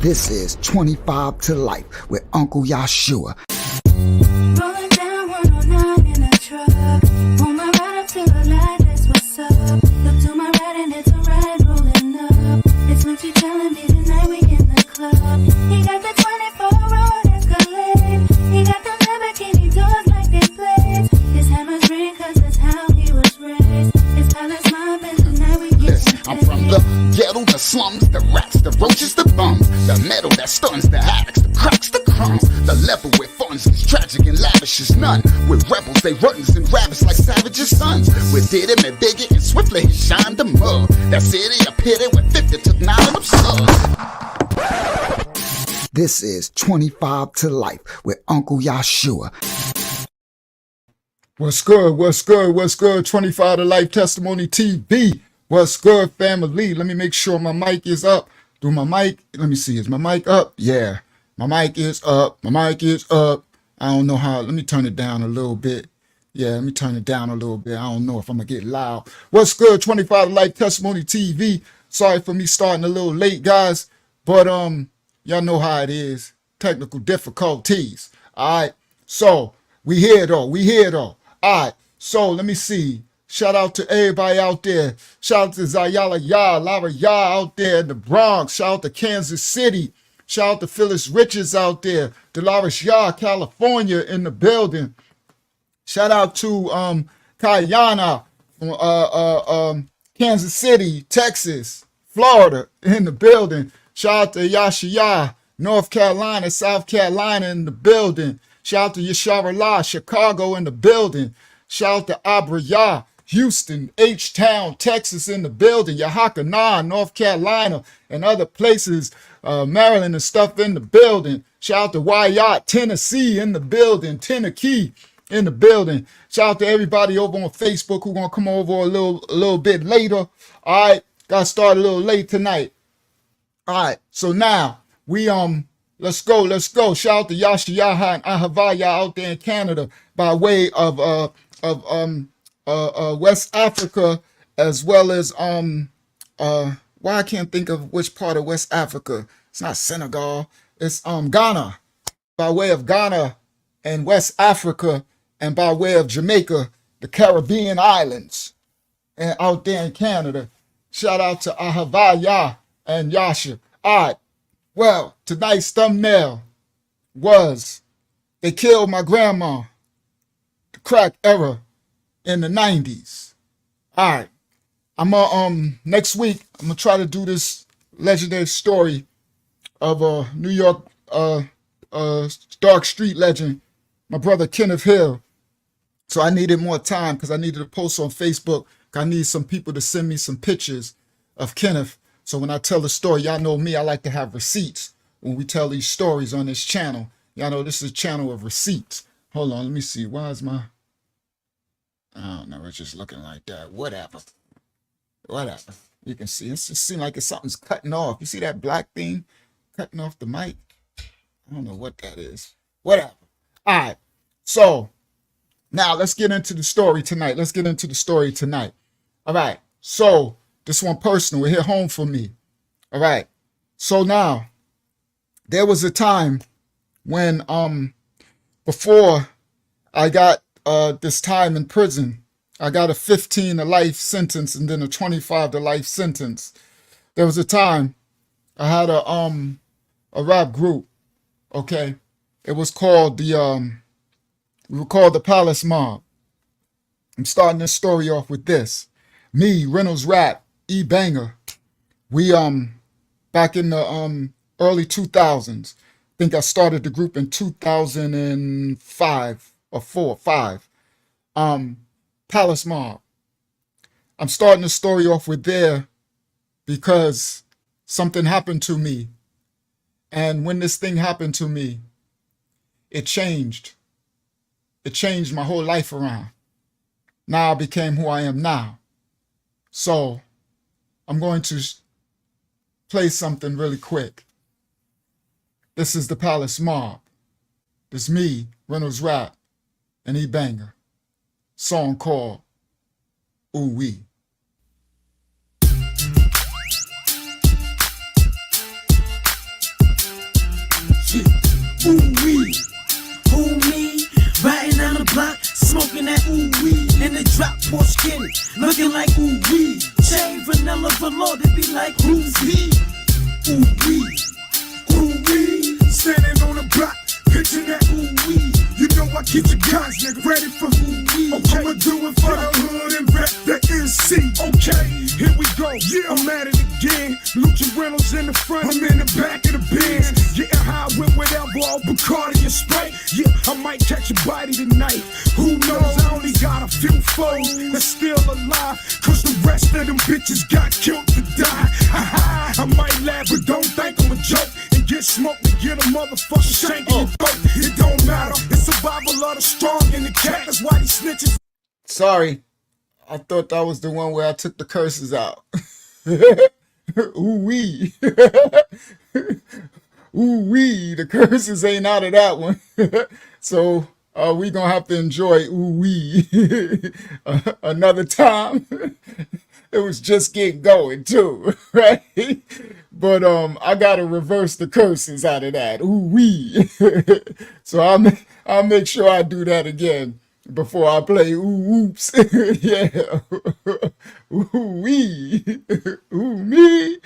This is 25 to Life with Uncle YAHSHUAH. Rolling down 109 in a truck. On my ride up to the light, that's what's up. Look to my right and it's a ride rolling up. It's what you telling me tonight we in the club. He got the 24 road Escalade. He got the Lamborghini doors like they blades. His hammers ring cause that's how he was raised. His palace mob and tonight we get Listen, I'm from the ghetto, the slums, the rats, the roaches, the bums, the metal that stuns, the addicts, the cracks, the crumbs. The level where funds is tragic and lavish is none. With rebels, they runs and rabbits like savages' sons. With did him and bigger and swiftly he shined the mud. That city a pity when 50 took 9 of them subs. This is 25 to Life with Uncle YAHSHUAH. What's good? What's good? What's good? 25 to Life Testimony TV. What's good, family? Let me make sure my mic is up. Do my mic? Let me see. Is my mic up? Yeah. My mic is up. My mic is up. I don't know how. Let me turn it down a little bit. Yeah, let me turn it down a little bit. I don't know if I'm going to get loud. What's good? 25 to Life Testimony TV. Sorry for me starting a little late, guys. But, y'all know how it is. Technical difficulties. All right. So, we here, though. All right. So, let me see. Shout out to everybody out there. Shout out to Zayala Yah, Lara Yah out there in the Bronx. Shout out to Kansas City. Shout out to Phyllis Richards out there. Dolores Yah, California in the building. Shout out to Kayana from Kansas City, Texas, Florida in the building. Shout out to YAHSHUAH, North Carolina, South Carolina in the building. Shout out to YAHSHUAH, Chicago in the building. Shout out to Abraya, Houston, H-Town, Texas in the building. Yahakana, North Carolina, and other places, Maryland and stuff in the building. Shout out to Wyatt, Tennessee in the building. Tennessee in the building. Shout out to everybody over on Facebook who gonna come over a little bit later. All right, got started a little late tonight. All right, so now we let's go. Shout out to YAHSHUAH and Ahavaya out there in Canada by way of West Africa, as well as why I can't think of which part of West Africa. It's not Senegal. It's Ghana, by way of Ghana and West Africa, and by way of Jamaica, the Caribbean islands, and out there in Canada. Shout out to Ahavaya and YAHSHUAH. All right. Well, tonight's thumbnail was they killed my grandma, the crack era in the 90s. All right. Next week, I'm going to try to do this legendary story of a New York dark street legend, my brother Kenneth Hill. So I needed more time because I needed to post on Facebook. I need some people to send me some pictures of Kenneth. So when I tell the story, y'all know me, I like to have receipts when we tell these stories on this channel. Y'all know this is a channel of receipts. Hold on, let me see. Why is my... I don't know, it's just looking like that. Whatever. You can see, it just seems like something's cutting off. You see that black thing cutting off the mic? I don't know what that is. Whatever. All right. So now let's get into the story tonight. All right. So this one personal, it hit home for me. All right. So now, there was a time when, before I got this time in prison, I got a 15 to life sentence and then a 25 to life sentence. There was a time I had a rap group. Okay. It was called we were called the Palace Mob. I'm starting this story off with this. Me, Reynolds Rap, E-Banger, we back in the early 2000s. I think I started the group in 2005 or 5. Palace Mob. I'm starting the story off with there because something happened to me. And when this thing happened to me, it changed. It changed my whole life around. Now I became who I am now. So I'm going to play something really quick. This is the Palace Mob. This is me, Reynolds Rap, and E-Banger. Song called Ooh Wee. Ooh wee, who me? Riding down the block, smoking that ooh wee. In the drop, Porsche kitty, looking like ooh wee. Chain vanilla velour, they be like ooh wee. Ooh wee, ooh wee. Standing on the block, pitching that ooh wee. You know I keep the guns, nigga, ready for ooh wee. Okay, I'ma do it for the hood and rep the NC. Okay, here we go. Yeah, I'm at it again. Lucha Reynolds in the front, I'm in the back of the Benz. Getting high with whatever, all Bacardi and Sprite. Yeah, I might catch a body tonight. Who knows? I only got a few foes that's still alive. Cause the rest of them bitches got killed to die. I might laugh, but don't think I'm a joke. And get smoked and get a motherfucker shanking your throat. It don't matter. It's survival of the strong and the cat. That's why these snitches. Sorry, I thought that was the one where I took the curses out. Ooh wee. Ooh wee. The curses ain't out of that one. So we gonna have to enjoy ooh wee another time. It was just getting going too, right? But I gotta reverse the curses out of that. Ooh wee. So I'll make sure I do that again before I play ooh whoops. Yeah. Ooh wee. Ooh me.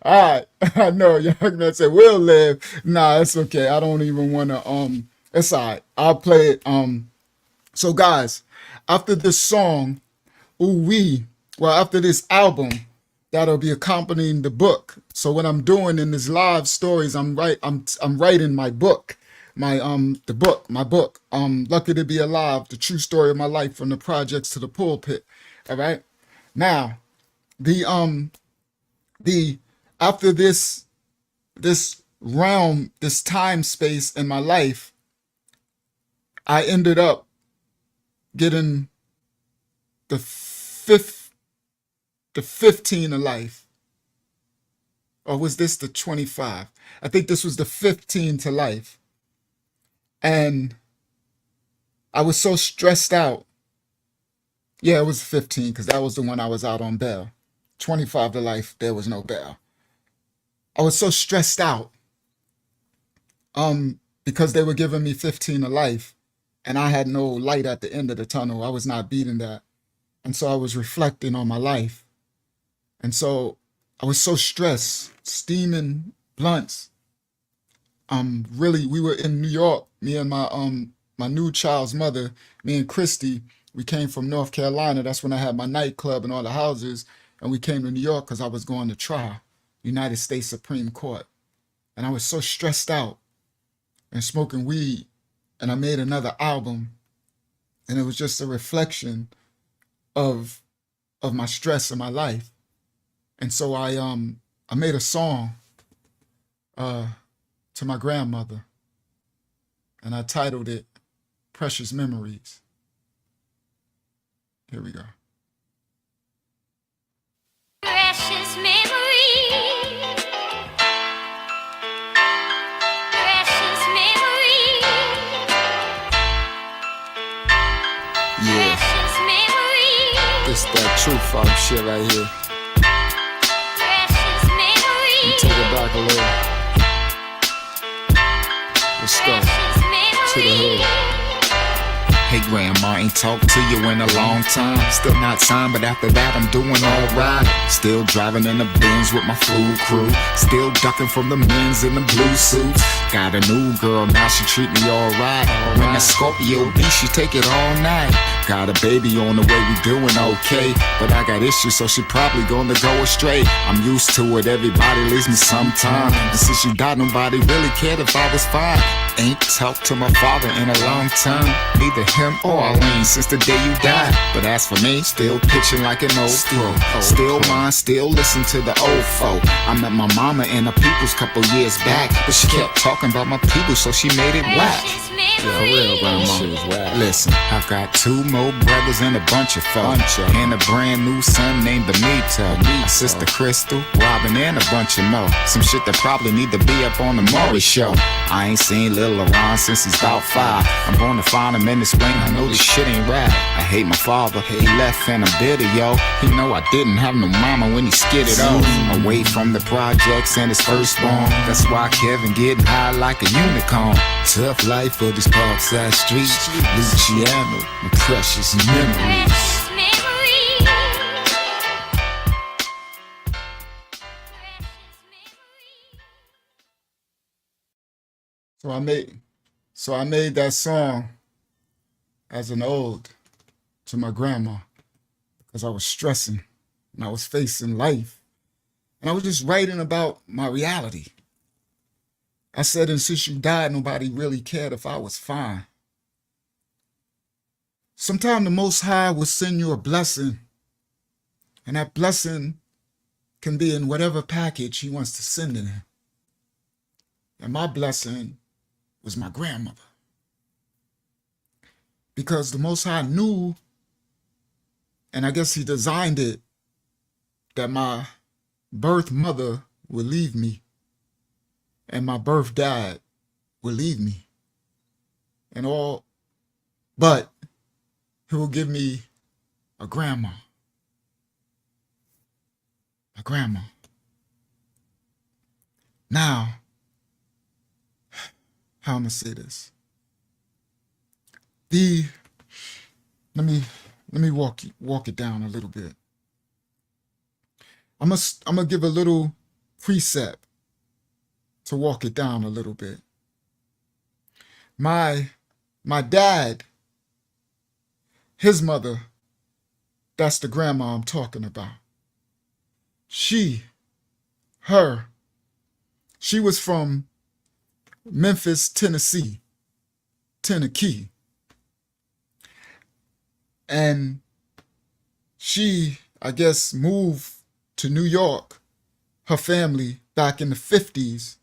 Alright. I know y'all gonna say we'll live. Nah, it's okay. I don't even wanna it's alright. I'll play it. So guys, after this song, ooh wee, well, after this album, that'll be accompanying the book. So what I'm doing in this live stories, I'm writing my book, my book. Lucky to Be Alive, the true story of my life from the projects to the pulpit. All right. Now, after this realm, this time space in my life, I ended up getting the 15 of life. Or was this the 25? I think this was the 15 to life. And I was so stressed out. Yeah, it was 15 because that was the one I was out on bail. 25 to life, there was no bail. I was so stressed out because they were giving me 15 to life and I had no light at the end of the tunnel. I was not beating that. And so I was reflecting on my life. And so I was so stressed, steaming blunts. We were in New York, me and my new child's mother, me and Christy, we came from North Carolina. That's when I had my nightclub and all the houses. And we came to New York because I was going to trial, United States Supreme Court. And I was so stressed out and smoking weed. And I made another album. And it was just a reflection of my stress in my life. And so I made a song to my grandmother, and I titled it Precious Memories. Here we go. Precious memories. Precious memories. Yeah, Precious memories. this that true funk shit right here. Precious memories. Take it back a little. Let's go to the hood. Hey grandma, ain't talked to you in a long time. Still not signed, but after that I'm doing alright. Still driving in the Benz with my food crew. Still ducking from the men's in the blue suits. Got a new girl, now she treat me alright. When that Scorpio beat, she take it all night. Got a baby on the way, we doing okay. But I got issues, so she probably gonna go astray. I'm used to it, everybody leaves me sometime. And since you died, nobody really cared if I was fine. Ain't talked to my father in a long time. Neither him or Arlene since the day you died. But as for me, still pitching like an old pro. Still mine, still listen to the old folk. I met my mama and her peoples couple years back, but she kept talking about my people, so she made it whack. For real, grandma. Listen, I've got 2 more brothers and a bunch of folks. And a brand new son named Benito. My sister Crystal, Robin, and a bunch of more. Some shit that probably need to be up on the Maury show. I ain't seen Lil Ron since he's about 5. I'm gonna find him and explain I know this shit ain't right. I hate my father, he left and I'm bitter, yo. He know I didn't have no mama when he skidded off. Away from the projects and his firstborn. That's why Kevin getting high like a unicorn. Tough life for this Parkside Street. Luciano, my precious memories. So I made that song as an ode to my grandma because I was stressing and I was facing life. And I was just writing about my reality. I said, and since you died, nobody really cared if I was fine. Sometime the Most High will send you a blessing, and that blessing can be in whatever package he wants to send in it. And my blessing was my grandmother. Because the Most High knew, and I guess he designed it, that my birth mother would leave me and my birth dad would leave me. And all, but he will give me a grandma. A grandma. Now, how I'm gonna say this? Let me walk it down a little bit. I'm gonna give a little precept to walk it down a little bit. My dad, his mother, that's the grandma I'm talking about. She was from Memphis, Tennessee. And she, I guess, moved to New York, her family, back in the 50s.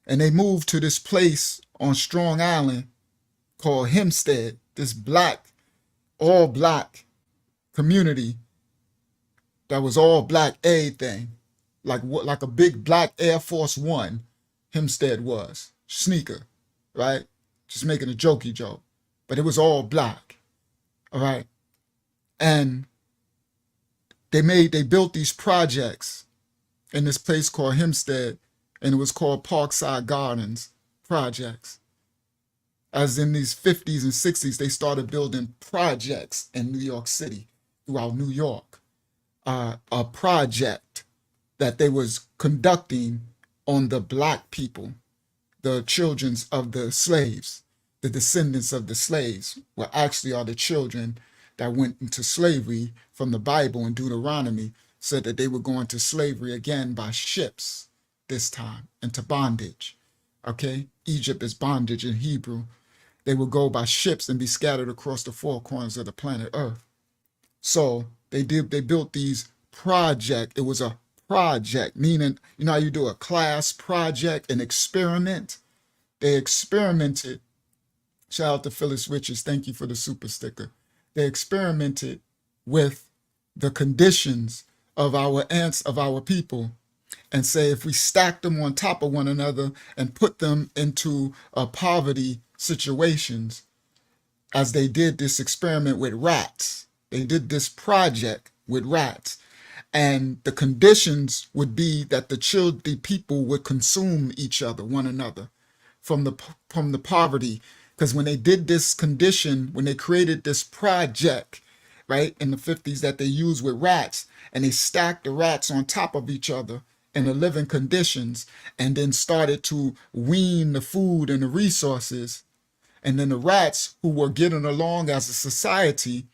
And they moved to this place on Strong Island called Hempstead, this all black community that was all black everything. Like a big black Air Force One, Hempstead was. Sneaker, right? Just making a jokey joke. But it was all black, all right? And they built these projects in this place called Hempstead, and it was called Parkside Gardens Projects. As in these 50s and 60s, they started building projects in New York City, throughout New York. A project that they was conducting on the black people, the children of the slaves, the descendants of the slaves, actually are the children that went into slavery from the Bible in Deuteronomy, said that they were going to slavery again by ships this time, into bondage. Okay? Egypt is bondage in Hebrew. They would go by ships and be scattered across the 4 corners of the planet Earth. So they built these project. It was a project, meaning, you know how you do a class project, an experiment? They experimented. Shout out to Phyllis Richards. Thank you for the super sticker. They experimented with the conditions of our ants, of our people, and say if we stack them on top of one another and put them into poverty situations, as they did this experiment with rats. They did this project with rats. And the conditions would be that the people would consume each other, one another, from the poverty. Because when they did this condition, when they created this project, right, in the 50s that they used with rats, and they stacked the rats on top of each other in the living conditions, and then started to wean the food and the resources. And then the rats, who were getting along as a society,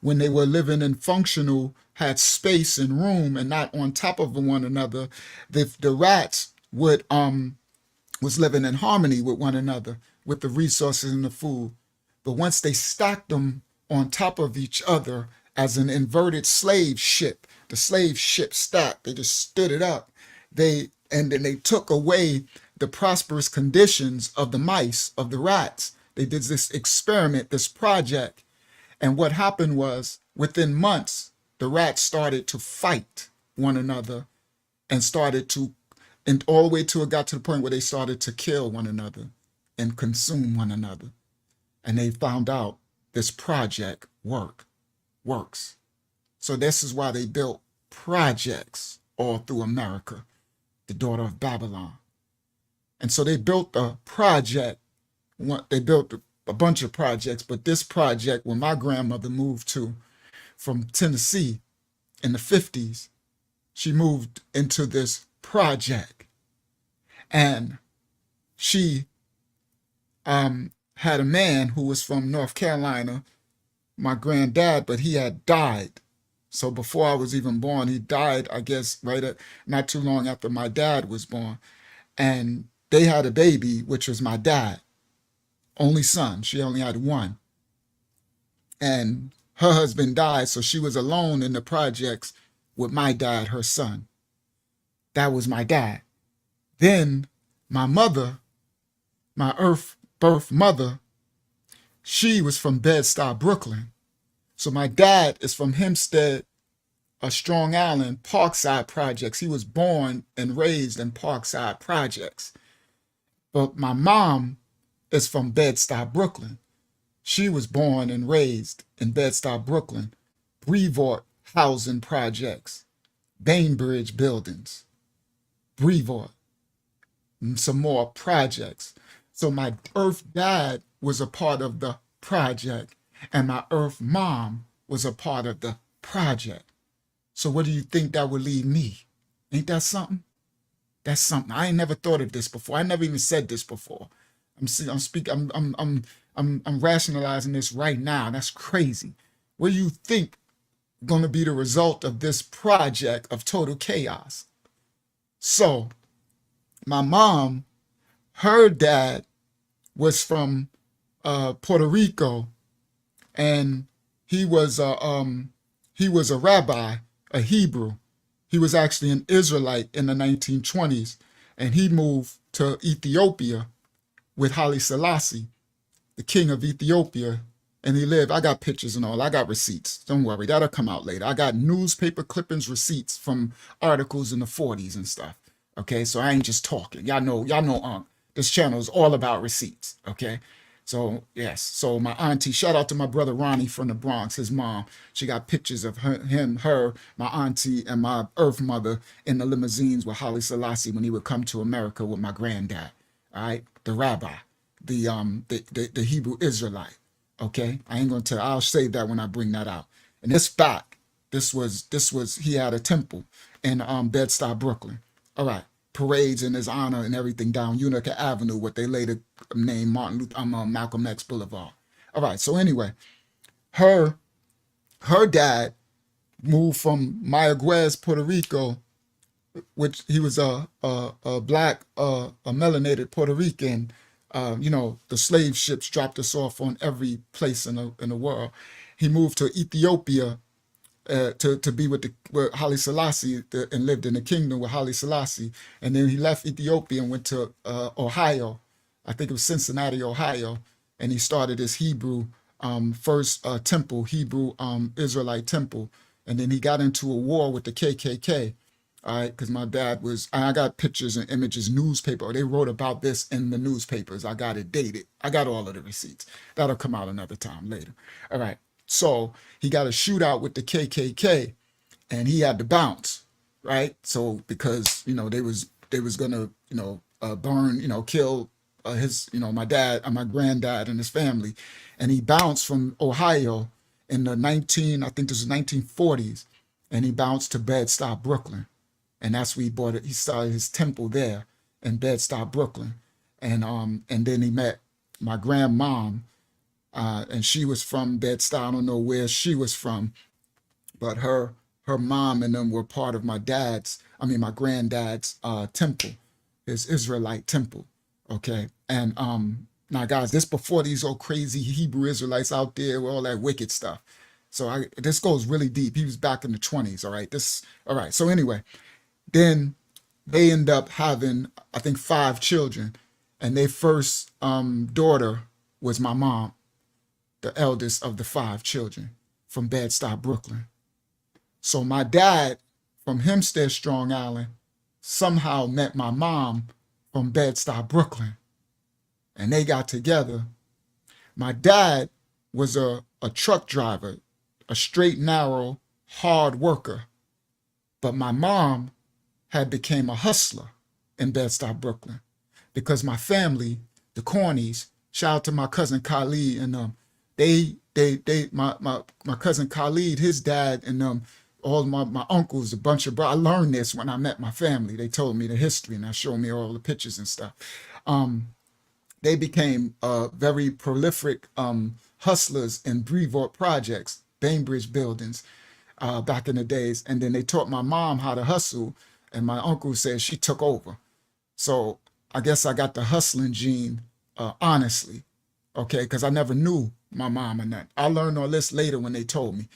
when they were living in functional, had space and room and not on top of one another, the rats was living in harmony with one another, with the resources and the food. But once they stacked them on top of each other as an inverted slave ship, the slave ship stacked, they just stood it up. And then they took away the prosperous conditions of the mice, of the rats. They did this experiment, this project. And what happened was within months, the rats started to fight one another and started to, and all the way till it got to the point where they started to kill one another and consume one another. And they found out this project works. So this is why they built projects all through America, the daughter of Babylon. And so they built a project. They built a bunch of projects, but this project, when my grandmother moved from Tennessee in the 50s, she moved into this project. And she had a man who was from North Carolina, my granddad, but he had died. So before I was even born, he died, I guess, not too long after my dad was born. And they had a baby, which was my dad, only son. She only had one. And her husband died, so she was alone in the projects with my dad, her son. That was my dad. Then my mother, my earth birth mother, she was from Bed-Stuy, Brooklyn. So my dad is from Hempstead, Strong Island, Parkside Projects. He was born and raised in Parkside Projects. But my mom is from Bed-Stuy, Brooklyn. She was born and raised in Bed-Stuy, Brooklyn, Brevoort Housing Projects, Bainbridge Buildings, Brevoort, and some more projects. So my earth dad was a part of the project, and my earth mom was a part of the project. So what do you think that would leave me? Ain't that something? That's something. I ain't never thought of this before. I never even said this before. I'm rationalizing this right now. That's crazy. What do you think going to be the result of this project of total chaos? So my mom, her dad was from Puerto Rico, and he was a rabbi, a Hebrew. He was actually an Israelite in the 1920s, and he moved to Ethiopia with Haile Selassie, the king of Ethiopia, and he lived. I got pictures and all. I got receipts. Don't worry, that'll come out later. I got newspaper clippings, receipts from articles in the 40s and stuff. Okay, so I ain't just talking. Y'all know, this channel is all about receipts. Okay, so yes, so my auntie, shout out to my brother Ronnie from the Bronx, his mom. She got pictures of her, my auntie, and my earth mother in the limousines with Haile Selassie when he would come to America with my granddad. All right, the rabbi, the Hebrew Israelite. Okay, I ain't gonna tell. I'll save that when I bring that out. And this back, this was he had a temple in Bed-Stuy, Brooklyn. All right, parades in his honor and everything down Utica Avenue, what they later named Malcolm X Boulevard. All right, so anyway, her dad moved from Mayagüez, Puerto Rico, which he was a black, a melanated Puerto Rican. The slave ships dropped us off on every place in the world. He moved to Ethiopia to be with Haile Selassie and lived in the kingdom with Haile Selassie. And then he left Ethiopia and went to Ohio. I think it was Cincinnati, Ohio. And he started his Hebrew first temple, Hebrew Israelite temple. And then he got into a war with the KKK. All right, because my dad I got pictures and images, newspaper. They wrote about this in the newspapers. I got it dated. I got all of the receipts. That'll come out another time later. All right, so he got a shootout with the KKK, and he had to bounce, right? So because they was gonna burn, kill my dad and my granddad and his family, and he bounced from Ohio in the I think this was 1940s, and he bounced to Bed-Stuy, Brooklyn. And that's where he started his temple there in Bed-Stuy, Brooklyn. And then he met my grandmom, and she was from Bed-Stuy. I don't know where she was from, but her mom and them were part of my granddad's temple, his Israelite temple. Okay. And now guys, this before these old crazy Hebrew Israelites out there with all that wicked stuff. So this goes really deep. He was back in the 20s. All right. So anyway, then they end up having, I think, 5 children, and their first daughter was my mom, the eldest of the 5 children from Bed-Stuy, Brooklyn. So my dad from Hempstead, Strong Island, somehow met my mom from Bed-Stuy, Brooklyn. And they got together. My dad was a truck driver, a straight, narrow, hard worker. But my mom had became a hustler in Bed-Stuy, Brooklyn, because my family, the Cornies, shout out to my cousin Khalid and my cousin Khalid, his dad and all my uncles, a bunch of I learned this when I met my family. They told me the history and they showed me all the pictures and stuff. They became very prolific hustlers in Brevoort projects, Bainbridge buildings, back in the days. And then they taught my mom how to hustle, and my uncle said she took over. So I guess I got the hustling gene, honestly, okay, because I never knew my mom or nothing. I learned all this later when they told me,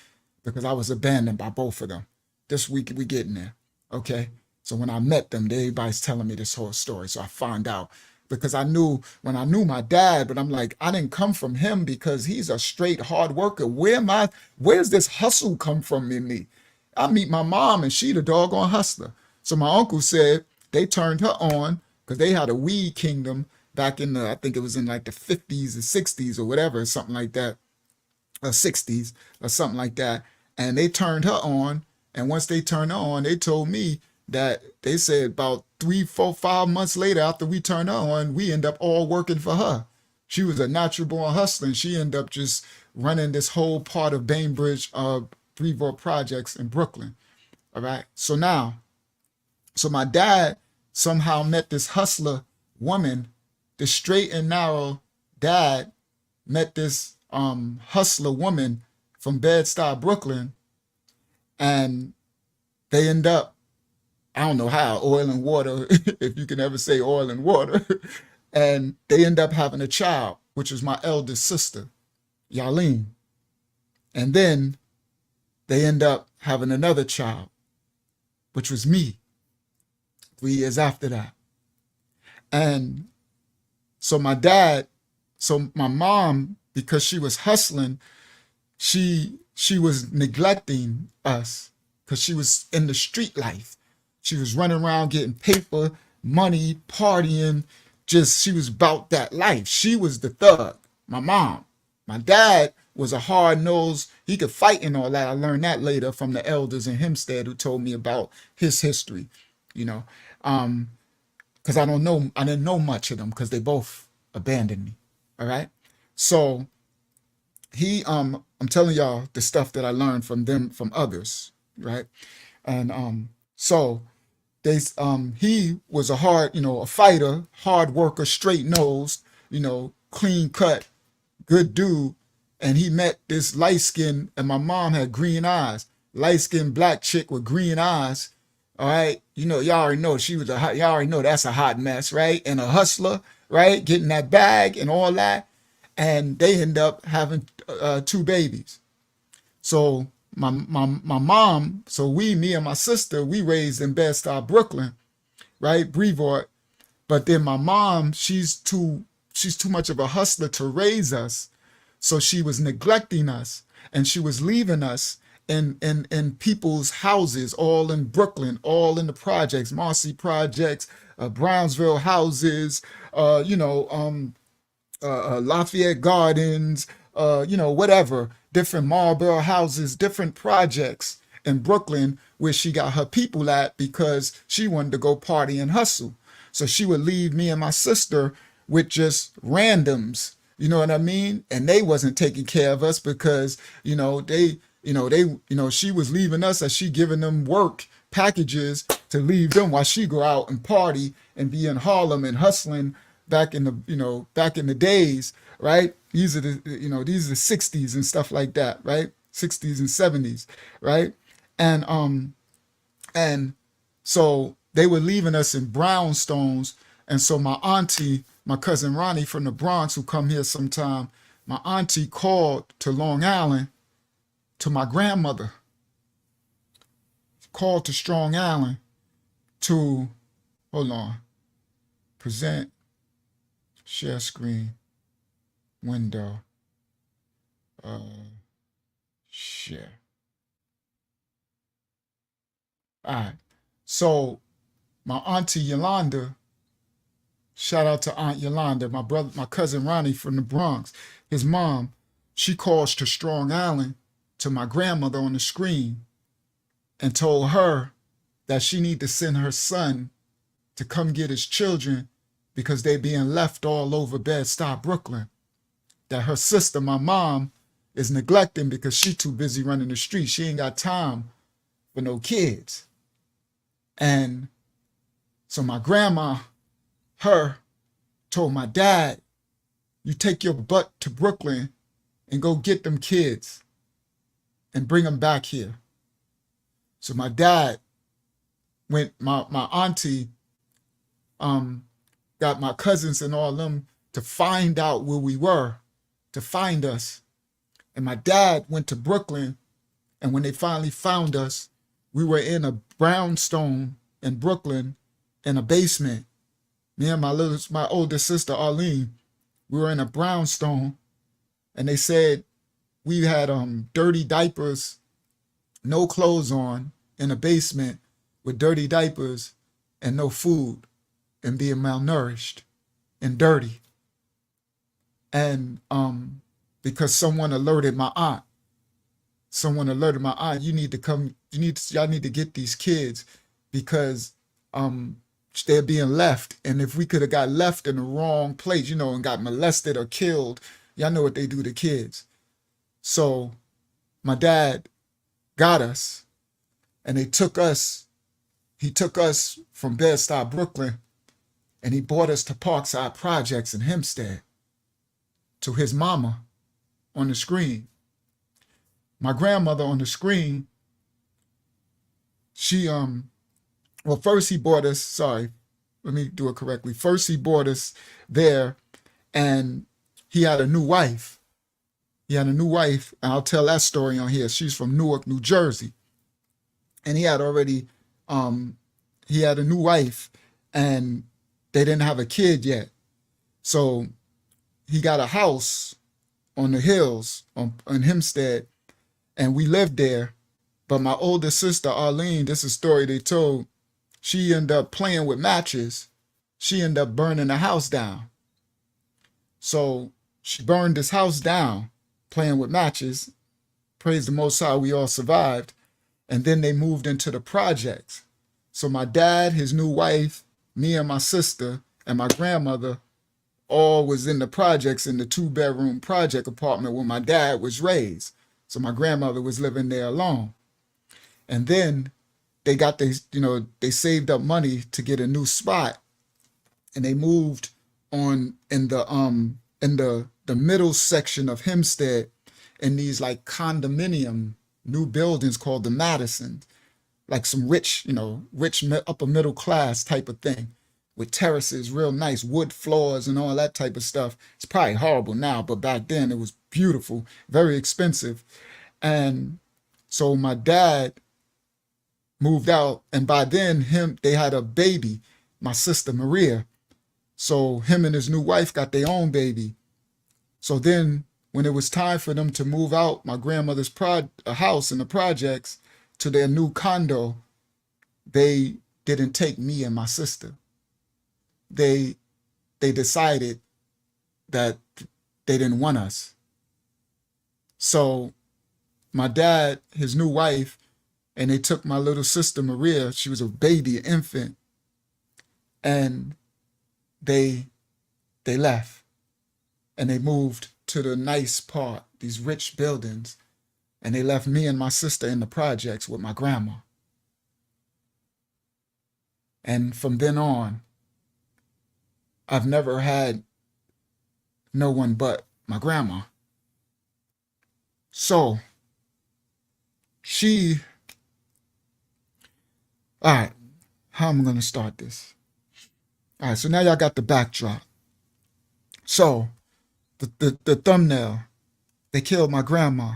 because I was abandoned by both of them. This week we getting there, okay? So when I met them, everybody's telling me this whole story. So I found out, because I knew when I knew my dad, but I'm like, I didn't come from him because he's a straight hard worker. Where's this hustle come from in me? I meet my mom and she the doggone hustler. So my uncle said they turned her on because they had a weed kingdom back in I think it was in like the 50s or 60s or whatever, something like that, or 60s or something like that. And they turned her on. And once they turned her on, they told me that they said about 3, 4, 5 months later after we turned her on, we end up all working for her. She was a natural born hustler, and she ended up just running this whole part of Bainbridge, Brevoort projects in Brooklyn. All right. So my dad somehow met this hustler woman. The straight and narrow dad met this hustler woman from Bed-Stuy, Brooklyn, and they end up, I don't know how, oil and water, if you can ever say oil and water, and they end up having a child, which was my eldest sister, Yaleen. And then they end up having another child, which was me, 3 years after that. And so my mom, because she was hustling, she was neglecting us because she was in the street life. She was running around getting paper, money, partying. She was about that life. She was the thug, my mom. My dad was a hard-nosed, he could fight and all that. I learned that later from the elders in Hempstead who told me about his history, because I didn't know much of them because they both abandoned me. All right. So I'm telling y'all the stuff that I learned from them, from others, right? And so he was a fighter, hard worker, straight nosed, clean cut, good dude. And he met this light skin, and my mom had green eyes, light skinned black chick with green eyes. All right. Y'all already know y'all already know that's a hot mess, right? And a hustler, right? Getting that bag and all that. And they end up having 2 babies. So my mom, so me and my sister, we raised in Bed-Stuy, Brooklyn, right? Brevoort. But then my mom, she's too much of a hustler to raise us. So she was neglecting us, and she was leaving us in people's houses, all in Brooklyn, all in the projects, Marcy projects, Brownsville houses, Lafayette Gardens, whatever, different Marlboro houses, different projects in Brooklyn where she got her people at because she wanted to go party and hustle. So she would leave me and my sister with just randoms, you know what I mean? And they wasn't taking care of us because, she was leaving us as she giving them work packages to leave them while she go out and party and be in Harlem and hustling back in the days, right? These are the 60s and stuff like that, right? 60s and 70s, right? And so they were leaving us in brownstones. And so my auntie, my cousin Ronnie from the Bronx, who come here sometime, my auntie called to Long Island to my grandmother, called to Strong Island to, hold on, present, share screen. window. Shit. All right. So my auntie Yolanda, shout out to Aunt Yolanda, my cousin Ronnie from the Bronx, his mom, she calls to Strong Island to my grandmother on the screen and told her that she need to send her son to come get his children because they being left all over Bed-Stuy, Brooklyn. That her sister, my mom, is neglecting because she too busy running the street. She ain't got time for no kids. And so my grandma, her, told my dad, you take your butt to Brooklyn and go get them kids and bring them back here. So my dad went, my auntie got my cousins and all them to find out where we were, to find us. And my dad went to Brooklyn, and when they finally found us, we were in a brownstone in Brooklyn in a basement. Me and my older sister Arlene, we were in a brownstone, and they said we had dirty diapers, no clothes on, in a basement with dirty diapers and no food and being malnourished and dirty. And because someone alerted my aunt. Y'all need to get these kids because they're being left. And if we could have got left in the wrong place, and got molested or killed, y'all know what they do to kids. So my dad got us, and he took us from Bed-Stuy, Brooklyn, and he brought us to Parkside Projects in Hempstead to his mama on the screen. My grandmother on the screen, she, first he brought us, let me do it correctly. First he brought us there, and he had a new wife. And I'll tell that story on here. She's from Newark, New Jersey. And he had already, he had a new wife, and they didn't have a kid yet. So he got a house on the hills in Hempstead, and we lived there. But my older sister, Arlene, this is a story they told, she ended up playing with matches. She ended up burning the house down. So she burned this house down, playing with matches. Praise the Most High, we all survived. And then they moved into the projects. So my dad, his new wife, me and my sister, and my grandmother all was in the projects, in the 2-bedroom project apartment where my dad was raised. So my grandmother was living there alone. And then they got they saved up money to get a new spot, and they moved on in the middle section of Hempstead in these like condominium new buildings called the Madison, like some rich upper middle class type of thing, with terraces, real nice wood floors and all that type of stuff. It's probably horrible now, but back then it was beautiful, very expensive. And so my dad moved out, and by then they had a baby, my sister Maria. So him and his new wife got their own baby. So then when it was time for them to move out my grandmother's house in the projects to their new condo, they didn't take me and my sister. They decided that they didn't want us. So my dad, his new wife, and they took my little sister Maria. She was a baby, an infant, and they left, and they moved to the nice part, these rich buildings, and they left me and my sister in the projects with my grandma. And from then on, I've never had no one but my grandma. So all right, how am I going to start this? All right, so now y'all got the backdrop. So the thumbnail, they killed my grandma.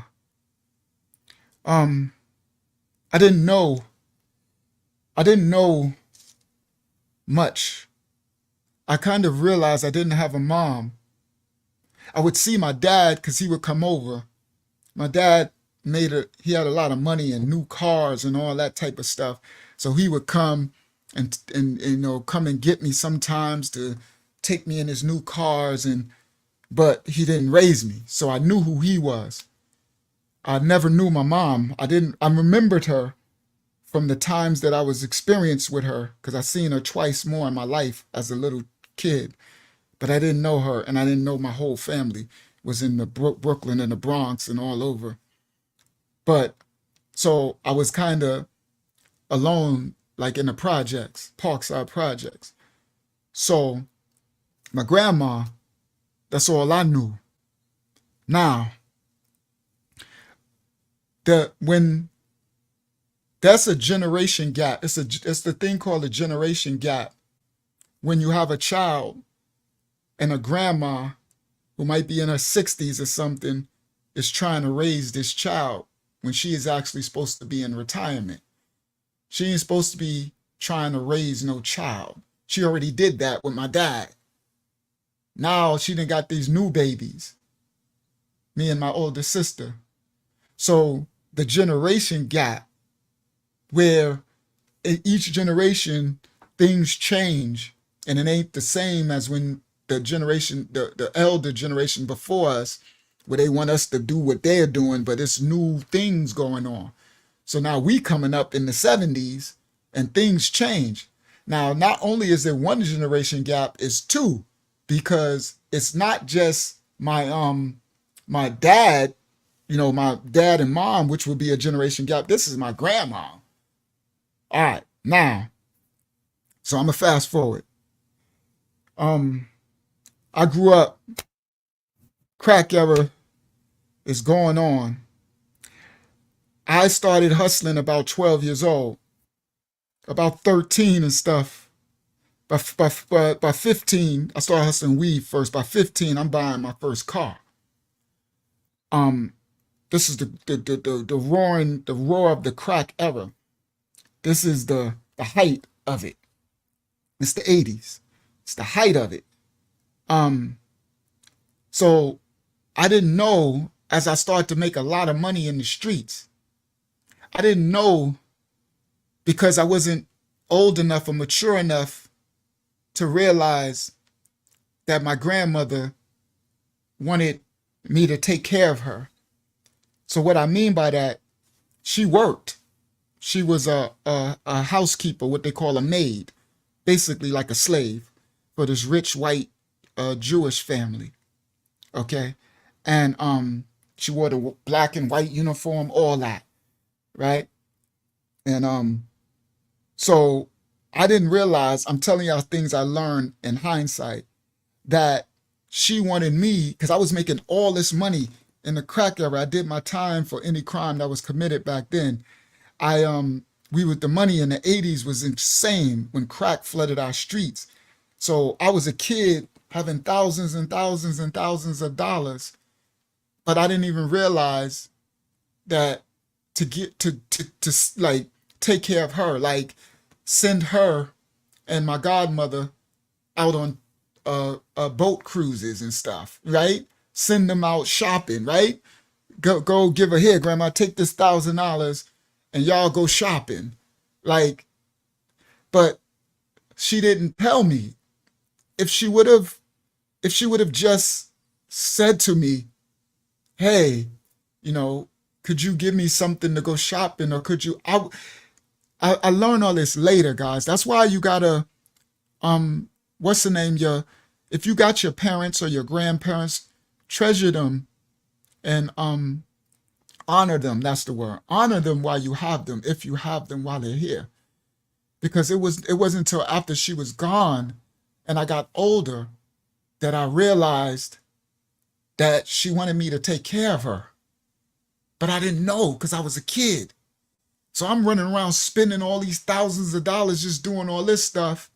I didn't know much. I kind of realized I didn't have a mom. I would see my dad because he would come over. My dad he had a lot of money and new cars and all that type of stuff. So he would come and come and get me sometimes to take me in his new cars, but he didn't raise me. So I knew who he was. I never knew my mom. I remembered her from the times that I was experienced with her, because I seen her twice more in my life as a little kid. But I didn't know her, and I didn't know my whole family was in the Brooklyn and the Bronx and all over. But so I was kind of alone, like in the projects, Parkside projects. So my grandma, that's all I knew. Now, when that's a generation gap, it's the thing called a generation gap. When you have a child and a grandma who might be in her 60s or something is trying to raise this child when she is actually supposed to be in retirement. She ain't supposed to be trying to raise no child. She already did that with my dad. Now she done got these new babies, me and my older sister. So the generation gap, where in each generation things change and it ain't the same as when the elder generation before us, where they want us to do what they're doing, but it's new things going on. So now we coming up in the 70s and things change. Now, not only is there one generation gap, it's two, because it's not just my dad, my dad and mom, which would be a generation gap. This is my grandma. All right, now, so I'm gonna fast forward. I grew up, crack era is going on. I started hustling about 12 years old, about 13 and stuff. By 15, I started hustling weed first. By 15, I'm buying my first car. This is the roar of the crack era. This is the height of it. It's the 80s. It's the height of it. So I didn't know, as I started to make a lot of money in the streets, I didn't know, because I wasn't old enough or mature enough to realize that my grandmother wanted me to take care of her. So what I mean by that, she worked. She was a housekeeper, what they call a maid, basically like a slave for this rich white Jewish family. Okay. And she wore the black and white uniform, all that. Right. And so I didn't realize, I'm telling y'all things I learned in hindsight, that she wanted me, because I was making all this money in the crack era. I did my time for any crime that was committed back then. The money in the 80s was insane when crack flooded our streets. So I was a kid having thousands and thousands and thousands of dollars, but I didn't even realize that to get to like take care of her, like send her and my godmother out on boat cruises and stuff, right? Send them out shopping, right? Go give her, here, grandma, take this $1,000 and y'all go shopping. Like, but she didn't tell me. If she would have just said to me, hey, could you give me something to go shopping, or could you, I learned all this later, guys. That's why you gotta, what's the name? If you got your parents or your grandparents, treasure them and honor them. That's the word. Honor them while you have them, if you have them while they're here. Because it wasn't until after she was gone and I got older that I realized that she wanted me to take care of her. But I didn't know, because I was a kid. So I'm running around spending all these thousands of dollars just doing all this stuff.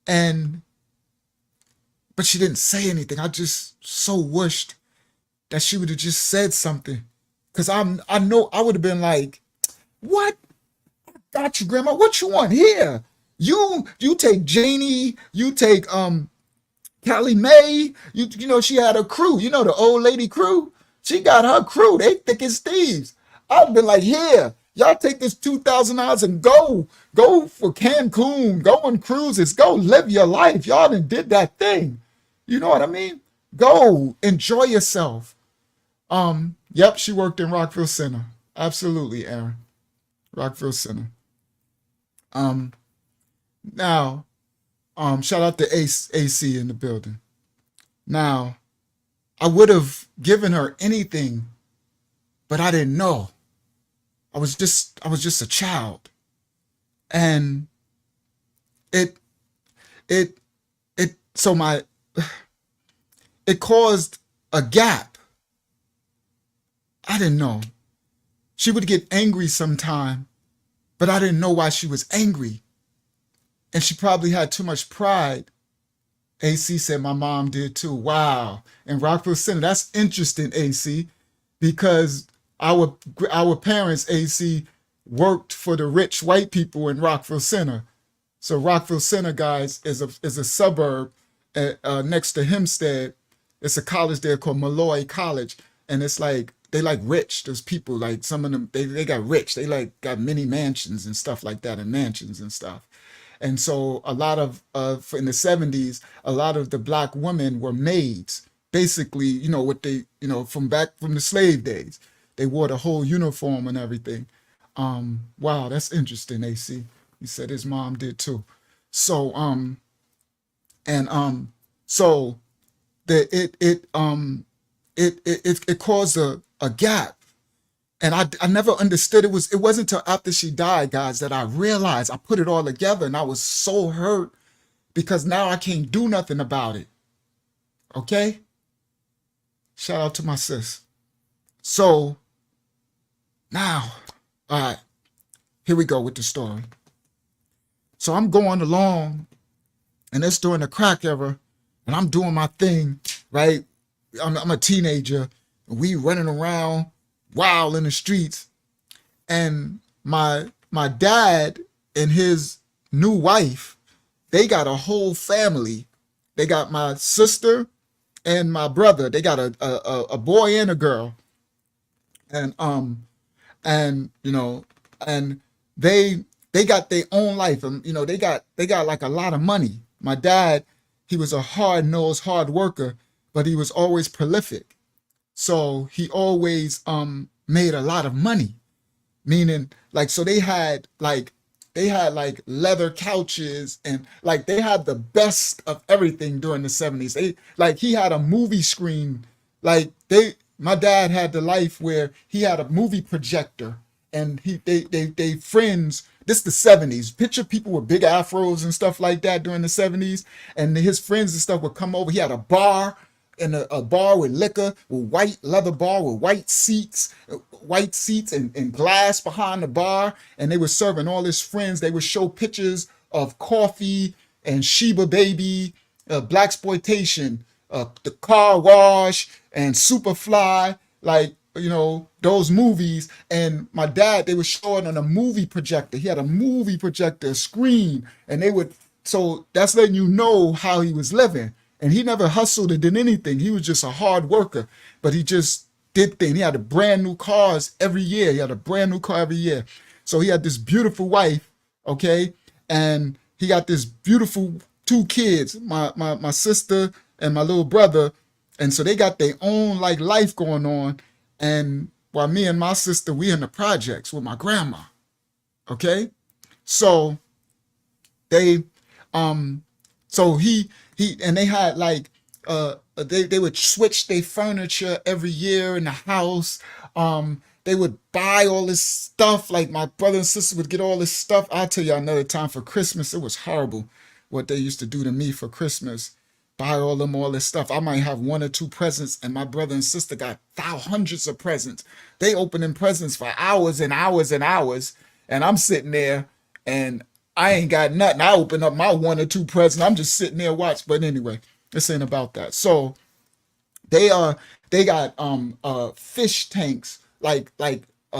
But she didn't say anything. I just so wished that she would have just said something. Because I know I would have been like, what? Got you, grandma. What you want here? You take Janie, you take Callie Mae, you know, she had a crew. You know, the old lady crew. She got her crew. They thick as thieves. I've been like, here, y'all take this $2,000 and go for Cancun, go on cruises, go live your life. Y'all done did that thing. You know what I mean? Go enjoy yourself. Yep, she worked in Rockville Center. Absolutely, Aaron. Rockville Center. Now, shout out to AC in the building. Now, I would have given her anything, but I didn't know. I was just a child. And it so my it caused a gap. I didn't know. She would get angry sometime, but I didn't know why she was angry. And she probably had too much pride. AC said my mom did too. Wow. In Rockville Center, that's interesting, AC, because our parents, AC, worked for the rich white people in Rockville Center. So Rockville Center, guys, is a suburb next to Hempstead. It's a college there called Malloy College, and it's like they like rich. There's people like some of them they got rich. They like got mini mansions and stuff like that, and mansions and stuff. And so a lot of in the 70s, a lot of the black women were maids. Basically, you know what they, you know, from the slave days, they wore the whole uniform and everything. Wow, that's interesting, AC. He said his mom did too. So so it caused a gap. And I never understood. It wasn't until after she died, guys, that I realized. I put it all together, and I was so hurt because now I can't do nothing about it. Okay? Shout out to my sis. So now, all right, here we go with the story. So I'm going along, and it's during the crack era, and I'm doing my thing, right? I'm a teenager, and we running around wild in the streets. And my dad and his new wife, they got a whole family. They got my sister and my brother. They got a boy and a girl. And you know, and they got their own life. And you know, they got like a lot of money. My dad, he was a hard-nosed, hard worker, but he was always prolific. So he always made a lot of money, meaning like, so they had like leather couches, and like they had the best of everything during the 70s. He had a movie screen. My dad had the life where he had a movie projector, and they friends. This is the 70s. Picture people with big afros and stuff like that during the 70s, and his friends and stuff would come over. He had a bar, and a bar with liquor, with white leather bar with white seats and glass behind the bar. And they were serving all his friends. They would show pictures of Coffee and Sheba Baby, Blaxploitation, The Car Wash, and Superfly, like, you know, those movies. And my dad, they were showing on a movie projector. He had a movie projector, a screen, and so that's letting you know how he was living. And he never hustled or did anything. He was just a hard worker, but he just did things. He had a brand new cars every year. He had a brand new car every year. So he had this beautiful wife, okay? And he got this beautiful two kids, my sister and my little brother. And so they got their own like life going on. And while me and my sister, we in the projects with my grandma, okay? So they, so he and they had like they would switch their furniture every year in the house. They would buy all this stuff. Like my brother and sister would get all this stuff. I'll tell you another time. For Christmas, it was horrible what they used to do to me for Christmas. Buy all this stuff. I might have one or two presents, and my brother and sister got hundreds of presents. They opening presents for hours and hours and hours, and I'm sitting there and I ain't got nothing. I open up my one or two presents. I'm just sitting there watching. But anyway, this ain't about that. So they got fish tanks, like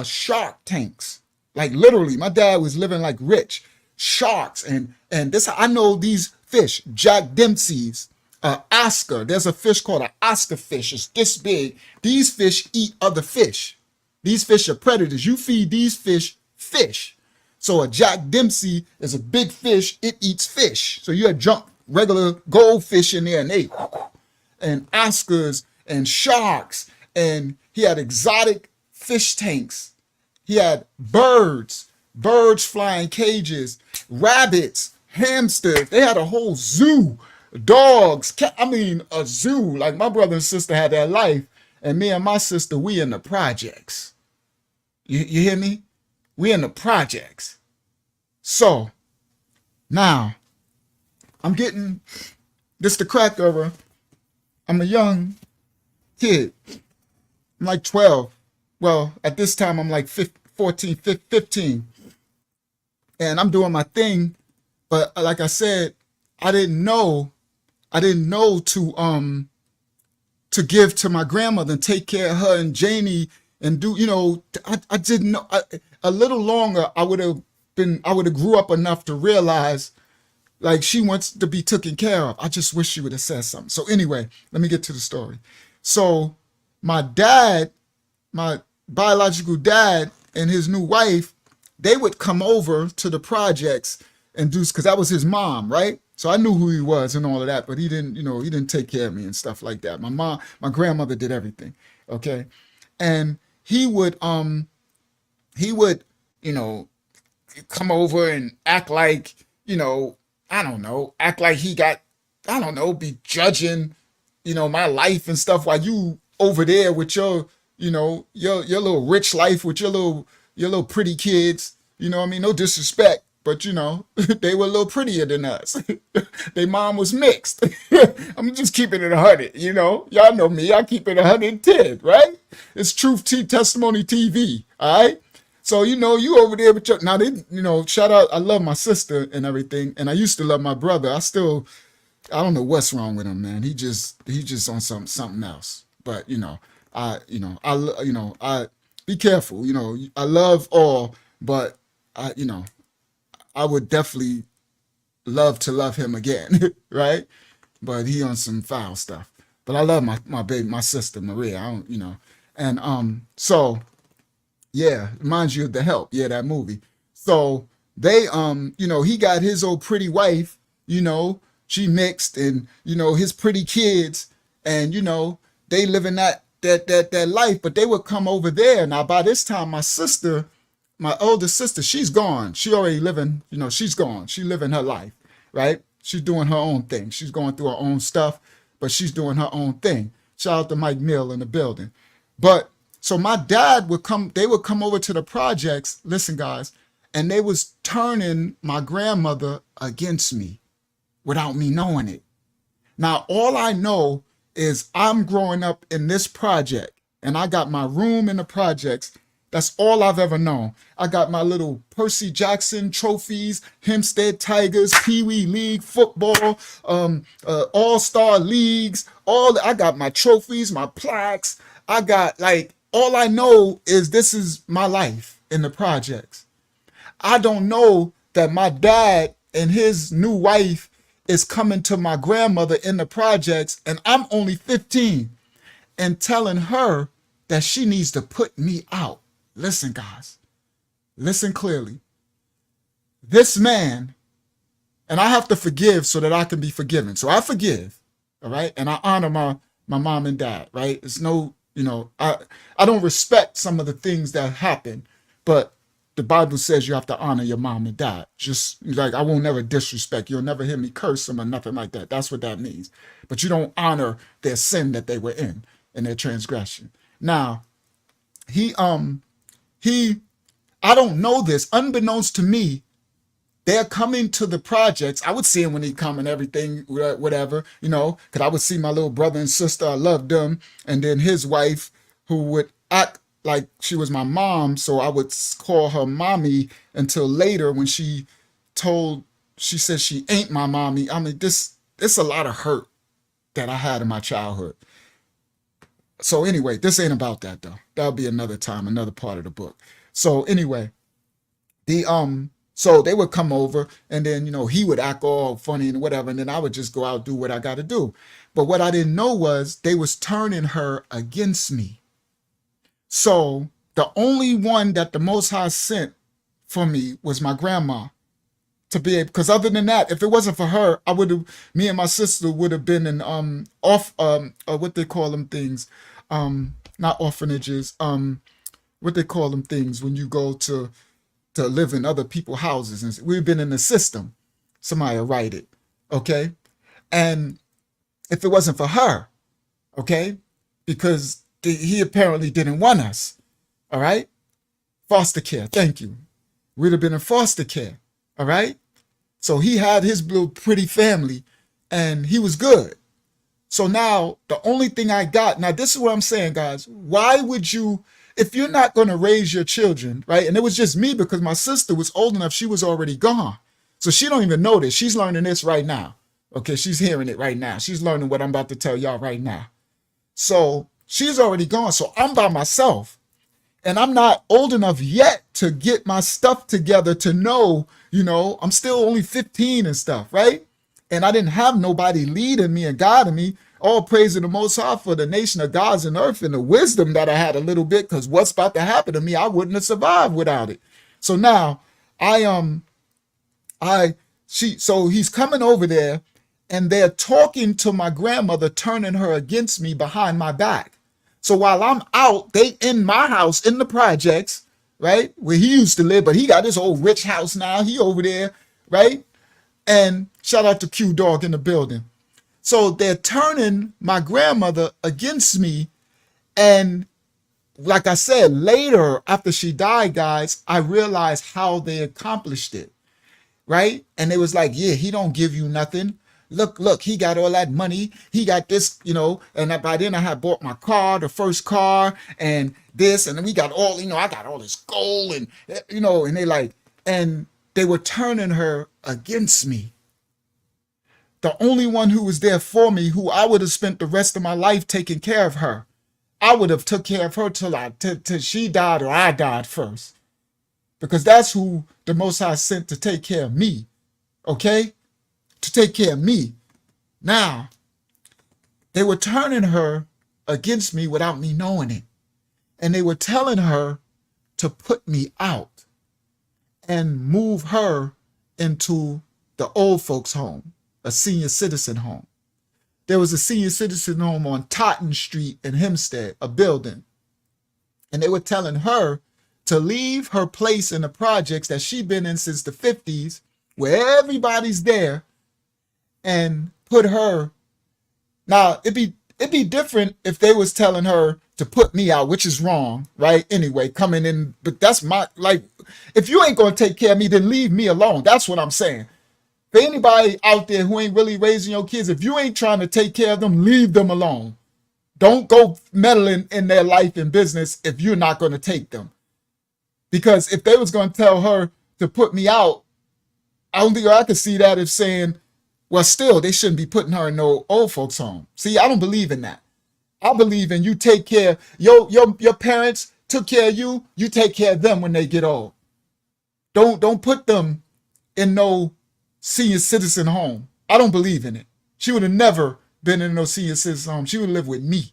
shark tanks. Like literally, my dad was living like rich. Sharks and this, I know these fish, Jack Dempsey's, Oscar. There's a fish called an Oscar fish. It's this big. These fish eat other fish. These fish are predators. You feed these fish fish. So a Jack Dempsey is a big fish. It eats fish. So you had jump regular goldfish in there and they and Oscars and sharks. And he had exotic fish tanks. He had birds flying cages, rabbits, hamsters. They had a whole zoo. Dogs, a zoo. Like my brother and sister had their life, and me and my sister, we in the projects. You hear me? We in the projects. So now I'm getting this the crack over. I'm a young kid. I'm like 12. Well, at this time I'm like 14, 15. And I'm doing my thing, but like I said, I didn't know to give to my grandmother and take care of her and Janie and do, I didn't know. A little longer, I would have grew up enough to realize like she wants to be taken care of. I just wish she would have said something. So anyway, let me get to the story. So my biological dad and his new wife, they would come over to the projects and do, because that was his mom, right? So I knew who he was and all of that, but he didn't take care of me and stuff like that. My grandmother did everything, okay? And he would, come over and act like, act like he got, be judging, my life and stuff while you over there with your little rich life with your little pretty kids, no disrespect, but they were a little prettier than us. Their mom was mixed. I'm just keeping it 100, y'all know me. I keep it 110, right? It's truth testimony TV. All right. So, you over there with your, now they, shout out. I love my sister and everything. And I used to love my brother. I don't know what's wrong with him, man. He just on something else. But, I be careful, I love all, but I would definitely love to love him again, right? But he on some foul stuff. But I love my baby, my sister Maria. I don't, and so yeah, reminds you of The Help, yeah, that movie. So they he got his old pretty wife, she mixed, and his pretty kids, and they living that life, but they would come over there. Now by this time, my older sister, she's gone. She already living, she's gone. She living her life, right? She's doing her own thing. She's going through her own stuff, but she's doing her own thing. Shout out to Mike Mill in the building. But so my dad they would come over to the projects, listen guys, and they was turning my grandmother against me without me knowing it. Now, all I know is I'm growing up in this project and I got my room in the projects. That's all I've ever known. I got my little Percy Jackson trophies, Hempstead Tigers, Pee Wee League football, all-star leagues. I got my trophies, my plaques. I got all I know is this is my life in the projects. I don't know that my dad and his new wife is coming to my grandmother in the projects, and I'm only 15, and telling her that she needs to put me out. Listen, guys, listen clearly. This man, and I have to forgive so that I can be forgiven. So I forgive, all right? And I honor my mom and dad, right? It's no, I don't respect some of the things that happen, but the Bible says you have to honor your mom and dad. Just like, I won't never disrespect. You'll never hear me curse them or nothing like that. That's what that means. But you don't honor their sin that they were in and their transgression. Now, I don't know this. Unbeknownst to me, they're coming to the projects. I would see him when he come and everything, whatever, because I would see my little brother and sister. I loved them. And then his wife, who would act like she was my mom. So I would call her mommy until later when she said she ain't my mommy. I mean, it's a lot of hurt that I had in my childhood. So anyway, this ain't about that though. That'll be another time, another part of the book. So anyway, So they would come over and then, he would act all funny and whatever. And then I would just go out, do what I got to do. But what I didn't know was they was turning her against me. So the only one that the Most High sent for me was my grandma to be able, because other than that, if it wasn't for her, me and my sister would have been in, what they call them things, not orphanages, what they call them things when you go to live in other people's houses. And we've been in the system. Somebody will write it. Okay. And if it wasn't for her, okay, because he apparently didn't want us. All right. Foster care. Thank you. We'd have been in foster care. All right. So he had his little pretty family and he was good. So now the only thing I got, now this is what I'm saying, guys. Why would you, if you're not going to raise your children, right? And it was just me because my sister was old enough. She was already gone. So she don't even know this. She's learning this right now. Okay. She's hearing it right now. She's learning what I'm about to tell y'all right now. So she's already gone. So I'm by myself and I'm not old enough yet to get my stuff together to know, I'm still only 15 and stuff. Right. And I didn't have nobody leading me and guiding me. All praise to the Most High for the nation of gods and earth and the wisdom that I had a little bit, because what's about to happen to me, I wouldn't have survived without it. So now so he's coming over there and they're talking to my grandmother, turning her against me behind my back. So while I'm out, they in my house in the projects, right, where he used to live, but he got his old rich house now. He over there, right? And shout out to Q Dog in the building. So they're turning my grandmother against me. And like I said, later after she died, guys, I realized how they accomplished it, right? And it was like, yeah, he don't give you nothing. Look, he got all that money. He got this, and by then I had bought my car, the first car, and this, and then we got all, I got all this gold and, and they were turning her against me. The only one who was there for me, who I would have spent the rest of my life taking care of her. I would have took care of her till she died or I died first. Because that's who the Most High sent to take care of me. Okay? To take care of me. Now, they were turning her against me without me knowing it. And they were telling her to put me out and move her into the old folks' home, a senior citizen home. There was a senior citizen home on Totten Street in Hempstead, a building. And they were telling her to leave her place in the projects that she'd been in since the 50s, where everybody's there, and put her. Now, it'd be different if they was telling her to put me out, which is wrong, right? Anyway, coming in, but that's if you ain't going to take care of me, then leave me alone. That's what I'm saying. For anybody out there who ain't really raising your kids, if you ain't trying to take care of them, leave them alone. Don't go meddling in their life and business if you're not going to take them. Because if they was going to tell her to put me out, I don't think I could see that as saying, well, still, they shouldn't be putting her in no old folks home. See, I don't believe in that. I believe in you take care. Your parents took care of you. You take care of them when they get old. Don't put them in no senior citizen home. I don't believe in it. She would have never been in no senior citizen home. She would live with me.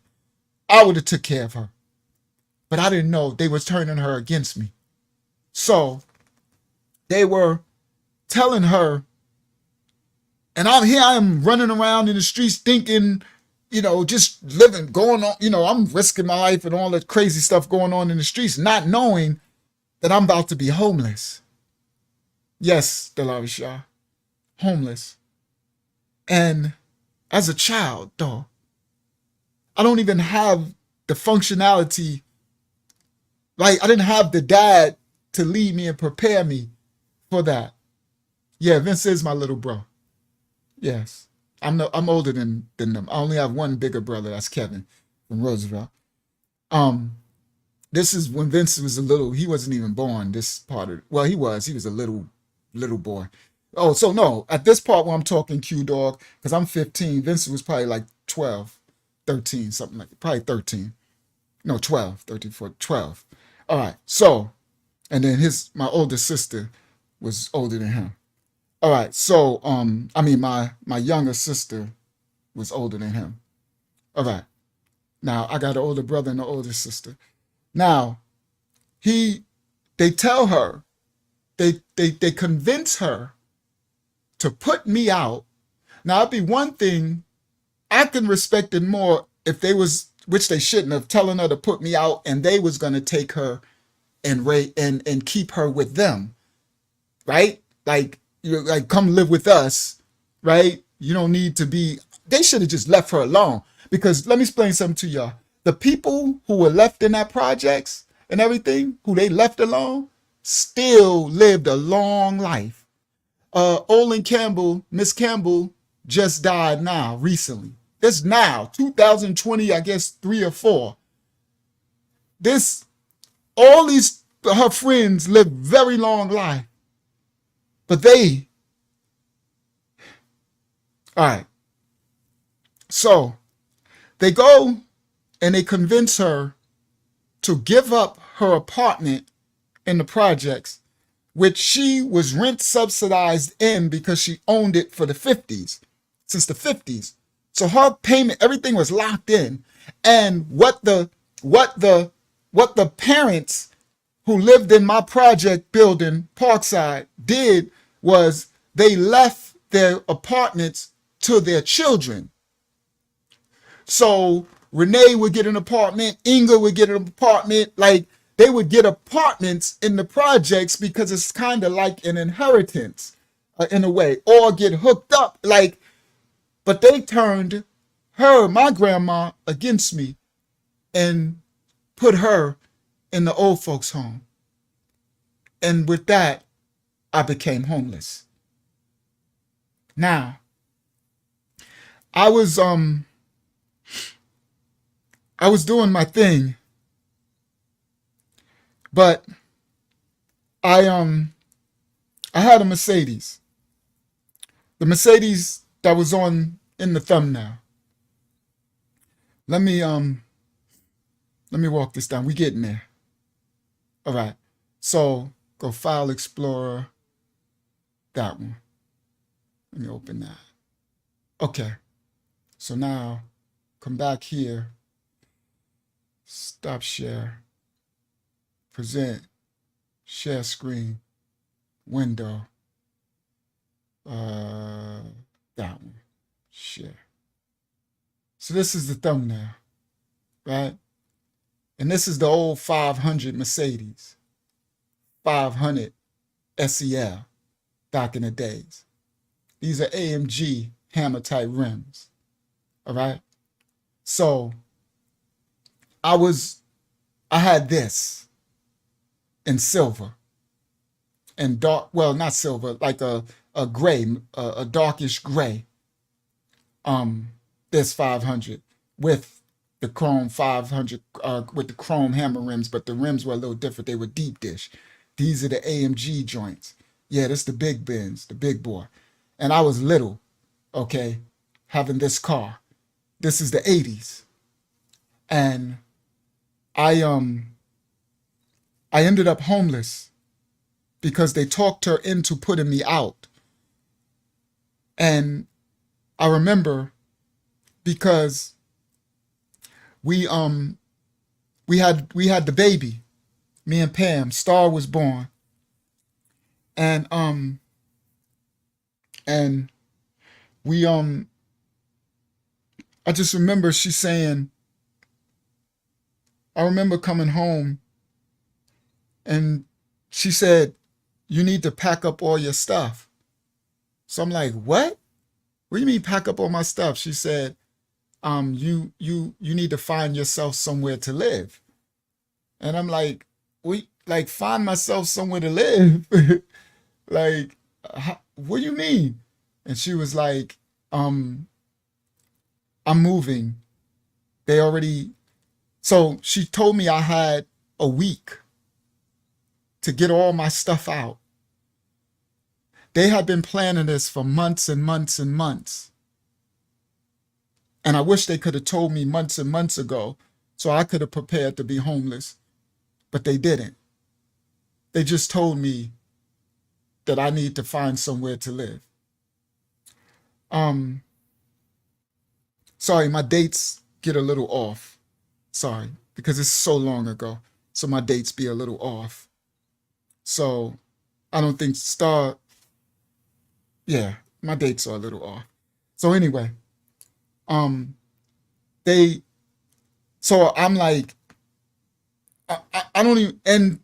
I would have took care of her. But I didn't know they was turning her against me. So they were telling her, and I am running around in the streets thinking, just living, going on, I'm risking my life and all that crazy stuff going on in the streets, not knowing that I'm about to be homeless. Yes, YAHSHUAH, homeless. And as a child, though, I don't even have the functionality. Like, I didn't have the dad to lead me and prepare me for that. Yeah, Vince is my little bro. Yes. I'm older than them. I only have one bigger brother. That's Kevin from Roosevelt. This is when Vince was he wasn't even born. This part of, well, he was a little boy. Oh, so no, at this part where I'm talking Q Dog, because I'm 15, Vince was probably like 12, 13, something like that. Probably 13. No, 12, 13, 14, 12. All right. So, and then my older sister was older than him. All right, so I mean my younger sister was older than him. All right. Now I got an older brother and an older sister. Now they tell her, they convince her to put me out. Now it'd be one thing, I can respect it more if they was, which they shouldn't have, telling her to put me out and they was gonna take her and keep her with them, right? Like, you like, come live with us, right? You don't need to be. They should have just left her alone. Because let me explain something to y'all. The people who were left in that projects and everything, who they left alone, still lived a long life. Olin Campbell, Miss Campbell, just died now, recently. This now, 2020, I guess 3 or 4. All these, her friends lived very long life. But all right. So they go and they convince her to give up her apartment in the projects, which she was rent subsidized in because she owned it for the 50s, since the 50s. So her payment, everything was locked in. And what the parents who lived in my project building, Parkside, did was they left their apartments to their children. So Renee would get an apartment, Inga would get an apartment, like they would get apartments in the projects because it's kind of like an inheritance in a way, or get hooked up, like, but they turned her, my grandma, against me and put her in the old folks home. And with that, I became homeless. Now, I was doing my thing, but I had a Mercedes. The Mercedes that was in the thumbnail. Let me walk this down. We getting there. All right. So go File Explorer. That one. Let me open that. Okay. So now come back here. Stop share. Present. Share screen. Window. That one. Share. So this is the thumbnail, right? And this is the old 500 Mercedes. 500 SEL back in the days. These are AMG hammer type rims. All right. So I had this in silver and dark, well, not silver, like a gray, a darkish gray. This 500 with the chrome 500, with the chrome hammer rims, but the rims were a little different. They were deep dish. These are the AMG joints. Yeah, this the big Benz, the big boy. And I was little, okay, having this car. This is the 80s. And I ended up homeless because they talked her into putting me out. And I remember because we had the baby, me and Pam. Star was born, and we I just remember she saying, I remember coming home, and she said, "You need to pack up all your stuff." So I'm like, "What? What do you mean pack up all my stuff?" She said, you need to find yourself somewhere to live." And I'm like, find myself somewhere to live? Like, what do you mean? And she was like, I'm moving. So she told me I had a week to get all my stuff out. They had been planning this for months and months and months. And I wish they could have told me months and months ago so I could have prepared to be homeless. But they didn't. They just told me that I need to find somewhere to live. Sorry, my dates get a little off. Sorry, because it's so long ago. So my dates be a little off. So I don't think yeah, my dates are a little off. So anyway, so I'm like, I don't even, and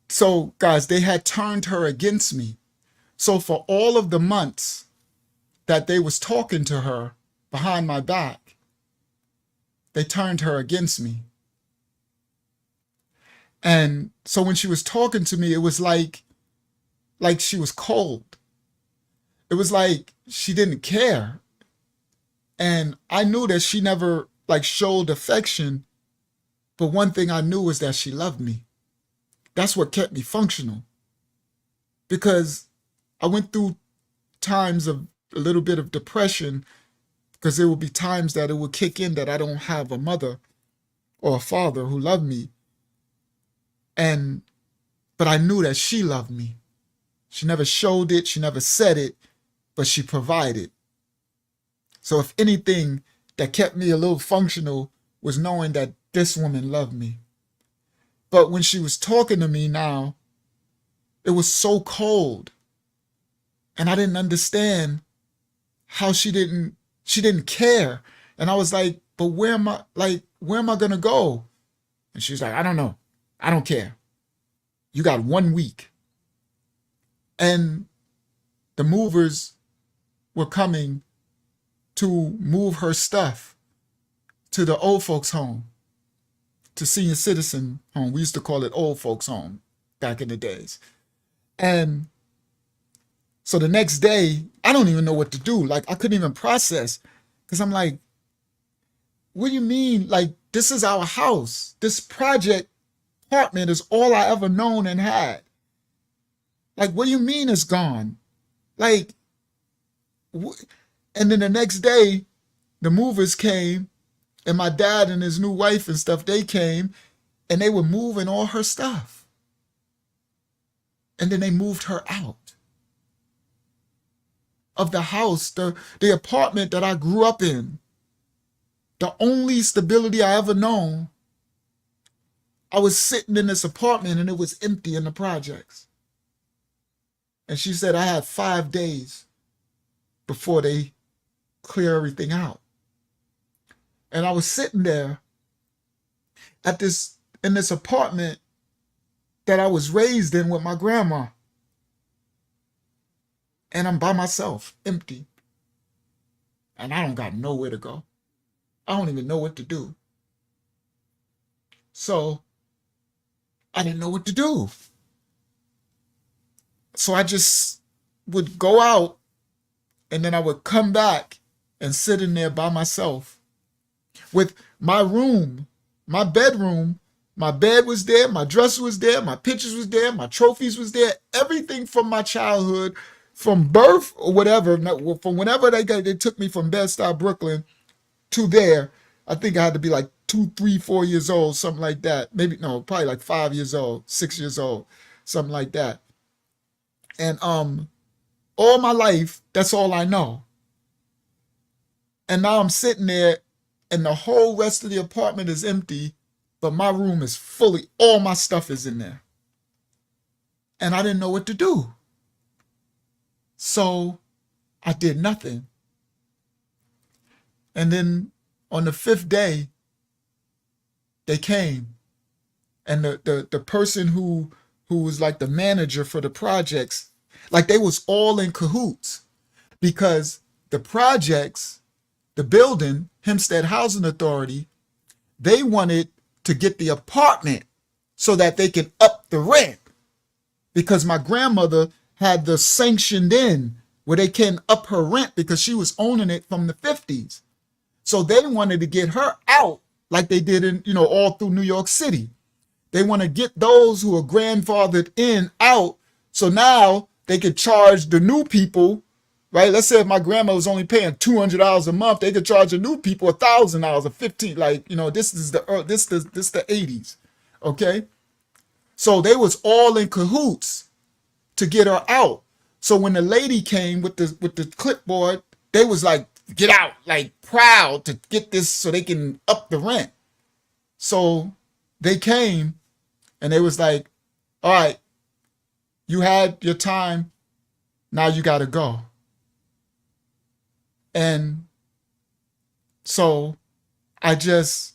so guys, they had turned her against me. So for all of the months that they was talking to her behind my back, they turned her against me. And so when she was talking to me, it was like she was cold. It was like she didn't care. And I knew that she never like showed affection, but one thing I knew was that she loved me. That's what kept me functional. Because I went through times of a little bit of depression, because there would be times that it would kick in that I don't have a mother or a father who loved me. But I knew that she loved me. She never showed it, she never said it, but she provided. So if anything that kept me a little functional was knowing that this woman loved me. But when she was talking to me now, it was so cold. And I didn't understand how she didn't care. And I was like, but where am I going to go? And she's like, I don't know. I don't care. You got 1 week. And the movers were coming to move her stuff to the old folks home, to senior citizen home. We used to call it old folks home back in the days. And so the next day, I don't even know what to do. Like, I couldn't even process, because I'm like, what do you mean? Like, this is our house. This project apartment is all I ever known and had. Like, what do you mean it's gone? Like, and then the next day, the movers came, and my dad and his new wife and stuff, they came, and they were moving all her stuff. And then they moved her out of the house, the apartment that I grew up in, the only stability I ever known. I was sitting in this apartment and it was empty in the projects. And she said I had 5 days before they clear everything out. And I was sitting there in this apartment that I was raised in with my grandma. And I'm by myself, empty. And I don't got nowhere to go. I don't even know what to do. So I didn't know what to do. So I just would go out, and then I would come back and sit in there by myself with my room, my bedroom. My bed was there, my dresser was there, my pictures was there, my trophies was there, everything from my childhood, from birth or whatever, from whenever they took me from Bed-Stuy, Brooklyn to there. I think I had to be like 2, 3, 4 years old, something like that. Maybe, no, probably like 5 years old, 6 years old, something like that. And all my life, that's all I know. And now I'm sitting there and the whole rest of the apartment is empty, but my room is fully, all my stuff is in there. And I didn't know what to do. So I did nothing. And then on the 5th day, they came. And the person who was like the manager for the projects, like they was all in cahoots, because the projects, the building, Hempstead Housing Authority, they wanted to get the apartment so that they could up the rent, because my grandmother had the sanctioned in where they can up her rent because she was owning it from the 50s. So they wanted to get her out like they did in, all through New York City. They want to get those who are grandfathered in out, so now they could charge the new people, right? Let's say if my grandma was only paying $200 a month, they could charge the new people $1,000 or $15. Like, this is the 80s, okay? So they was all in cahoots to get her out. So when the lady came with the clipboard, they was like, get out, like proud to get this so they can up the rent. So they came and they was like, all right, you had your time, now you got to go. And so that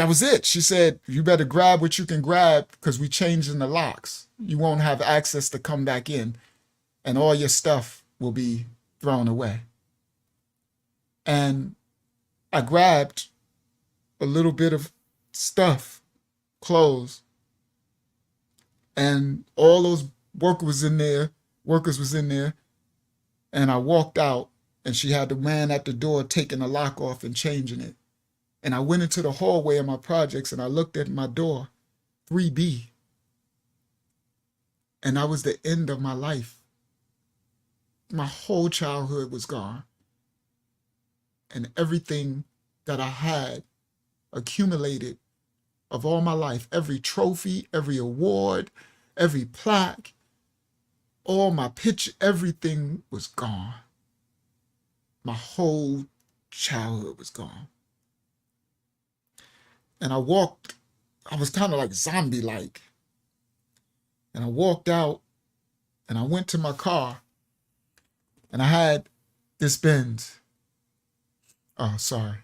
was it. She said, you better grab what you can grab because we changing the locks. You won't have access to come back in and all your stuff will be thrown away. And I grabbed a little bit of stuff, clothes, and all those workers was in there, and I walked out, and she had the man at the door taking the lock off and changing it. And I went into the hallway of my projects, and I looked at my door, 3B, and that was the end of my life. My whole childhood was gone, and everything that I had accumulated of all my life, every trophy, every award, every plaque, all my picture, everything was gone. My whole childhood was gone. And I was kind of like zombie-like. And I walked out and I went to my car and I had this Benz. Oh, sorry.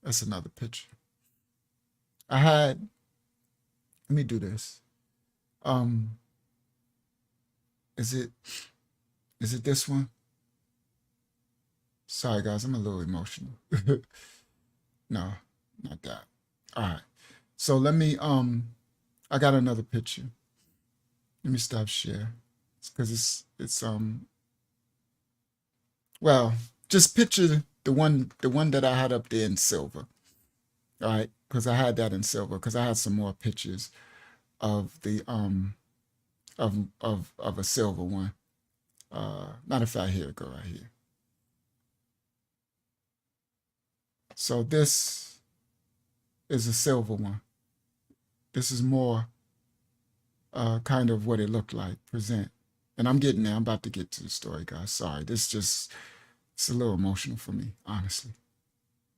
That's another picture. Let me do this. Is it this one? Sorry guys, I'm a little emotional. No, not that. All right. So let me, I got another picture. Let me stop share. Because well, just picture the one that I had up there in silver. All right, because I had that in silver, because I had some more pictures of the of a silver one. Matter of fact, here it go right here. So this is a silver one. This is more kind of what it looked like, present. And I'm getting there. I'm about to get to the story, guys. Sorry, it's a little emotional for me, honestly.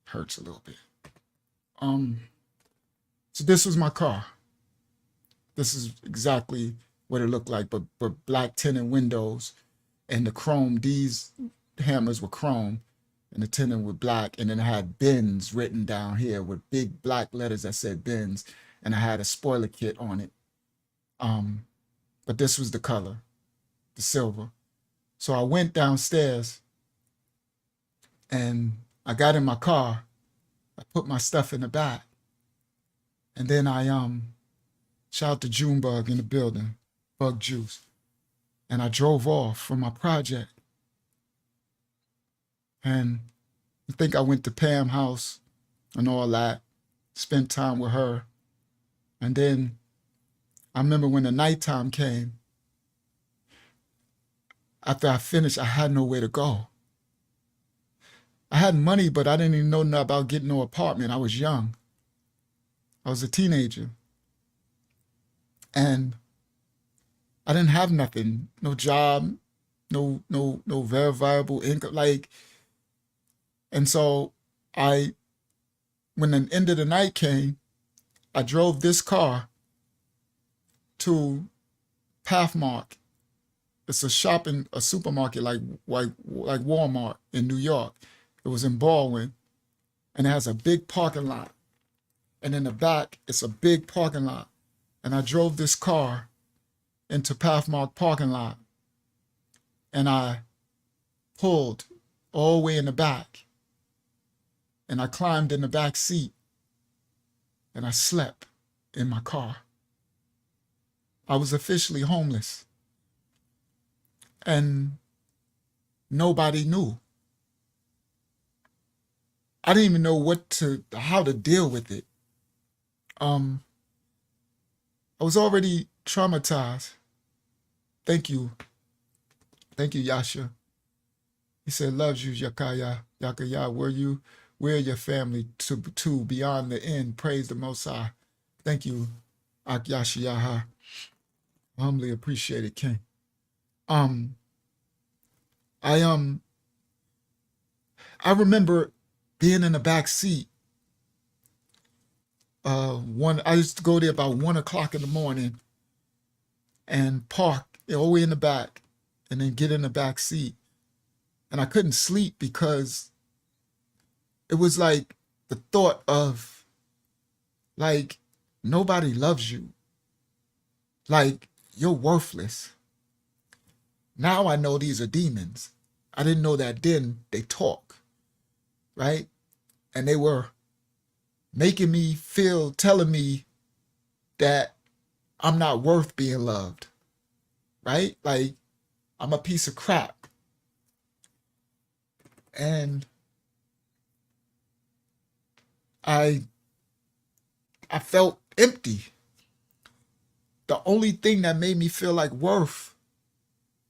Hurts a little bit. So this was my car. This is exactly what it looked like, but black tinted windows and the chrome. These hammers were chrome and the tinted were black, and then I had Benz written down here with big black letters that said Benz, and I had a spoiler kit on it. But this was the color, the silver. So I went downstairs and I got in my car. I put my stuff in the back, and then I shout out to Junebug in the building, Bug Juice, and I drove off from my project. And I think I went to Pam's house and all that, spent time with her. And then I remember when the nighttime came, after I finished, I had nowhere to go. I had money, but I didn't even know nothing about getting no apartment. I was young. I was a teenager. And I didn't have nothing, no job, no very viable income. And so when the end of the night came, I drove this car to Pathmark. It's a supermarket like Walmart in New York. It was in Baldwin, and it has a big parking lot. And in the back, it's a big parking lot. And I drove this car into Pathmark parking lot, and I pulled all the way in the back, and I climbed in the back seat, and I slept in my car. I was officially homeless, and nobody knew. I didn't even know how to deal with it. I was already traumatized. Thank you, YAHSHUAH. He said, loves you, Yakaya. We're your family to beyond the end. Praise the Most High. Thank you, YAHSHUAH. Humbly appreciate it, King. Um, I I remember being in the back seat. I used to go there about 1 o'clock in the morning and park all the way in the back, and then get in the back seat. And I couldn't sleep because it was like the thought of, like, nobody loves you. Like, you're worthless. Now I know these are demons. I didn't know that then. They talk, right? And they were making me feel, telling me that I'm not worth being loved, right? Like, I'm a piece of crap. And I felt empty. The only thing that made me feel like worth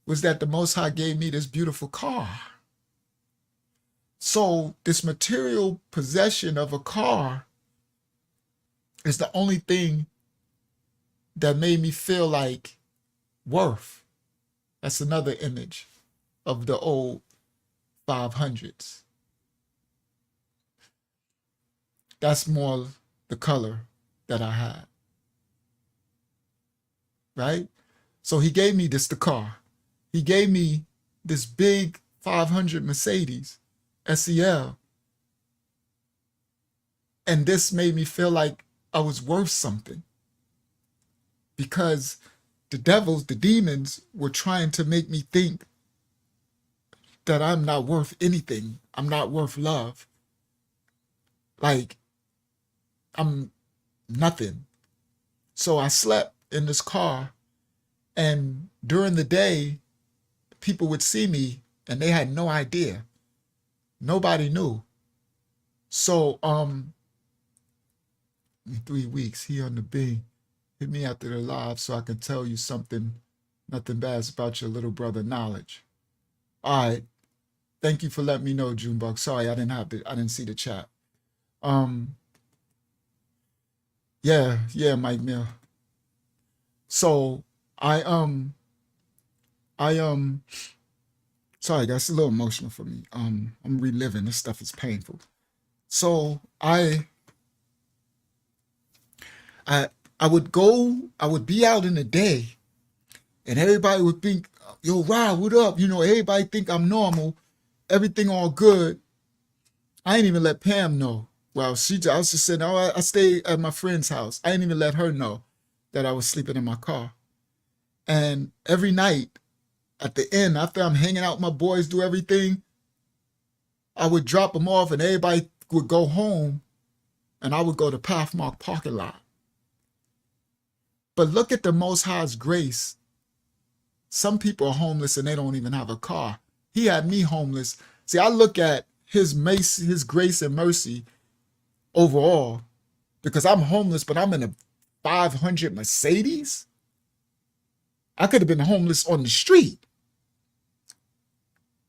was that the Most High gave me this beautiful car. So this material possession of a car is the only thing that made me feel like worth. That's another image of the old 500s. That's more the color that I had, right? So he gave me the car. He gave me this big 500 Mercedes SEL. And this made me feel like I was worth something, because the devils, the demons, were trying to make me think that I'm not worth anything. I'm not worth love. Like, I'm nothing. So I slept in this car, and during the day, people would see me and they had no idea. Nobody knew. So, in 3 weeks, he on the B. Hit me after the live so I can tell you something, nothing bad about your little brother knowledge. All right. Thank you for letting me know, Junebug. Sorry, I didn't see the chat. Yeah, Mike Mill. So sorry, that's a little emotional for me. I'm reliving. This stuff is painful. So I would be out in the day, and everybody would think, yo, Rob, what up? You know, everybody think I'm normal, everything all good. I ain't even let Pam know. Well, I was just saying, oh, I stayed at my friend's house. I didn't even let her know that I was sleeping in my car. And every night at the end, after I'm hanging out with my boys, do everything, I would drop them off and everybody would go home, and I would go to Pathmark parking lot. But look at the Most High's grace. Some people are homeless and they don't even have a car. He had me homeless. See, I look at his grace and mercy overall, because I'm homeless, but I'm in a 500 Mercedes. I could have been homeless on the street.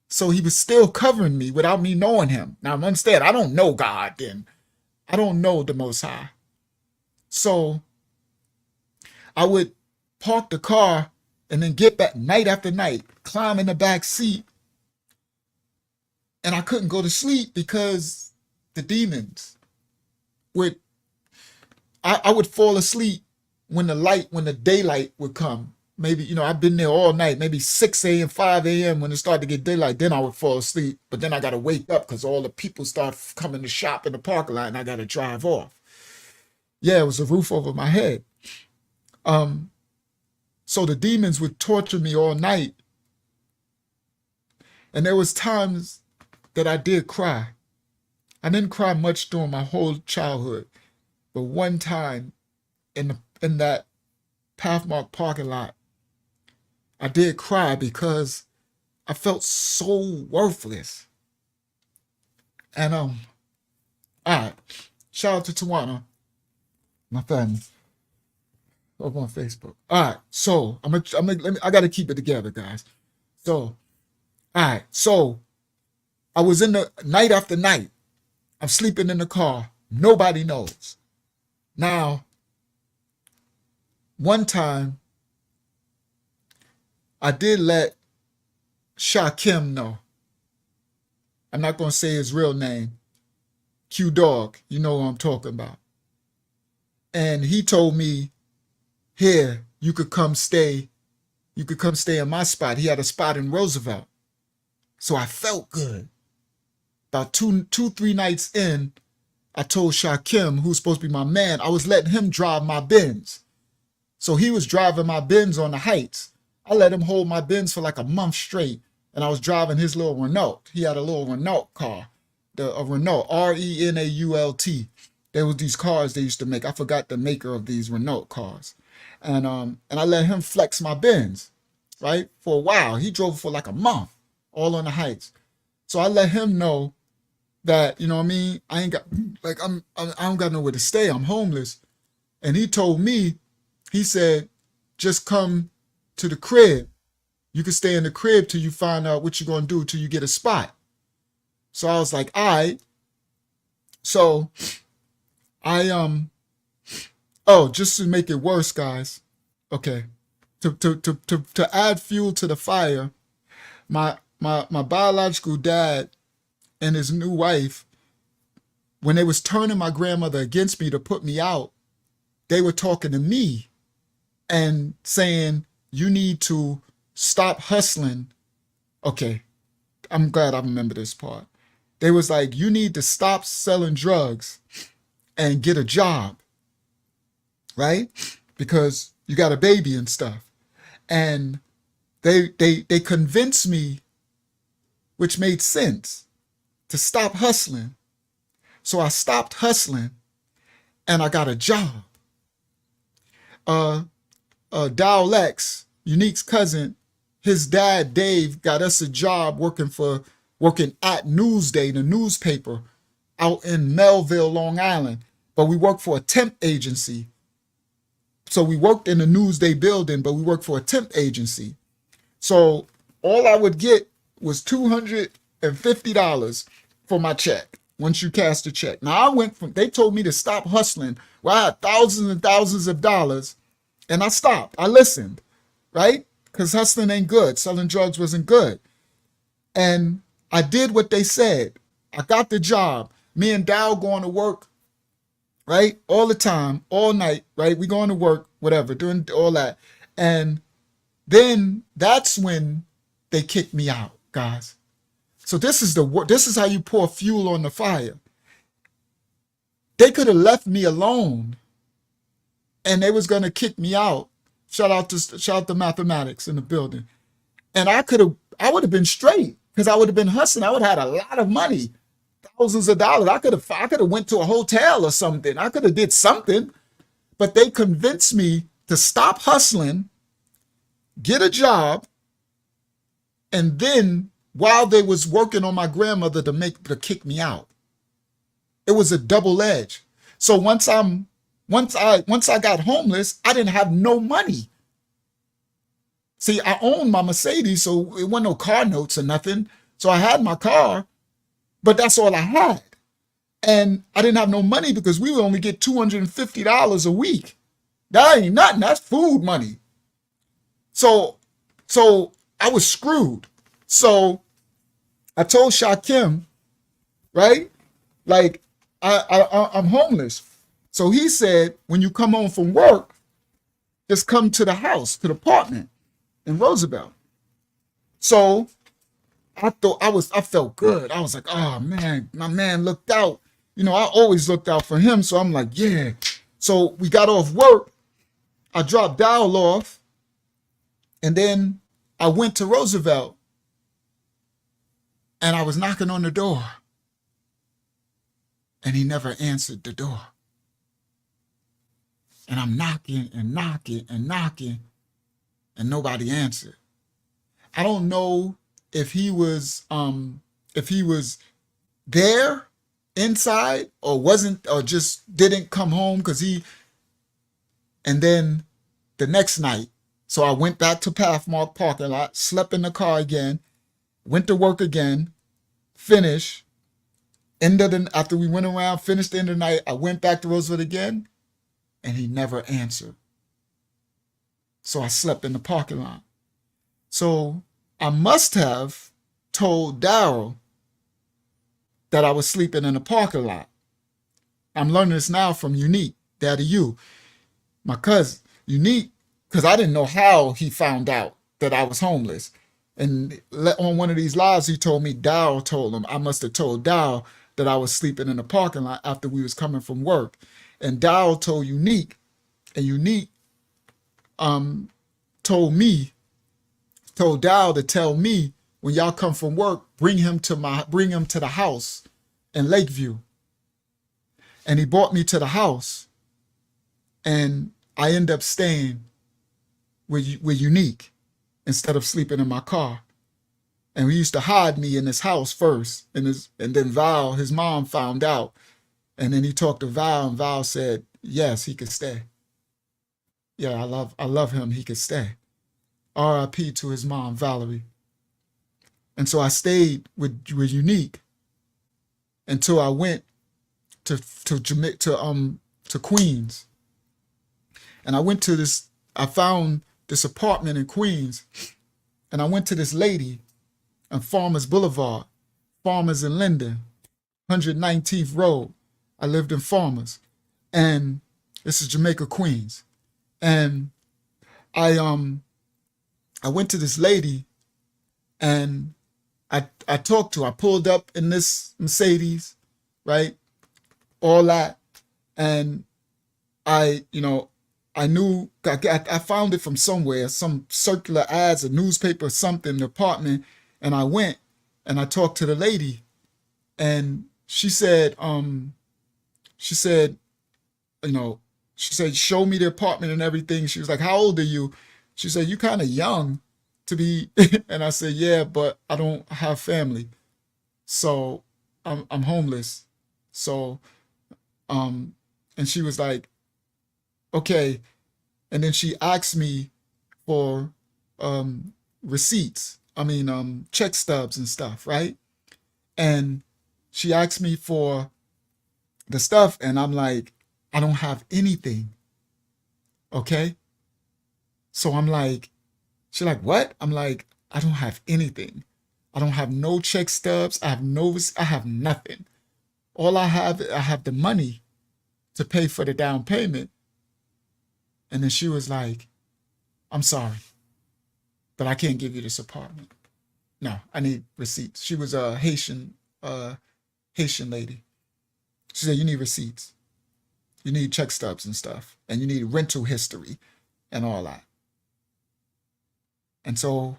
So he was still covering me without me knowing him. Now, instead, I don't know God then. I don't know the Most High. So I would park the car and then get back night after night, climb in the back seat, and I couldn't go to sleep because the demons would, I would fall asleep when the daylight would come. Maybe, you know, I've been there all night, maybe 6 a.m., 5 a.m. when it started to get daylight, then I would fall asleep. But then I got to wake up because all the people start coming to shop in the parking lot and I got to drive off. Yeah, it was a roof over my head. So the demons would torture me all night. And there was times that I did cry. I didn't cry much during my whole childhood. But one time in that Pathmark parking lot, I did cry because I felt so worthless. And all right, shout out to Tawana, my family, over on Facebook. All right, so I got to keep it together, guys. So, all right, so I was in the night after night. I'm sleeping in the car. Nobody knows. Now, one time, I did let Shakim know. I'm not going to say his real name. Q Dog, you know what I'm talking about. And he told me, here, you could come stay. You could come stay in my spot. He had a spot in Roosevelt. So I felt good. About two, 3 nights in, I told Shakim, who's supposed to be my man, I was letting him drive my Benz. So he was driving my Benz on the Heights. I let him hold my Benz for like a month straight. And I was driving his little Renault. He had a little Renault car. A Renault, Renault. There was these cars they used to make. I forgot the maker of these Renault cars. And I let him flex my Benz, right? For a while. He drove for like a month, all on the Heights. So I let him know that, you know what I mean? I ain't got, like, I don't got nowhere to stay. I'm homeless. And he told me, he said, just come to the crib. You can stay in the crib till you find out what you're going to do till you get a spot. So I was like, all right. So just to make it worse, guys. Okay. To add fuel to the fire, my biological dad and his new wife, when they was turning my grandmother against me to put me out, they were talking to me and saying, you need to stop hustling. Okay, I'm glad I remember this part. They was like, you need to stop selling drugs and get a job, right? Because you got a baby and stuff. And they convinced me, which made sense, to stop hustling. So I stopped hustling and I got a job. Dow Lex, Unique's cousin, his dad, Dave, got us a job working at Newsday, the newspaper out in Melville, Long Island. But we worked for a temp agency. So we worked in the Newsday building, but we worked for a temp agency. So all I would get was $250 for my check once you cast a check. Now they told me to stop hustling. Well, I had thousands and thousands of dollars and I stopped. I listened, right? Because hustling ain't good. Selling drugs wasn't good. And I did what they said. I got the job. Me and Dow going to work, right? All the time, all night, right? We going to work, whatever, doing all that. And then that's when they kicked me out, guys. So this is how you pour fuel on the fire. They could have left me alone and they was going to kick me out. Shout out to mathematics in the building. And I would have been straight because I would have been hustling. I would have had a lot of money, thousands of dollars. I could have went to a hotel or something. I could have did something, but they convinced me to stop hustling, get a job, and then while they was working on my grandmother to kick me out. It was a double edge. So once I got homeless, I didn't have no money. See, I owned my Mercedes, so it wasn't no car notes or nothing. So I had my car, but that's all I had. And I didn't have no money because we would only get $250 a week. That ain't nothing. That's food money. So I was screwed. So I told Shakim, right? Like, I'm homeless. So he said, when you come home from work, just come to the house, to the apartment in Roosevelt. So I felt good. I was like, oh man, my man looked out. You know, I always looked out for him. So I'm like, yeah. So we got off work. I dropped Dowell off. And then I went to Roosevelt. And I was knocking on the door. And he never answered the door. And I'm knocking and knocking and knocking. And nobody answered. I don't know if he was there inside or wasn't, or just didn't come home and then the next night, so I went back to Pathmark parking lot, slept in the car again, went to work again, finished, after we went around, finished the end of the night, I went back to Roosevelt again, and he never answered. So I slept in the parking lot. So I must have told Daryl that I was sleeping in a parking lot. I'm learning this now from Unique, Daddy U, my cousin. Unique, because I didn't know how he found out that I was homeless. And on one of these lives, he told me Daryl told him. I must have told Daryl that I was sleeping in the parking lot after we was coming from work. And Daryl told Unique, and Unique told Daryl to tell me when y'all come from work, bring him to the house in Lakeview. And he brought me to the house, and I end up staying with Unique instead of sleeping in my car. And we used to hide me in his house first, and then Val, his mom, found out, and then he talked to Val, and Val said yes, he could stay. Yeah, I love him. He could stay. R.I.P. to his mom, Valerie. And so I stayed with Unique until I went to Queens. And I found this apartment in Queens, and I went to this lady on Farmers Boulevard, Farmers in Linden, 119th Road. I lived in Farmers, and this is Jamaica, Queens. And I went to this lady, and I talked to her. I pulled up in this Mercedes, right? All that. And I knew, I found it from somewhere, some circular ads, a newspaper, something, the apartment. And I went and I talked to the lady, and she said, show me the apartment and everything. She was like, how old are you? She said, you kind of young to be. And I said, yeah, but I don't have family. So I'm homeless. So, and she was like, okay. And then she asked me for receipts. Check stubs and stuff, right? And she asked me for the stuff, and I'm like, I don't have anything. Okay? So I'm like, she's like, what? I'm like, I don't have anything. I don't have no check stubs. I have nothing. All I have the money to pay for the down payment. And then she was like, I'm sorry, but I can't give you this apartment. No, I need receipts. She was a Haitian lady. She said, you need receipts. You need check stubs and stuff. And you need rental history and all that. And so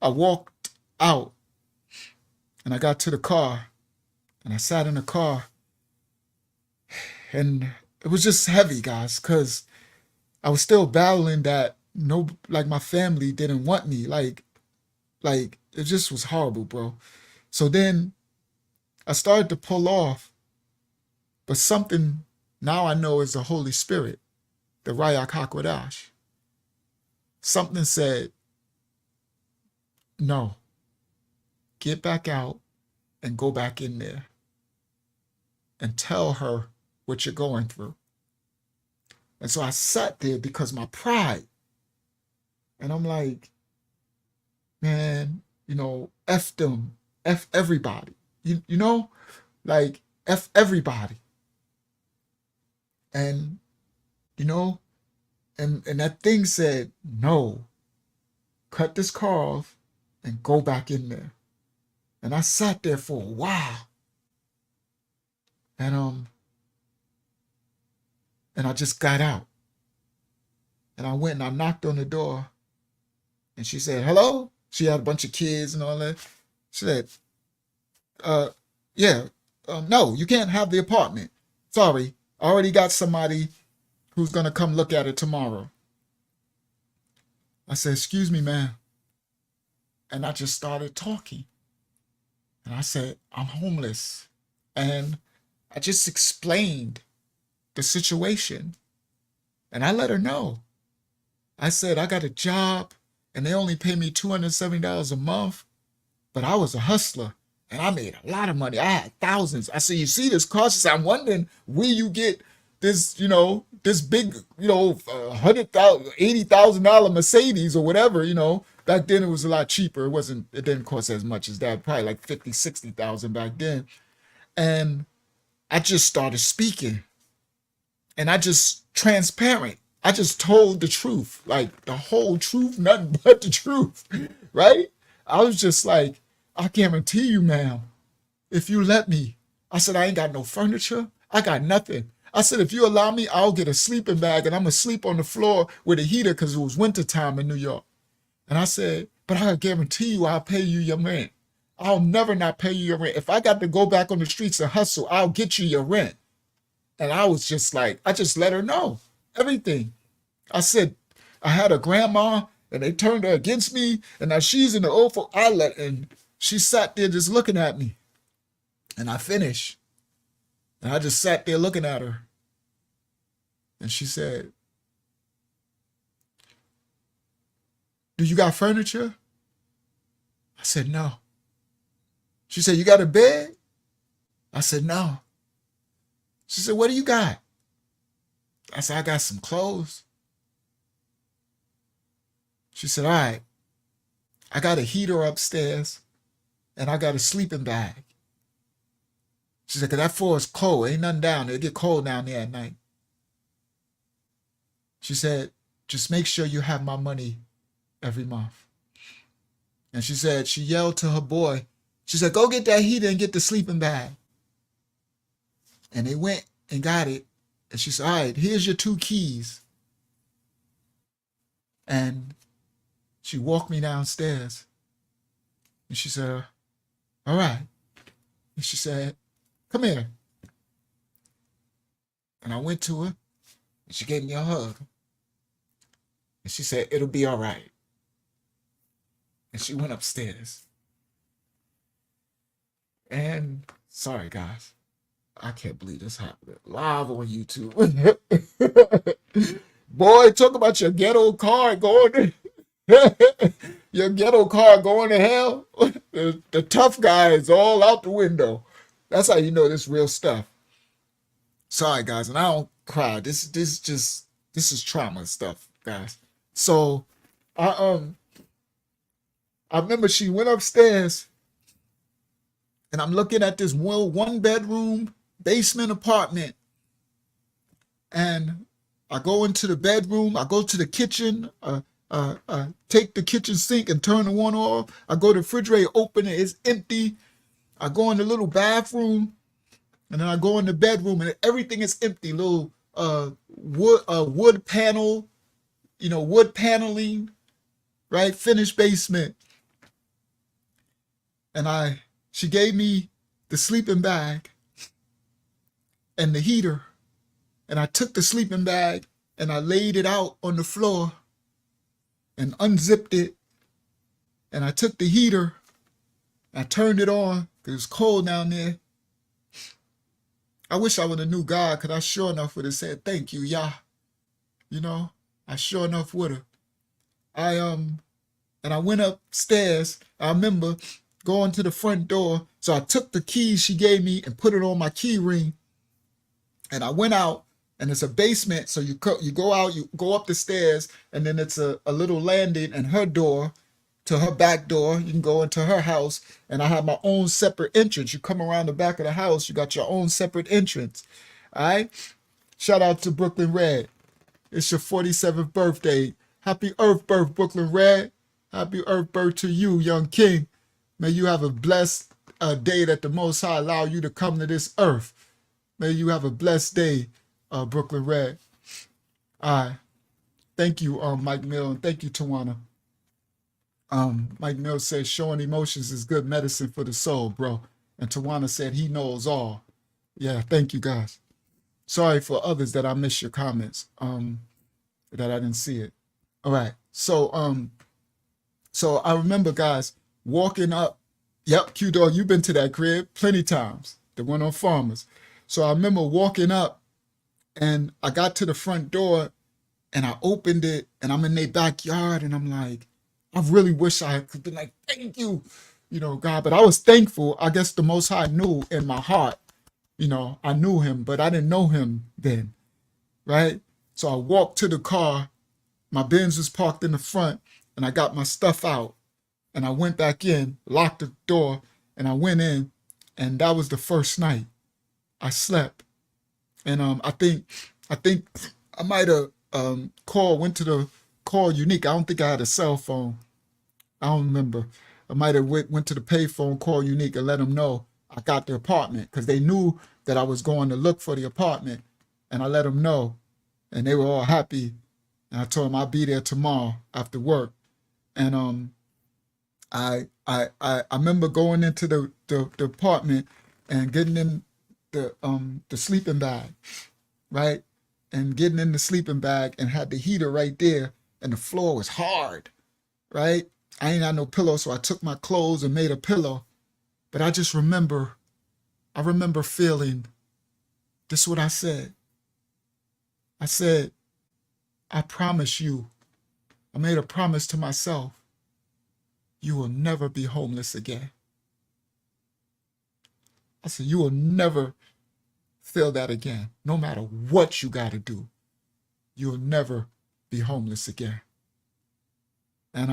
I walked out, and I got to the car, and I sat in the car, and it was just heavy, guys, because I was still battling that my family didn't want me. Like it just was horrible, bro. So then I started to pull off, but something now I know is the Holy Spirit, the YAHSHUAH. Something said, no, get back out and go back in there and tell her what you're going through. And so I sat there because my pride. And I'm like, man, F them, F everybody. Like F everybody. And, and that thing said, no, cut this car off and go back in there. And I sat there for a while. And I just got out. And I went and I knocked on the door. And she said, hello? She had a bunch of kids and all that. She said, no, you can't have the apartment. Sorry, I already got somebody who's going to come look at it tomorrow. I said, excuse me, ma'am. And I just started talking. And I said, I'm homeless. And I just explained the situation. And I let her know. I said, I got a job and they only pay me $270 a month, but I was a hustler and I made a lot of money. I had thousands. I said, you see this car? She said, I'm wondering where you get this, this big, $100,000, $80,000 Mercedes or whatever, Back then it was a lot cheaper. It didn't cost as much as that. Probably like 50, 60,000 back then. And I just started speaking. And I just transparent. I just told the truth, like the whole truth, nothing but the truth, right? I was just like, I guarantee you, ma'am, if you let me. I said, I ain't got no furniture. I got nothing. I said, if you allow me, I'll get a sleeping bag and I'm going to sleep on the floor with a heater because it was wintertime in New York. And I said, but I guarantee you I'll pay you your rent. I'll never not pay you your rent. If I got to go back on the streets and hustle, I'll get you your rent. And I was just like, I just let her know everything. I said, I had a grandma and they turned her against me. And now she's in the awful outlet. And she sat there just looking at me. And I finished. And I just sat there looking at her. And she said, do you got furniture? I said, no. She said, you got a bed? I said, no. She said, what do you got? I said, I got some clothes. She said, all right, I got a heater upstairs and I got a sleeping bag. She said, 'cause that floor is cold. Ain't nothing down there. It get cold down there at night. She said, just make sure you have my money every month. And she said, she yelled to her boy. She said, go get that heater and get the sleeping bag. And they went and got it. And she said, all right, here's your 2 keys. And she walked me downstairs. And she said, all right. And she said, come here. And I went to her. And she gave me a hug. And she said, it'll be all right. And she went upstairs. And sorry, guys. I can't believe this happened live on YouTube. Boy, talk about your ghetto car going your ghetto car going to hell. The tough guy is all out the window. That's how you know this real stuff. Sorry, guys, and I don't cry. This is trauma stuff, guys. So I remember she went upstairs and I'm looking at this 1-bedroom basement apartment. And I go into the bedroom, I go to the kitchen, take the kitchen sink and turn the one off. I go to the refrigerator, open it, it's empty. I go in the little bathroom, and then I go in the bedroom, and everything is empty. Little wood panel, wood paneling, right? Finished basement. And she gave me the sleeping bag and the heater. And I took the sleeping bag and I laid it out on the floor and unzipped it. And I took the heater, I turned it on because it was cold down there. I wish I would have knew God, because I sure enough would have said, thank you, Yah. I sure enough would have. And I went upstairs. I remember going to the front door. So I took the keys she gave me and put it on my key ring. And I went out, and it's a basement. So you go out, you go up the stairs, and then it's a little landing and her door to her back door. You can go into her house, and I have my own separate entrance. You come around the back of the house, you got your own separate entrance. All right? Shout out to Brooklyn Red. It's your 47th birthday. Happy Earth birth, Brooklyn Red. Happy Earth birth to you, young king. May you have a blessed day that the Most High allow you to come to this earth. May you have a blessed day, Brooklyn Red. All right. Thank you, Mike Mill, and thank you, Tawana. Mike Mill says showing emotions is good medicine for the soul, bro. And Tawana said he knows all. Yeah, thank you, guys. Sorry for others that I missed your comments, that I didn't see it. All right. So I remember, guys, walking up. Yep, Q-Dog, you've been to that crib plenty times, the one on Farmers. So I remember walking up, and I got to the front door, and I opened it, and I'm in their backyard, and I'm like, I really wish I could be like, thank you, God. But I was thankful. I guess the Most High knew in my heart, I knew him, but I didn't know him then, right? So I walked to the car. My Benz was parked in the front, and I got my stuff out, and I went back in, locked the door, and I went in, and that was the first night I slept. And I think I might have went to the call Unique. I don't think I had a cell phone. I don't remember. I might have went to the payphone, call Unique, and let them know I got the apartment, because they knew that I was going to look for the apartment, and I let them know, and they were all happy. And I told them I'll be there tomorrow after work. And I remember going into the apartment and getting in the sleeping bag, right? And getting in the sleeping bag and had the heater right there, and the floor was hard, right? I ain't had no pillow, so I took my clothes and made a pillow. But I just remember, feeling, this is what I said. I said, I promise you, I made a promise to myself, you will never be homeless again. I said, you will never feel that again. No matter what you got to do, you'll never be homeless again. And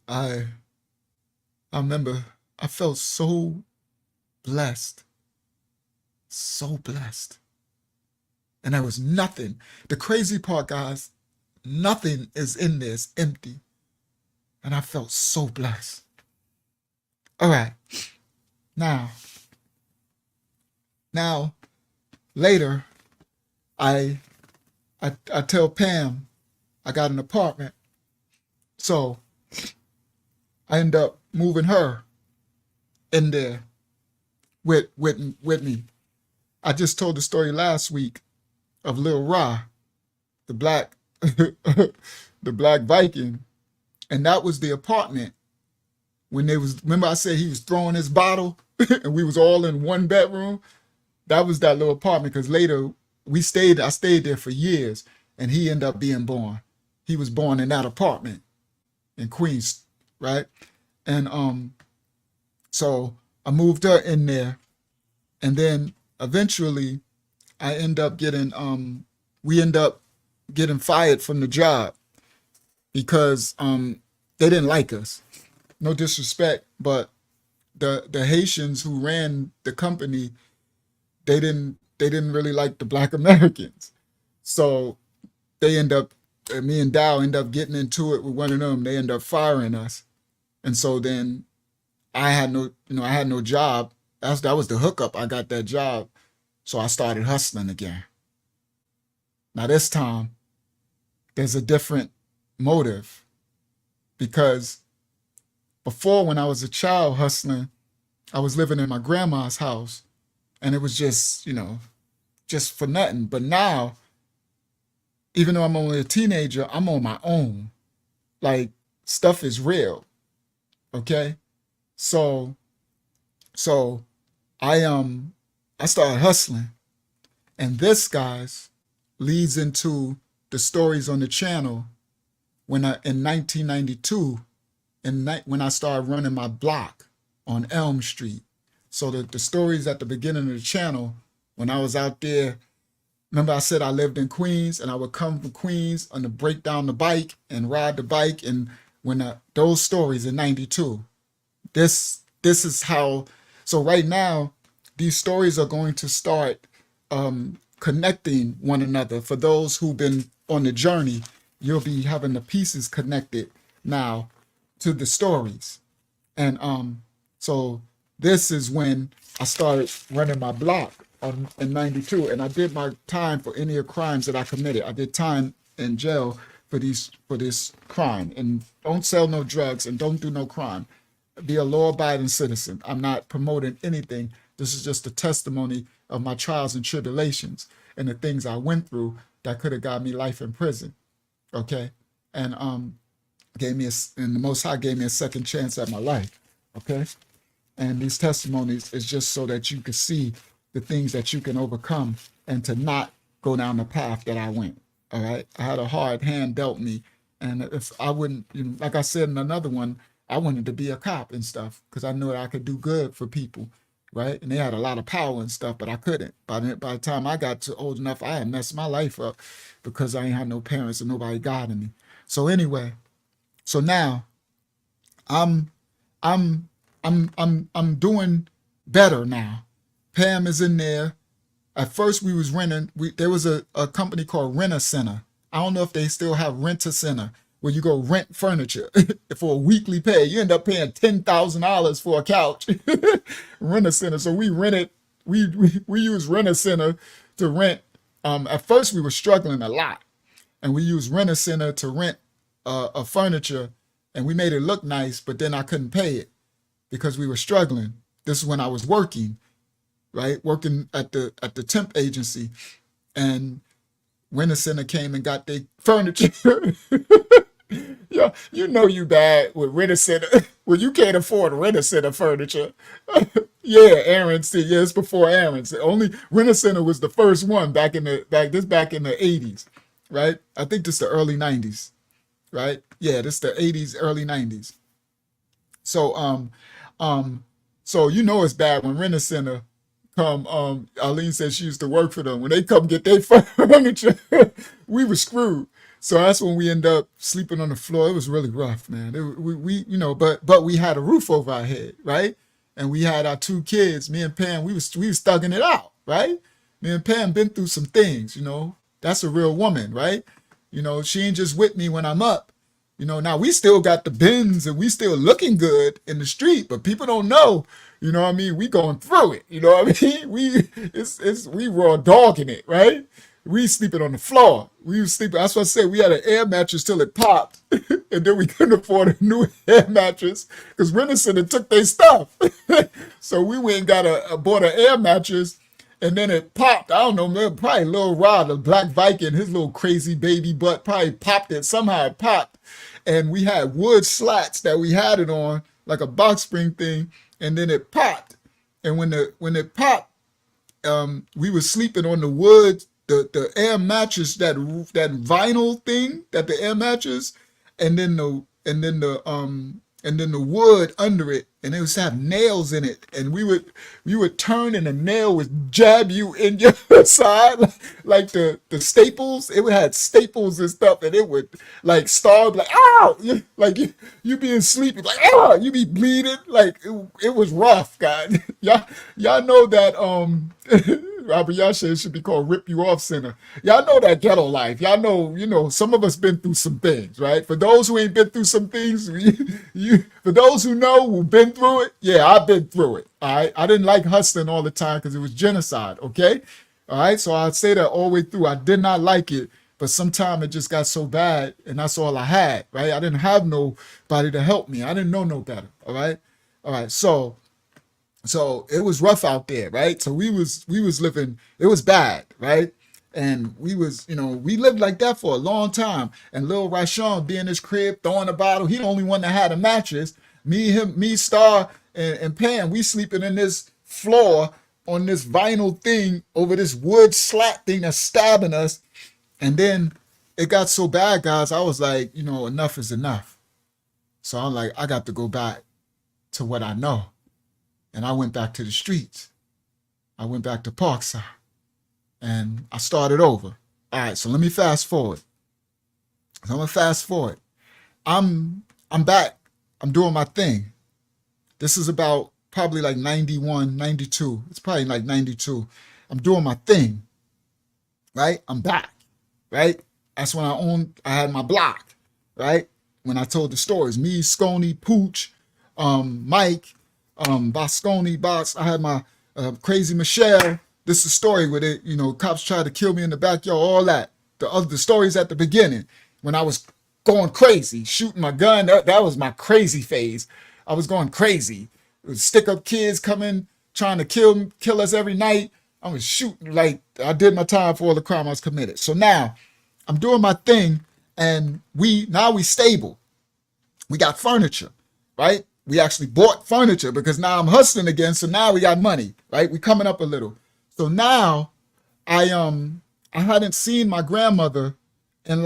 I remember I felt so blessed, so blessed. And there was nothing. The crazy part, guys, nothing is in there. It's empty. And I felt so blessed. All right. Now, later, I tell Pam I got an apartment. So I end up moving her in there with me. I just told the story last week of Lil Ra, the black the black Viking. And that was the apartment when they was, remember I said he was throwing his bottle and we was all in one bedroom? That was that little apartment, because later I stayed there for years, and he ended up being born. He was born in that apartment in Queens, right? And so I moved her in there, and then eventually we end up getting fired from the job because they didn't like us. No disrespect, but the Haitians who ran the company, they didn't really like the Black Americans. So me and Dow end up getting into it with one of them. They end up firing us. And so then I had no job. That was the hookup. I got that job. So I started hustling again. Now this time, there's a different motive, because before, when I was a child hustling, I was living in my grandma's house, and it was just for nothing. But now, even though I'm only a teenager, I'm on my own. Like, stuff is real. Okay? So I started hustling. And this, guys, leads into the stories on the channel in 1992, when I started running my block on Elm Street. So the stories at the beginning of the channel, when I was out there, remember I said I lived in Queens, and I would come from Queens and to break down the bike and ride the bike. And those stories in 92, this is how, so right now, these stories are going to start connecting one another. For those who've been on the journey, you'll be having the pieces connected now to the stories. And so this is when I started running my block in 92, and I did my time for any of the crimes that I committed. I did time in jail for this crime. And don't sell no drugs and don't do no crime. Be a law-abiding citizen. I'm not promoting anything. This is just a testimony of my trials and tribulations and the things I went through that could have got me life in prison. Okay? And the Most High gave me a second chance at my life. Okay? And these testimonies is just so that you can see the things that you can overcome and to not go down the path that I went. All right? I had a hard hand dealt me. And if I wouldn't, like I said in another one, I wanted to be a cop and stuff because I knew that I could do good for people, right? And they had a lot of power and stuff, but I couldn't. By the time I got to old enough, I had messed my life up because I ain't had no parents and nobody guiding me. So anyway, so now I'm I'm doing better now. Pam is in there. At first we was renting, there was a company called Rent a Center. I don't know if they still have Rent a Center where you go rent furniture for a weekly pay. You end up paying $10,000 for a couch. Rent a Center. So we rented, we use Rent a Center to rent. At first we were struggling a lot, and we used Rent a Center to rent a furniture, and we made it look nice, but then I couldn't pay it because we were struggling. This is when I was working, right? Working at the temp agency, and Rent a Center came and got their furniture. Yeah, you know you bad with Rent a Center when you can't afford Rent a Center furniture. Yeah, Aaron's. Yeah, it's before Aaron's. Only Rent a Center was the first one back in the 80s, right? I think this the early 90s, right? Yeah, this the 80s, early 90s. So so you know it's bad when Rent a Center come. Arlene said she used to work for them. When they come get their furniture, we were screwed. So that's when we end up sleeping on the floor. It was really rough, man. We you know, but we had a roof over our head, right? And we had our two kids. Me and Pam, we was thugging it out, right? Me and Pam been through some things, you know. That's a real woman, right? You know, she ain't just with me when I'm up. You know, now we still got the bins and we still looking good in the street, but people don't know, you know what I mean? We going through it, you know what I mean? We raw dogging it, right? We sleeping on the floor. We was sleeping, that's what I said, we had an air mattress till it popped. And then we couldn't afford a new air mattress because Rent a Center took their stuff. So we went and bought an air mattress. And then it popped. I don't know, man, probably Lil Rod, the Black Viking, his little crazy baby butt probably popped it. Somehow it popped. And we had wood slats that we had it on, like a box spring thing, and then it popped. And when it popped, we were sleeping on the wood, the air mattress, that vinyl thing, that the air mattress, and then the wood under it, and it was have nails in it, and we would turn and the nail would jab you in your side like the staples. It would had staples and stuff, and it would like start like ow, you being sleepy like ah, you be bleeding like it was rough, God. y'all know that Robert YAHSHUAH should be called Rip You Off Center. Y'all know that ghetto life. Y'all know, you know, some of us been through some things, right? For those who ain't been through some things, for those who know, who've been through it, yeah, I've been through it, all right? I didn't like hustling all the time because it was genocide, okay? All right, so I'd say that all the way through. I did not like it, but sometimes it just got so bad, and that's all I had, right? I didn't have nobody to help me. I didn't know no better, all right? All right, so it was rough out there, right? So we was living, it was bad, right? And we was, you know, we lived like that for a long time. And Lil Rashawn be in his crib throwing a bottle. He the only one that had a mattress. Me, Star, and Pam, we sleeping in this floor on this vinyl thing over this wood slat thing that's stabbing us. And then it got so bad, guys, I was like, you know, enough is enough. So I'm like, I got to go back to what I know. And I went back to the streets. I went back to Parkside. And I started over. All right, so let me fast forward. So I'm gonna fast forward. I'm back. I'm doing my thing. This is about probably like 91, 92. It's probably like 92. I'm doing my thing. Right? I'm back. Right? That's when I had my block. Right? When I told the stories. Me, Sconey, Pooch, Mike, Bosconi, Box. I had my crazy Michelle. This is a story where they, you know, cops tried to kill me in the backyard, all that. The stories at the beginning when I was going crazy, shooting my gun. That was my crazy phase. I was going crazy. It was stick up kids coming, trying to kill us every night. I was shooting like I did my time for all the crime I was committed. So now I'm doing my thing, and we stable. We got furniture, right? We actually bought furniture because now I'm hustling again. So now we got money, right? We coming up a little. So now I hadn't seen my grandmother in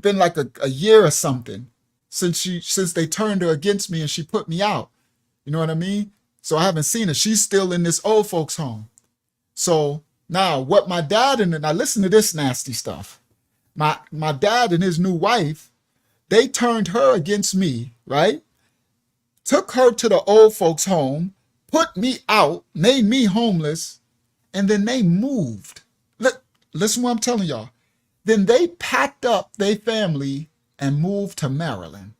been like a year or something since they turned her against me and she put me out. You know what I mean? So I haven't seen her. She's still in this old folks home. So now what my dad now listen to this nasty stuff. My dad and his new wife, they turned her against me, right? Took her to the old folks' home, put me out, made me homeless, and then they moved. Look, listen what I'm telling y'all. Then they packed up their family and moved to Maryland.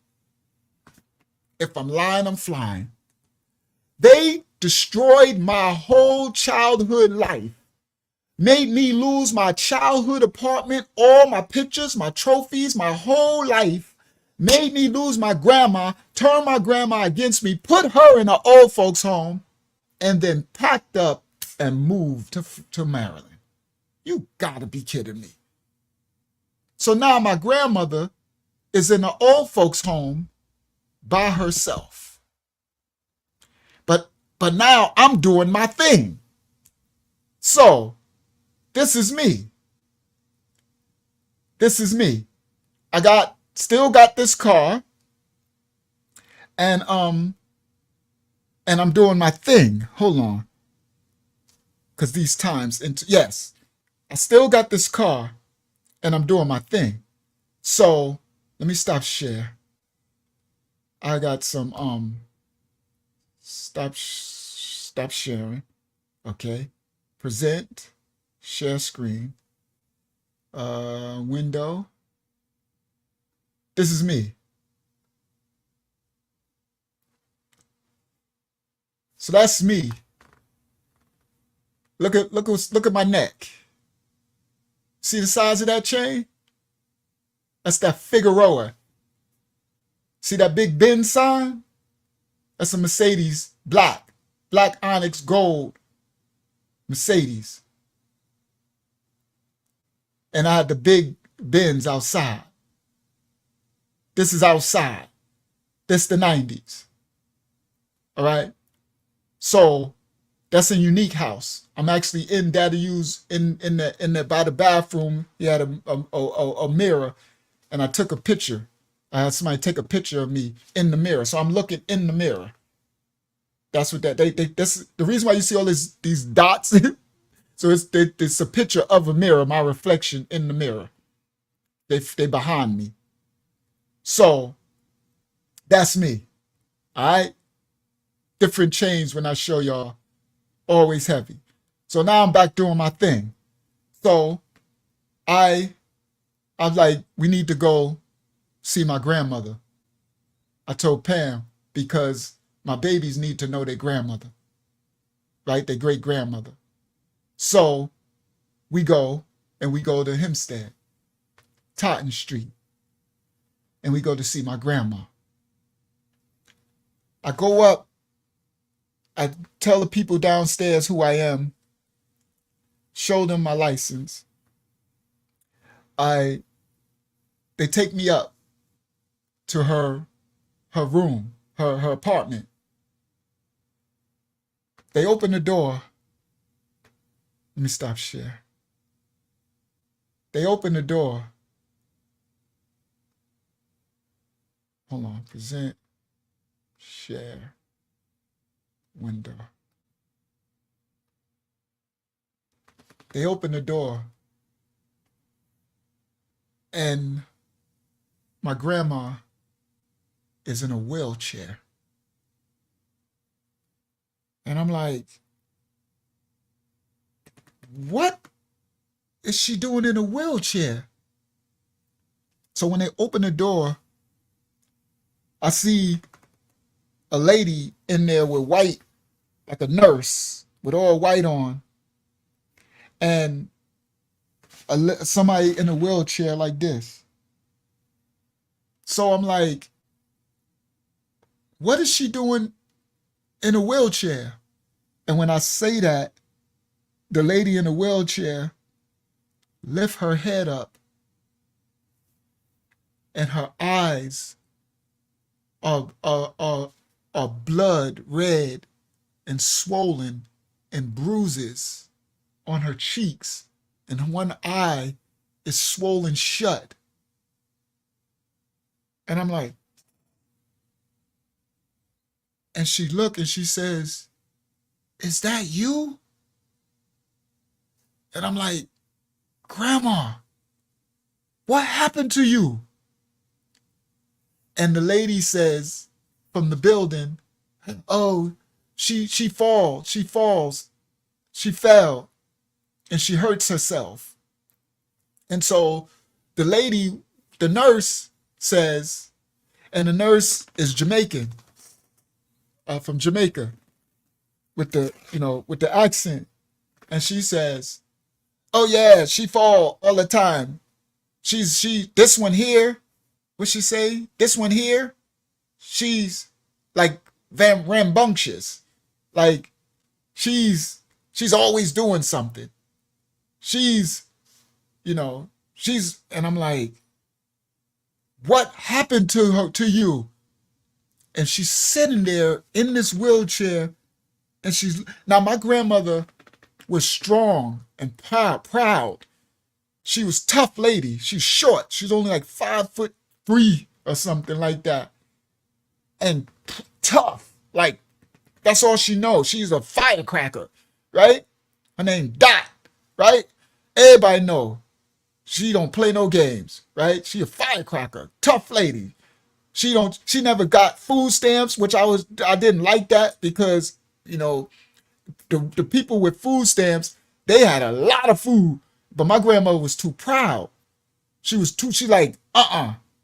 If I'm lying, I'm flying. They destroyed my whole childhood life, made me lose my childhood apartment, all my pictures, my trophies, my whole life, made me lose my grandma, turned my grandma against me, put her in an old folks' home, and then packed up and moved to Maryland. You gotta be kidding me. So now my grandmother is in an old folks' home by herself. But now I'm doing my thing. So this is me. This is me. I still got this car, and I'm doing my thing. Hold on. Cause these times, yes, I still got this car and I'm doing my thing. So let me stop share. I got some stop sharing. Okay. Present, share screen, window. This is me. So that's me. Look at my neck. See the size of that chain? That's that Figueroa. See that big Benz sign? That's a Mercedes, black onyx gold Mercedes. And I had the big Benz outside. This is outside. This the 90's. All right. So that's a unique house. I'm actually in Daddy U's in the by the bathroom. He had a mirror, and I took a picture. I had somebody take a picture of me in the mirror. So I'm looking in the mirror. That's what that's the reason why you see all these dots. So it's a picture of a mirror, my reflection in the mirror. They behind me. So that's me. All right. Different chains when I show y'all. Always heavy. So now I'm back doing my thing. So I'm like, we need to go see my grandmother. I told Pam, because my babies need to know their grandmother, right? Their great grandmother. So we go to Hempstead, Totten Street, and we go to see my grandma. I go up, I tell the people downstairs who I am, show them my license. They take me up to her room, her apartment. They open the door. Let me stop share. They open the door. Hold on, present, share, window. They open the door, and my grandma is in a wheelchair. And I'm like, what is she doing in a wheelchair? So when they open the door, I see a lady in there with white, like a nurse, with all white on, and somebody in a wheelchair like this. So I'm like, what is she doing in a wheelchair? And when I say that, the lady in the wheelchair lift her head up, and her eyes are blood red and swollen and bruises on her cheeks, and one eye is swollen shut. And I'm like, and she looked and she says, "Is that you?" And I'm like, "Grandma, what happened to you? And the lady says from the building, oh, she falls, she fell, and she hurts herself. And so the lady, the nurse says, and the nurse is Jamaican, from Jamaica, with the accent, and she says, "Oh yeah, she fall all the time. This one here, what she say? This one here, she's like rambunctious, like she's always doing something. She's, and I'm like, what happened to her, to you?" And she's sitting there in this wheelchair, and now my grandmother was strong and proud. She was tough lady. She's short. She's only like 5'3" or something like that. And tough. Like, that's all she knows. She's a firecracker, right? Her name Dot, right? Everybody know she don't play no games, right? She a firecracker, tough lady. She never got food stamps, which I didn't like that, because, the people with food stamps, they had a lot of food, but my grandmother was too proud. She like,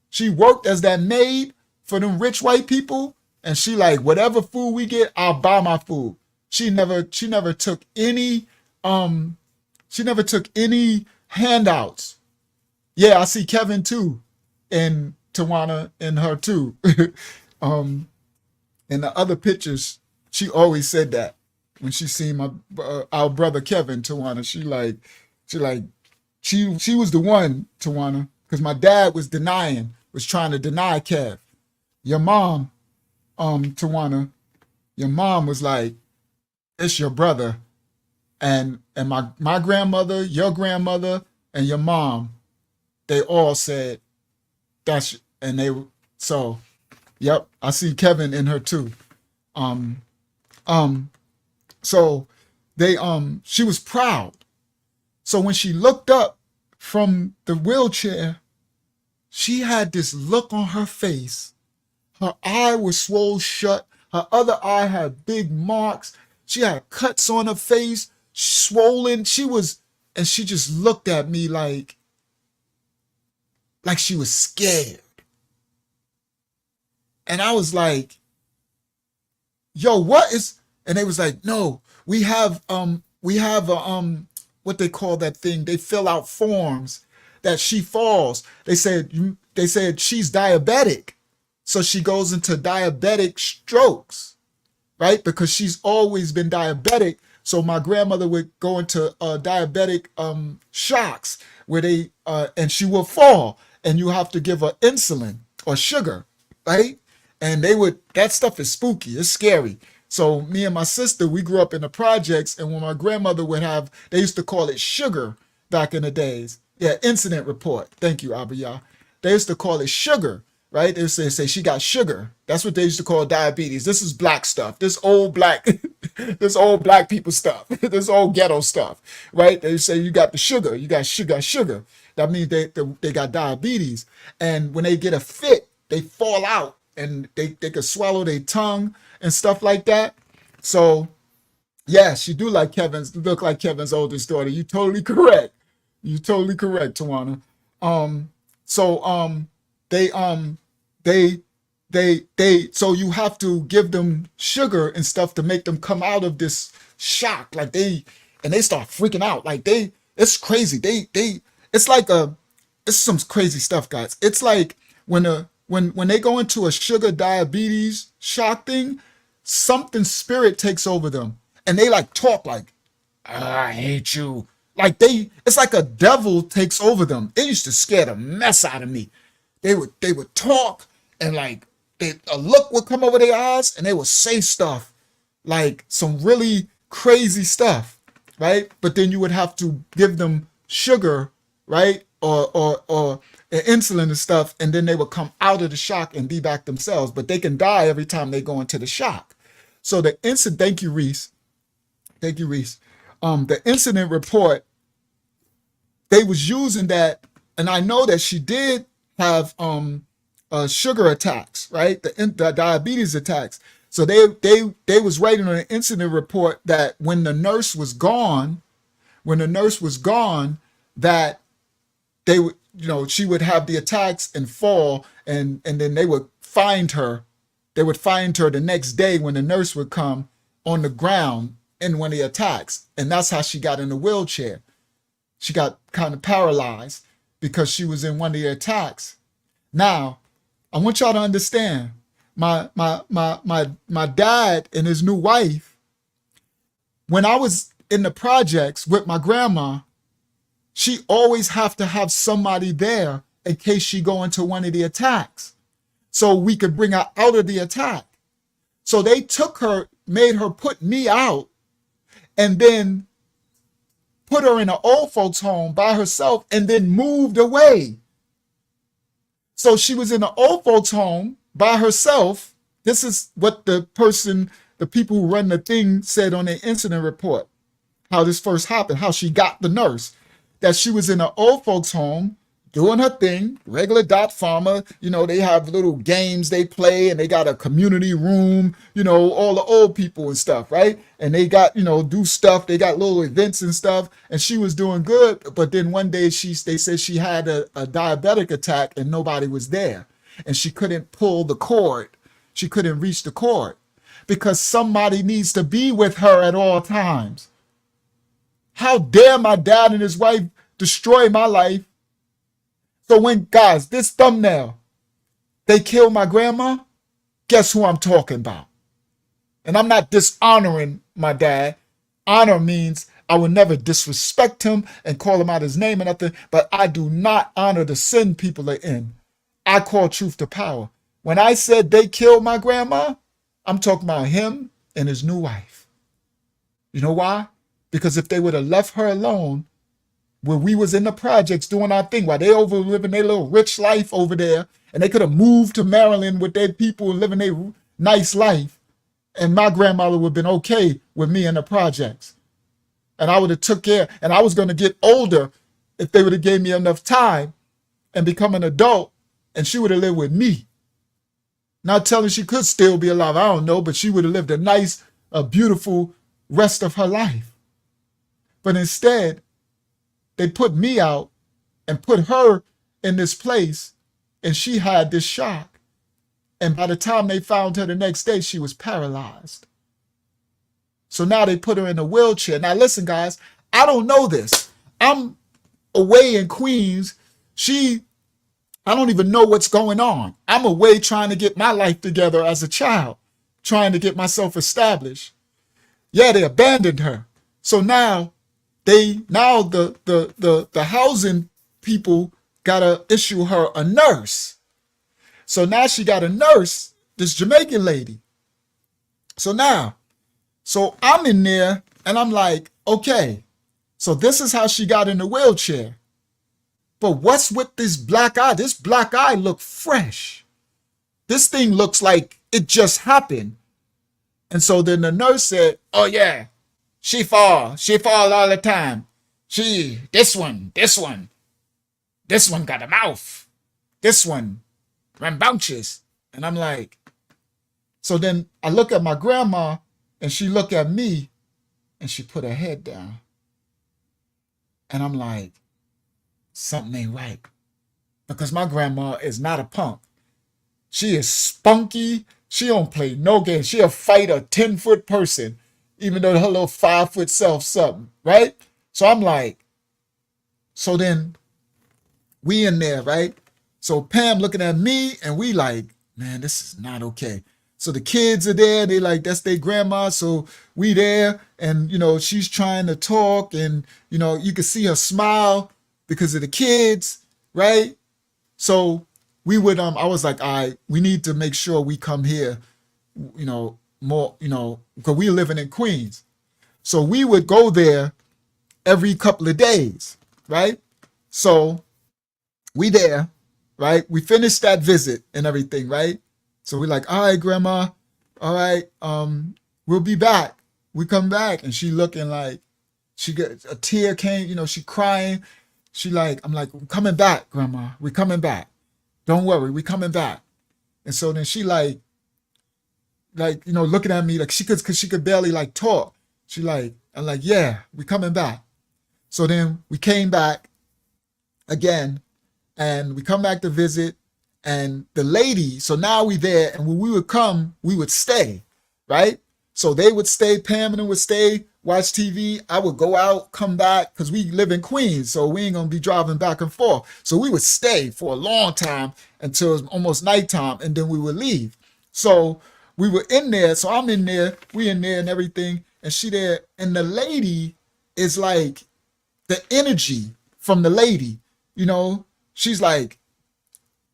She worked as that maid for them rich white people, and she like, whatever food we get, I'll buy my food. She never took any handouts. Yeah, I see Kevin too, and Tawana and her too. In the other pictures, she always said that when she seen our brother Kevin, Tawana. She was the one, Tawana, because my dad was trying to deny Kev. Your mom, Tawana, your mom was like, it's your brother, and my grandmother, your grandmother, and your mom, they all said yep, I see Kevin in her too. So she was proud. So when she looked up from the wheelchair, she had this look on her face. Her eye was swollen shut. Her other eye had big marks. She had cuts on her face, swollen. And she just looked at me like she was scared. And I was like, yo, what is, and they was like, no, we have what they call that thing. They fill out forms that she falls. They said she's diabetic. So she goes into diabetic strokes, right? Because she's always been diabetic. So my grandmother would go into diabetic shocks where and she will fall, and you have to give her insulin or sugar, right? And that stuff is spooky. It's scary. So me and my sister, we grew up in the projects, and when my grandmother they used to call it sugar back in the days. Yeah, incident report. Thank you, Abiyah. They used to call it sugar, right? They used to say she got sugar. That's what they used to call diabetes. This is black stuff. This old black people stuff. This old ghetto stuff, right? They say you got the sugar. You got sugar. That means they got diabetes. And when they get a fit, they fall out, and they could swallow their tongue and stuff like that. So yeah, she do look like Kevin's oldest daughter. You totally correct. Tawana. So you have to give them sugar and stuff to make them come out of this shock. Like they start freaking out. Like it's crazy. It's some crazy stuff, guys. It's like when they go into a sugar diabetes shock thing, something spirit takes over them, and they like talk like, I hate you. Like it's like a devil takes over them. It used to scare the mess out of me. They would talk, and like a look would come over their eyes, and they would say stuff like some really crazy stuff, right? But then you would have to give them sugar, right? Or insulin and stuff, and then they would come out of the shock and be back themselves. But they can die every time they go into the shock. So the incident, thank you, Reese. The incident report, they was using that and I know that she did have sugar attacks, right? The diabetes attacks. So they was writing on an incident report that when the nurse was gone, that they would, she would have the attacks and fall, and then they would find her. They would find her the next day when the nurse would come on the ground in one of the attacks. And that's how she got in the wheelchair. She got kind of paralyzed because she was in one of the attacks. Now, I want y'all to understand, my dad and his new wife, when I was in the projects with my grandma, she always have to have somebody there in case she go into one of the attacks, so we could bring her out of the attack. So they took her, made her put me out, and then put her in an old folks home by herself, and then moved away. So she was in an old folks home by herself. This is what the people who run the thing said on their incident report, how this first happened, how she got the nurse, that she was in an old folks home doing her thing, regular dot farmer. They have little games they play, and they got a community room, all the old people and stuff, right? And they got, do stuff. They got little events and stuff, and she was doing good. But then one day they said she had a diabetic attack and nobody was there, and she couldn't pull the cord. She couldn't reach the cord because somebody needs to be with her at all times. How dare my dad and his wife destroy my life? So when, guys, this thumbnail, they killed my grandma, guess who I'm talking about? And I'm not dishonoring my dad. Honor means I would never disrespect him and call him out his name or nothing, but I do not honor the sin people are in. I call truth to power. When I said they killed my grandma, I'm talking about him and his new wife. You know why? Because if they would have left her alone, where we was in the projects doing our thing, while they over living their little rich life over there, and they could have moved to Maryland with their people and living their nice life, and my grandmother would have been okay with me in the projects. And I would have took care, and I was going to get older if they would have gave me enough time and become an adult, and she would have lived with me. Not telling she could still be alive, I don't know, but she would have lived a nice, a beautiful rest of her life. But instead, they put me out and put her in this place, and she had this shock. And by the time they found her the next day, she was paralyzed. So now they put her in a wheelchair. Now listen, guys, I don't know this. I'm away in Queens. I don't even know what's going on. I'm away trying to get my life together as a child, trying to get myself established. Yeah, they abandoned her. So now the housing people gotta issue her a nurse. So now she got a nurse, this Jamaican lady. So I'm in there and I'm like, okay, so this is how she got in the wheelchair. But what's with this black eye? This black eye look fresh. This thing looks like it just happened. And so then the nurse said, oh yeah, she fall all the time. This one got a mouth. This one rambunctious. And I'm like, so then I look at my grandma and she look at me and she put her head down. And I'm like, something ain't right. Because my grandma is not a punk. She is spunky. She don't play no games. She'll fight a 10-foot person, even though her little 5-foot self something, right? So I'm like, so then we in there, right? So Pam looking at me and we like, man, this is not okay. So the kids are there. They like, that's their grandma. So we there and, she's trying to talk and, you can see her smile because of the kids, right? So we would, I was like, all right, we need to make sure we come here, more, because we living in Queens. So we would go there every couple of days, right? So we there, right? We finished that visit and everything, right? So we're like, all right, grandma, all right, we'll be back. We come back and she looking like, she got a tear came, she crying. she like, I'm like, we're coming back, Grandma. We're coming back. Don't worry, we're coming back. And so then she like, looking at me like cause she could barely like talk. She like, I'm like, yeah, we coming back. So then we came back again, and we come back to visit, and the lady, so now we there, and when we would come, we would stay, right? So they would stay, Pam and them would stay, watch TV. I would go out, come back, because we live in Queens, so we ain't gonna be driving back and forth. So we would stay for a long time until it was almost nighttime, and then we would leave. So we were in there, so I'm in there, we in there and everything, and she there, and the lady is like, the energy from the lady, she's like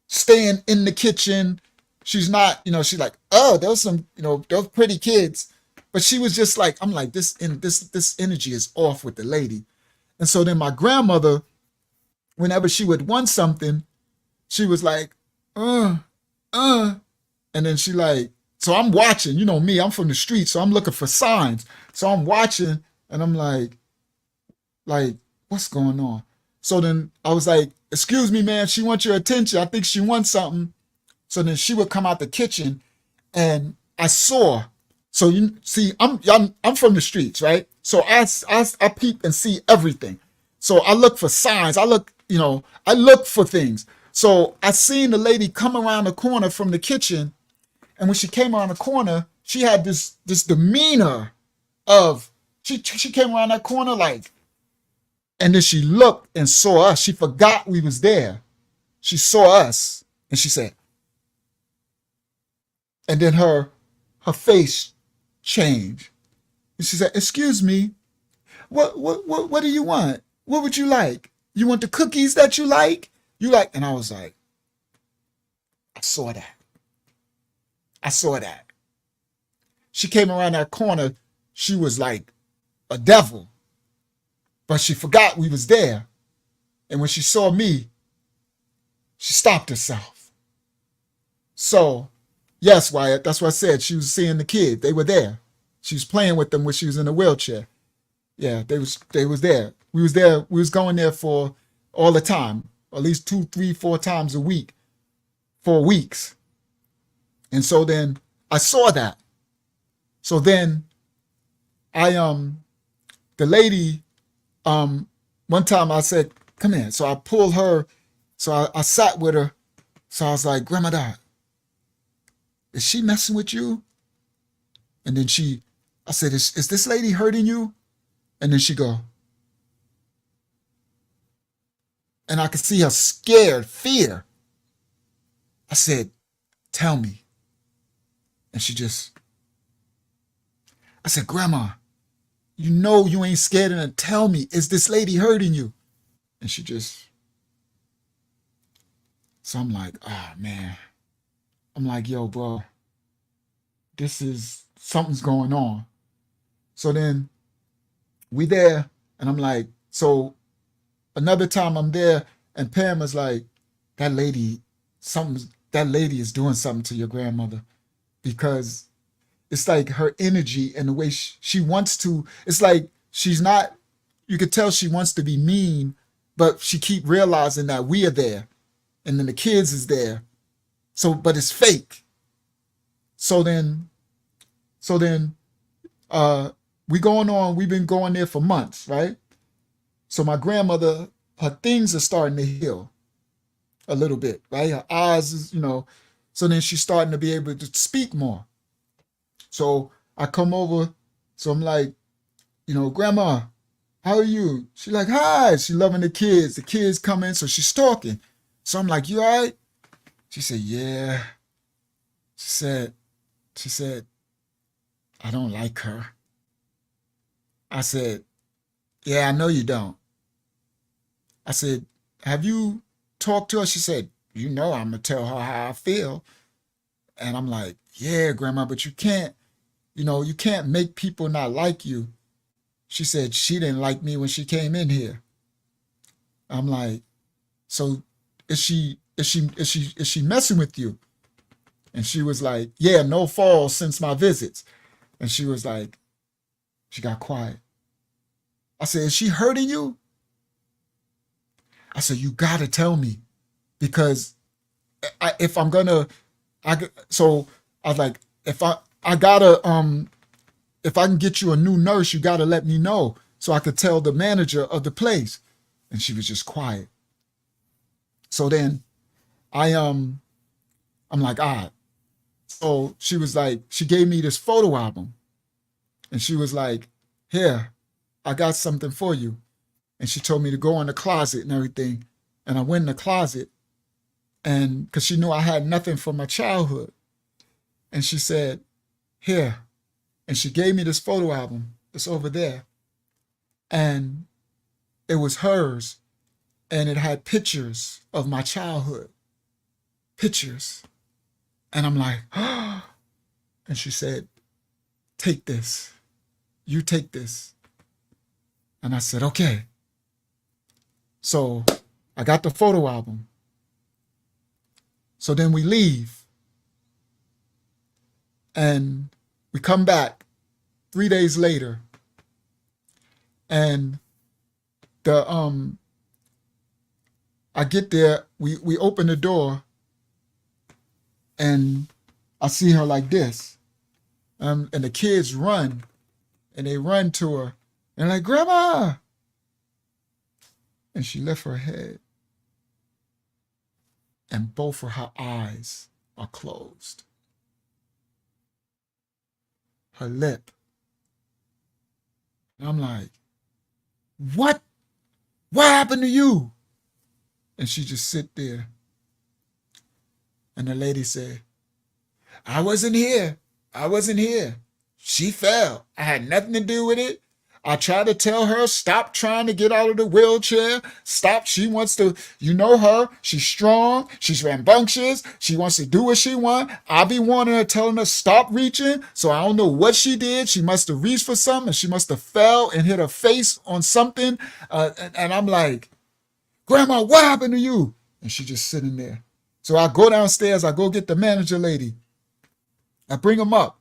staying in the kitchen. She's not, she's like, oh, those some, those pretty kids. But she was just like, I'm like, this energy is off with the lady. And so then my grandmother, whenever she would want something, she was like, and then she like, so I'm watching, me, I'm from the street, so I'm looking for signs. So I'm watching, and I'm like, what's going on? So then I was like, excuse me, man, she wants your attention. I think she wants something. So then she would come out the kitchen, and I saw. So you see, I'm from the streets, right? So I peep and see everything. So I look for signs. I look for things. So I seen the lady come around the corner from the kitchen, and when she came around the corner, she had this demeanor of she came around that corner like. And then she looked and saw us. She forgot we was there. She saw us, and she said, and then her face changed. And she said, excuse me, what do you want? What would you like? You want the cookies that you like? And I was like, I saw that. She came around that corner. She was like a devil. But she forgot we was there. And when she saw me, she stopped herself. So, yes, Wyatt, that's what I said. She was seeing the kid. They were there. She was playing with them when she was in a wheelchair. Yeah, they was there. We was there. We was going there for all the time, at least 2, 3, 4 times a week for weeks. And so then I saw that. So then the lady, one time I said, come here. So I pulled her. So I sat with her. So I was like, Grandma Dot, is she messing with you? And then I said, is this lady hurting you? And then she go. And I could see her scared, fear. I said, tell me. And I said, Grandma, you know you ain't scared, and tell me, is this lady hurting you? And so I'm like, man. I'm like, yo, bro, something's going on. So then we there, and I'm like, so another time I'm there, and Pam is like, that lady is doing something to your grandmother, because it's like her energy and the way she wants to, it's like she's not, you could tell she wants to be mean, but she keep realizing that we are there, and then the kids is there. So, but it's fake. So then, we've been going there for months, right? So my grandmother, her things are starting to heal a little bit, right? Her eyes is, so then she's starting to be able to speak more. So I come over, so I'm like, Grandma, how are you? She's like, hi. She loving the kids. The kids come in, so she's talking. So I'm like, you all right? She said, yeah. She said, I don't like her. I said, yeah, I know you don't. I said, have you talked to her? She said, I'm going to tell her how I feel. And I'm like, yeah, Grandma, but you can't make people not like you. She said she didn't like me when she came in here. I'm like, so is she messing with you? And she was like, yeah, no falls since my visits. And she was like, she got quiet. I said, is she hurting you? I said, you gotta tell me, because if I'm gonna, so I was like, if I gotta, if I can get you a new nurse, you gotta let me know so I could tell the manager of the place. And she was just quiet. So then I'm like, all right. So she was like, she gave me this photo album, and she was like, here, I got something for you. And she told me to go in the closet and everything. And I went in the closet, and because she knew I had nothing from my childhood. And she said, here. And she gave me this photo album. It's over there. And it was hers. And it had pictures of my childhood. Pictures. And I'm like, oh. And she said, take this. You take this. And I said, okay. So I got the photo album. So then we leave. And we come back 3 days later. And I get there, we open the door, and I see her like this. And the kids run, and they run to her, and like, Grandma! And she lifts her head, and both of her eyes are closed. Her lip. And I'm like, what? What happened to you? And she just sit there. And the lady said, I wasn't here. I wasn't here. She fell. I had nothing to do with it. I tried to tell her, stop trying to get out of the wheelchair. Stop. She wants to, you know her. She's strong. She's rambunctious. She wants to do what she wants. I be wanting her, telling her, stop reaching. So I don't know what she did. She must have reached for something. She must have fell and hit her face on something. And I'm like, Grandma, what happened to you? And she just sitting there. So I go downstairs. I go get the manager lady. I bring them up.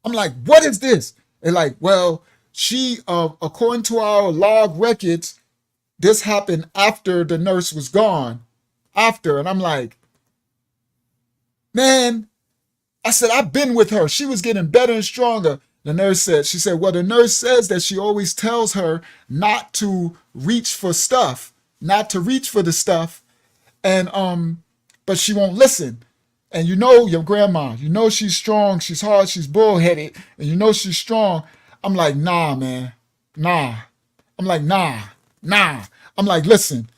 I'm like, what is this? They're like, well, she, according to our log records, this happened after the nurse was gone. After. And I'm like, man, I said, I've been with her. She was getting better and stronger. The nurse said, she said, well, the nurse says that she always tells her not to reach for stuff, not to reach for the stuff. And, but she won't listen. And you know your grandma, you know she's strong, she's hard, she's bullheaded, and you know she's strong. I'm like, nah, man, nah. I'm like, nah. I'm like, listen,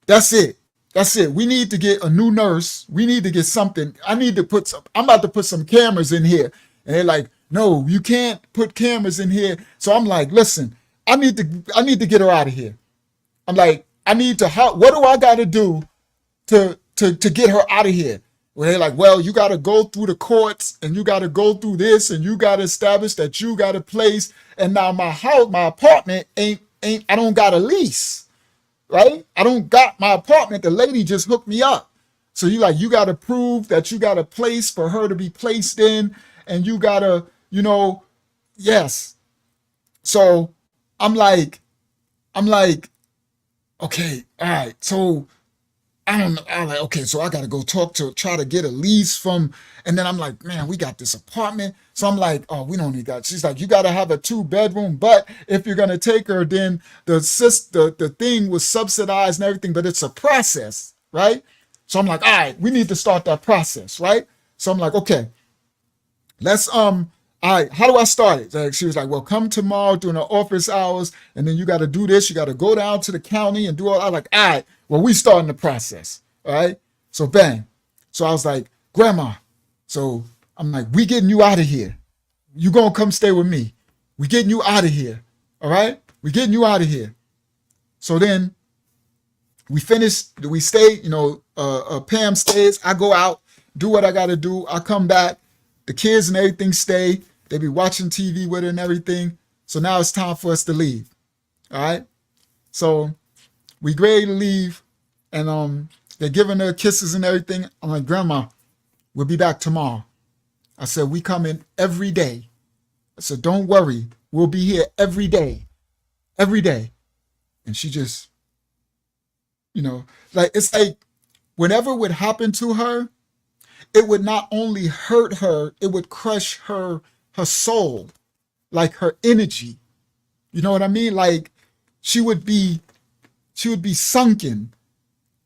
that's it. That's it. We need to get a new nurse. We need to get something. I'm about to put some cameras in here. And they're like, no, you can't put cameras in here. So I'm like, listen, I need to get her out of here. I'm like, what do I got to do to get her out of here? Well, they're like, well, you got to go through the courts, and you got to go through this, and you got to establish that you got a place. And now my apartment I don't got a lease, right? I don't got my apartment. The lady just hooked me up. So you got to prove that you got a place for her to be placed in, and you got to, yes. So I'm like, okay, all right. So I don't know. I'm like, okay, so I got to go try to get a lease from, and then I'm like, man, we got this apartment. So I'm like, oh, we don't need that. She's like, you got to have a 2-bedroom, but if you're going to take her, then the thing was subsidized and everything, but it's a process, right? So I'm like, all right, we need to start that process, right? So I'm like, okay, let's, all right, how do I start it? Like, she was like, well, come tomorrow during the office hours, and then you got to do this. You got to go down to the county and do all that. I'm like, all right, well, we starting the process, all right? So bang. So I was like, Grandma, so I'm like, we getting you out of here. You gonna come stay with me. We getting you out of here, all right? We getting you out of here. So then we stay, Pam stays. I go out, do what I got to do. I come back. The kids and everything stay. They be watching TV with her and everything. So now it's time for us to leave. All right. So we ready to leave, and they're giving her kisses and everything. I'm like, Grandma, we'll be back tomorrow. I said, we come in every day. I said, don't worry. We'll be here every day. Every day. And she just You know, like it's like whenever would happen to her, it would not only hurt her, it would crush her soul, like her energy. You know what I mean? Like she would be sunken,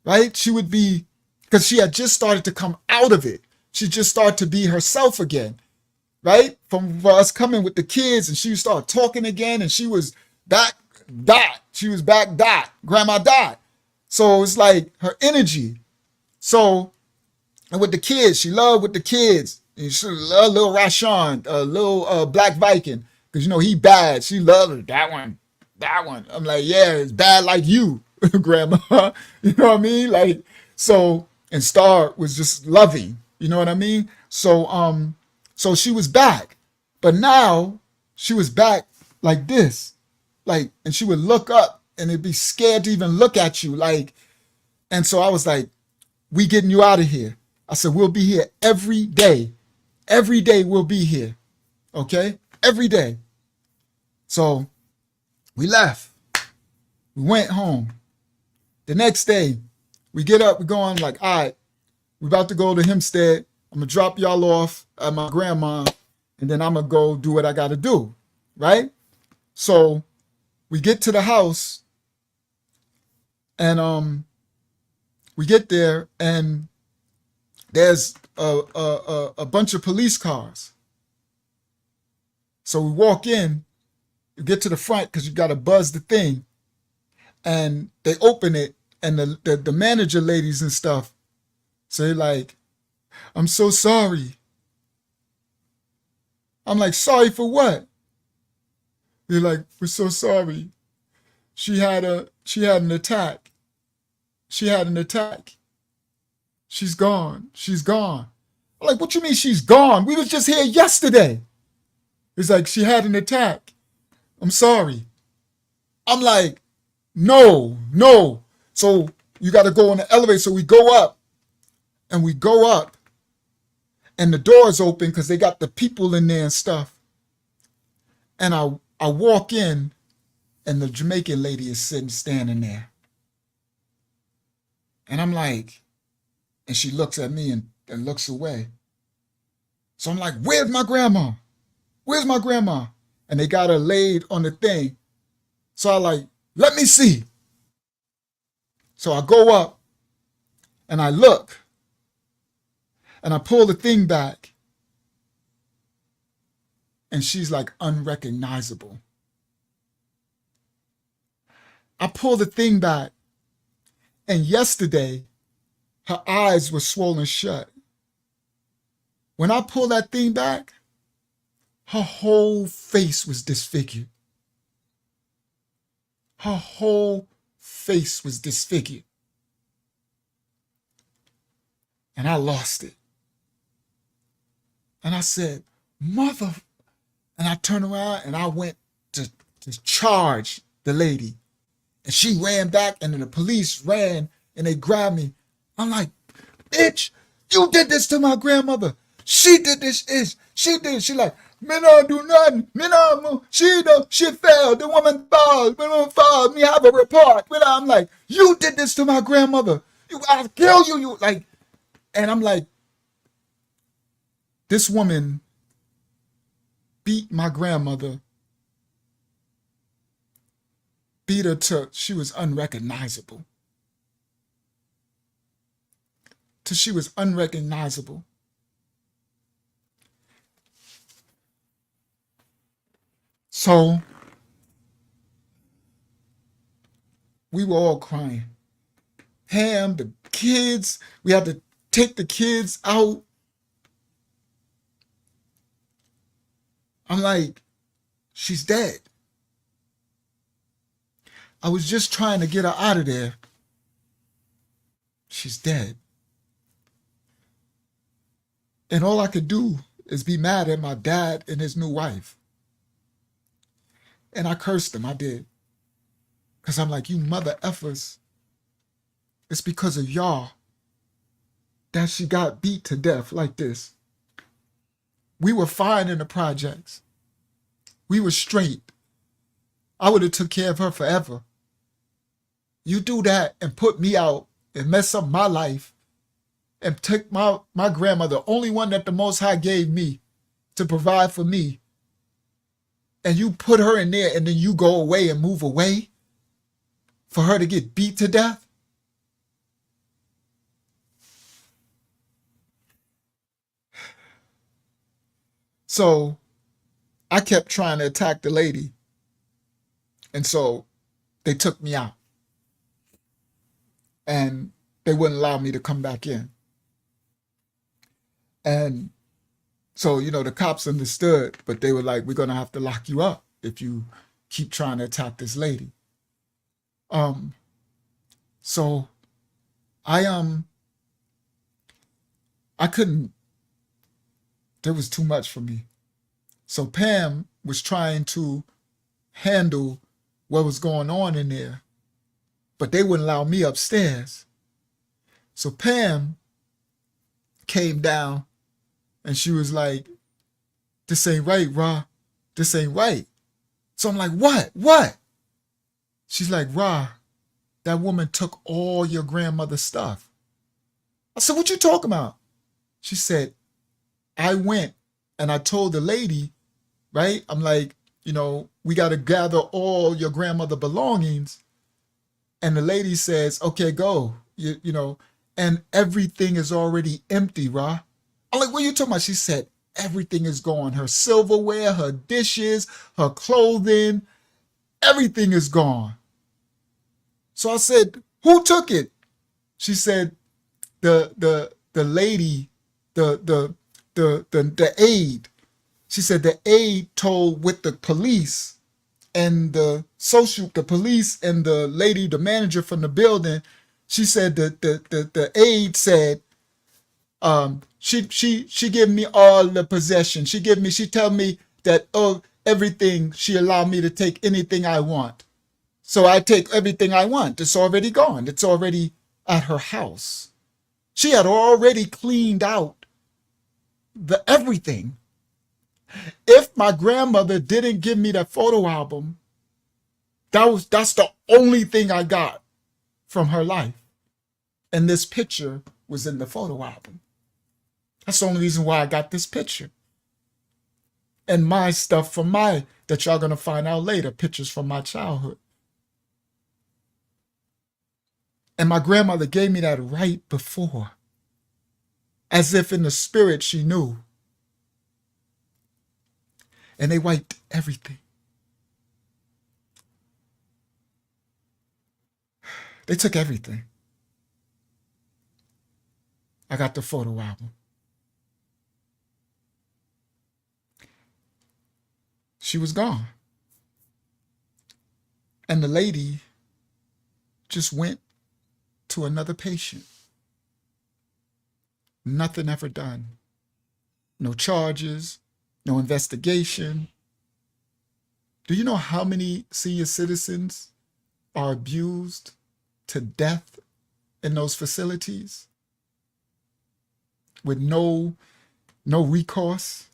right? She would be, because she had just started to come out of it. She just started to be herself again, right? From us coming with the kids, and she started talking again, and she was back dot. She was back dot. Grandma dot. So it's like her energy. So, and with the kids, she loved with the kids. And she loved little Rashawn, little Black Viking, because you know he bad. She loved that one, that one. I'm like, yeah, it's bad like you, Grandma. You know what I mean? Like, so, and Star was just loving. You know what I mean? So she was back, but now she was back like this, like, and she would look up and it'd be scared to even look at you, like, and so I was like, we getting you out of here. I said, we'll be here every day. Every day we'll be here. Okay? Every day. So we left. We went home. The next day, we get up, we're going like, all right, we're about to go to Hempstead. I'm going to drop y'all off at my grandma, and then I'm going to go do what I got to do. Right? So we get to the house, and we get there, and there's a bunch of police cars. So we walk in, you get to the front because you got to buzz the thing, and they open it, and the manager ladies and stuff say like, I'm so sorry. I'm like, sorry for what? They're like, we're so sorry. She had an attack. She had an attack. She's gone. She's gone. I'm like, what you mean she's gone? We was just here yesterday. It's like, she had an attack. I'm sorry. I'm like, no. So you got to go in the elevator. So we go up, and and the door's open because they got the people in there and stuff. And I walk in, and the Jamaican lady is standing there. And I'm like, and she looks at me and looks away. So I'm like, where's my grandma? Where's my grandma? And they got her laid on the thing. So I like, let me see. So I go up, and I look, and I pull the thing back, and she's like unrecognizable. I pull the thing back, and yesterday, her eyes were swollen shut. When I pull that thing back, her whole face was disfigured. Her whole face was disfigured. And I lost it. And I said, mother. And I turned around and I went to charge the lady. And she ran back, and then the police ran and they grabbed me. I'm like, bitch, you did this to my grandmother. She did this. She did. She like, me no do nothing. Me no move. She failed. The woman falls. Me no fall. Me have a report. I'm like, you did this to my grandmother. I'll kill you. You like, and I'm like, this woman beat my grandmother. Beat her till she was unrecognizable. Till she was unrecognizable. So we were all crying. Ham, the kids, we had to take the kids out. I'm like, she's dead. I was just trying to get her out of there. She's dead. And all I could do is be mad at my dad and his new wife. And I cursed him, I did. Because I'm like, you mother effers. It's because of y'all that she got beat to death like this. We were fine in the projects. We were straight. I would have took care of her forever. You do that and put me out and mess up my life and take my grandmother, the only one that the Most High gave me to provide for me, and you put her in there and then you go away and move away for her to get beat to death? So I kept trying to attack the lady. And so they took me out. And they wouldn't allow me to come back in. And so, you know, the cops understood, but they were like, we're going to have to lock you up if you keep trying to attack this lady. So I couldn't, there was too much for me. So Pam was trying to handle what was going on in there, but they wouldn't allow me upstairs. So Pam came down and she was like, this ain't right, Ra. This ain't right. So I'm like, what? What? She's like, Ra, that woman took all your grandmother's stuff. I said, what you talking about? She said, I went and I told the lady, right? I'm like, you know, we got to gather all your grandmother belongings. And the lady says, okay, go, you know, and everything is already empty, Ra. I'm like, what are you talking about? She said, everything is gone. Her silverware, her dishes, her clothing, everything is gone. So I said, who took it? She said, the lady, the aide. She said the aide told with the police and the police and the lady, the manager from the building. She said that the aide said, she gave me all the possession. She tell me that, oh, everything, she allowed me to take anything I want. So I take everything I want. It's already gone. It's already at her house. She had already cleaned out the everything. If my grandmother didn't give me that photo album, that's the only thing I got from her life. And this picture was in the photo album. That's the only reason why I got this picture. And my stuff that y'all gonna find out later, pictures from my childhood. And my grandmother gave me that right before, as if in the spirit she knew. And they wiped everything. They took everything. I got the photo album. She was gone. And the lady just went to another patient. Nothing ever done. No charges, no investigation. Do you know how many senior citizens are abused to death in those facilities with no recourse?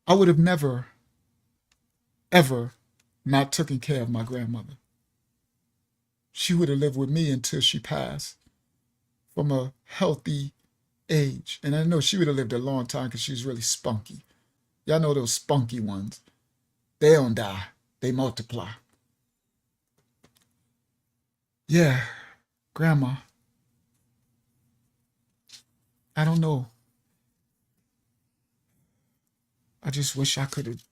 I would have never, ever not taken care of my grandmother. She would have lived with me until she passed from a healthy age. And I know she would have lived a long time because she's really spunky. Y'all know those spunky ones. They don't die. They multiply. Yeah, Grandma. I don't know. I just wish I could have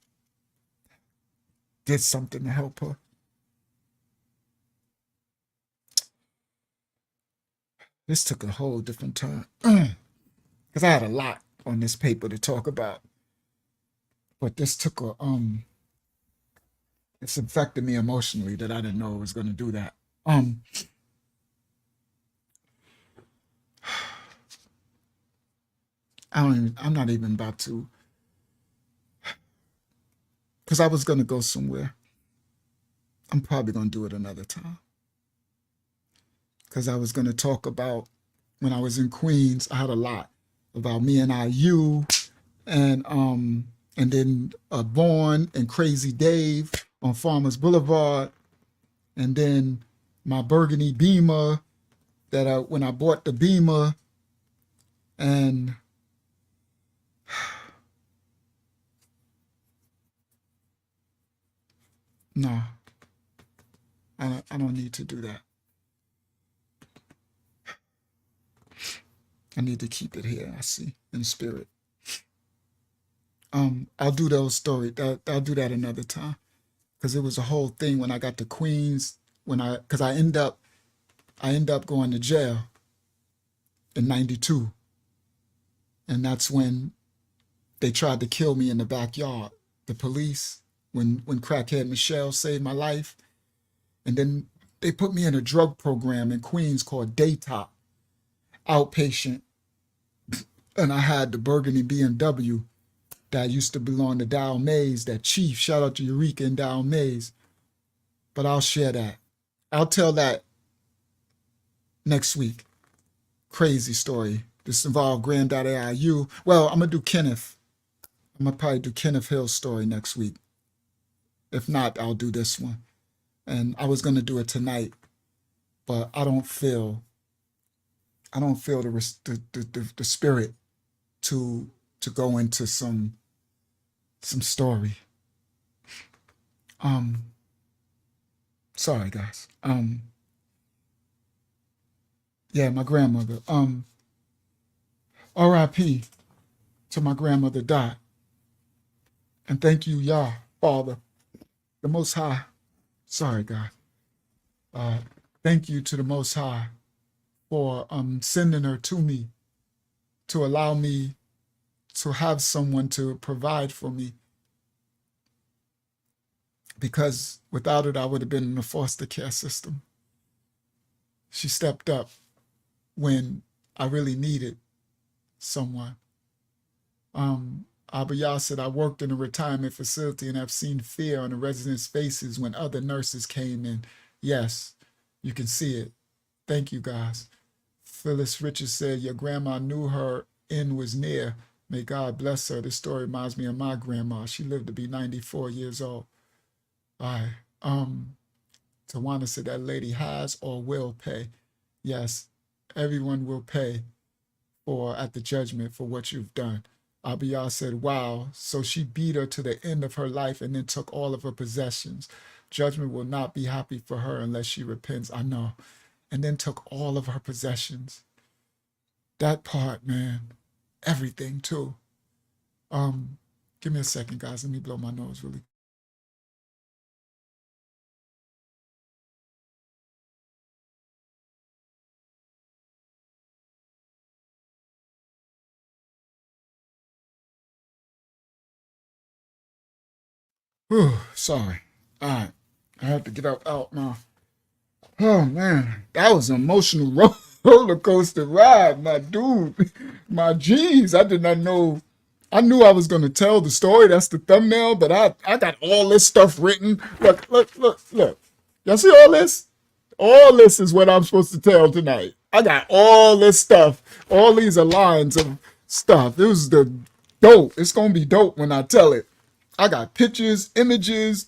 did something to help her. This took a whole different turn. Because I had a lot on this paper to talk about. But this took it's affected me emotionally that I didn't know it was going to do that. I'm not even about to, because I was going to go somewhere. I'm probably going to do it another time. Because I was going to talk about when I was in Queens, I had a lot about me and IU and then Born and Crazy Dave on Farmers Boulevard. And then my burgundy Beamer that when I bought the Beamer, and no, I don't need to do that. I need to keep it here. I see in spirit. I'll do those stories. I'll do that another time because it was a whole thing when I got to Queens. Because I end up going to jail in '92, and that's when they tried to kill me in the backyard. The police, when crackhead Michelle saved my life, and then they put me in a drug program in Queens called Daytop, outpatient, and I had the burgundy BMW that used to belong to Dow Mays, that chief. Shout out to Eureka and Dow Mays. But I'll share that. I'll tell that next week. Crazy story. This involved Granddaddy AIU. Well, I'm going to do Kenneth. I'm going to probably do Kenneth Hill's story next week. If not, I'll do this one. And I was going to do it tonight, but I don't feel the spirit to go into some story. Sorry guys. Yeah, my grandmother. R.I.P. to my grandmother Dot. And thank you, Yah, Father, the Most High. Sorry, God. Thank you to the Most High for sending her to me to allow me to have someone to provide for me. Because without it, I would have been in the foster care system. She stepped up when I really needed someone. Abba Yah said, I worked in a retirement facility and I've seen fear on the residents' faces when other nurses came in. Yes, you can see it. Thank you, guys. Phyllis Richards said, your grandma knew her end was near. May God bless her. This story reminds me of my grandma. She lived to be 94 years old. All right. Tawana said that lady has or will pay. Yes, everyone will pay at the judgment for what you've done. Abiyah said, wow, so she beat her to the end of her life and then took all of her possessions. Judgment will not be happy for her unless she repents. I know. And then took all of her possessions. That part, man, everything too. Give me a second, guys. Let me blow my nose really. Whew, sorry. All right. I have to get out now. Oh, man. That was an emotional roller coaster ride, my dude. My G's. I did not know. I knew I was going to tell the story. That's the thumbnail. But I got all this stuff written. Look. Y'all see all this? All this is what I'm supposed to tell tonight. I got all this stuff. All these are lines of stuff. It was the dope. It's going to be dope when I tell it. I got pictures, images,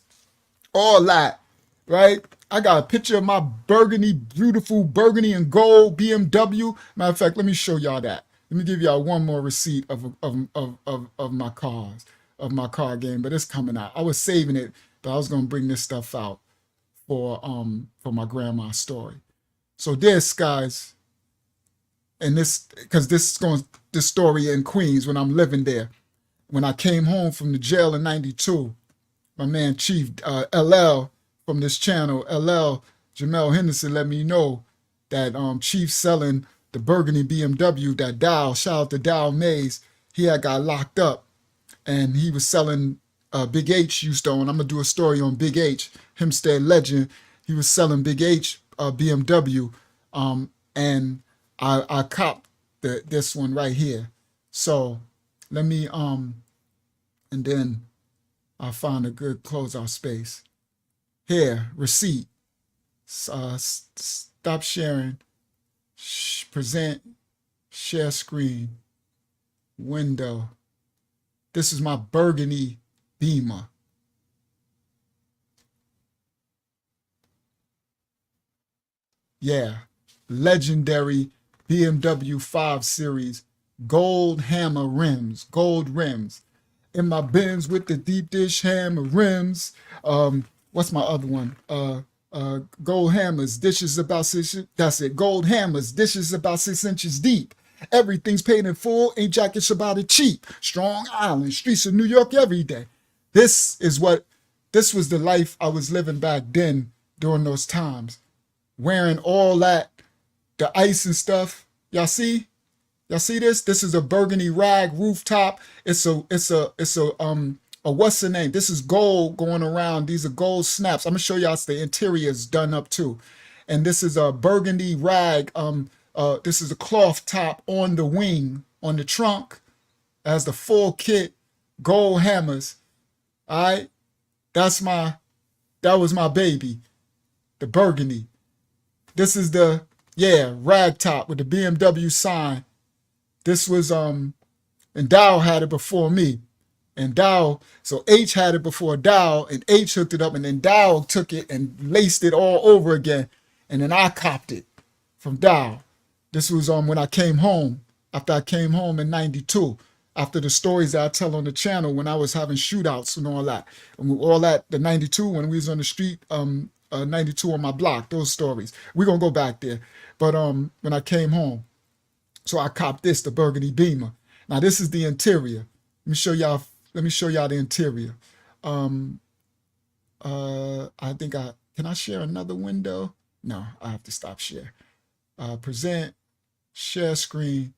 all that, right? I got a picture of my beautiful burgundy and gold BMW. Matter of fact, let me show y'all that. Let me give y'all one more receipt of my cars, of my car game, but it's coming out. I was saving it, but I was gonna bring this stuff out for my grandma's story. So this, guys, and this, because this story in Queens when I'm living there. When I came home from the jail in '92, my man Chief LL from this channel, LL Jamel Henderson, let me know that Chief selling the burgundy BMW, that Dow, shout out to Dow Mays, he had got locked up and he was selling Big H used to own. I'm going to do a story on Big H, Hempstead legend. He was selling Big H BMW and I copped this one right here. So let me, and then I'll find a good closeout space. Here, receipt. Stop sharing. Present. Share screen. Window. This is my burgundy Beamer. Yeah, legendary BMW 5 Series gold hammer rims, gold rims. In my Benz with the deep dish hammer rims. What's my other one? Gold hammers, dishes about 6. That's it. Gold hammers, dishes about 6 inches deep. Everything's paid in full, ain't jackets about it cheap. Strong Island, streets of New York every day. This was the life I was living back then during those times. Wearing all that, the ice and stuff. Y'all see? Y'all see this? This is a burgundy rag rooftop. It's a what's the name? This is gold going around. These are gold snaps. I'm gonna show y'all the interiors done up too. And this is a burgundy rag. This is a cloth top on the wing, on the trunk, as the full kit, gold hammers. All right, that was my baby, the burgundy. This is the rag top with the BMW sign. This was and Dow had it before me. And Dow, so H had it before Dow, and H hooked it up, and then Dow took it and laced it all over again. And then I copped it from Dow. This was when I came home, after I came home in 92, after the stories that I tell on the channel when I was having shootouts and all that. And all that, the 92, when we was on the street, 92 on my block, those stories. We're going to go back there. But when I came home, so I copped this, the burgundy Beamer. Now this is the interior. Let me show y'all the interior. I think can I share another window? No, I have to stop share. Present, share screen.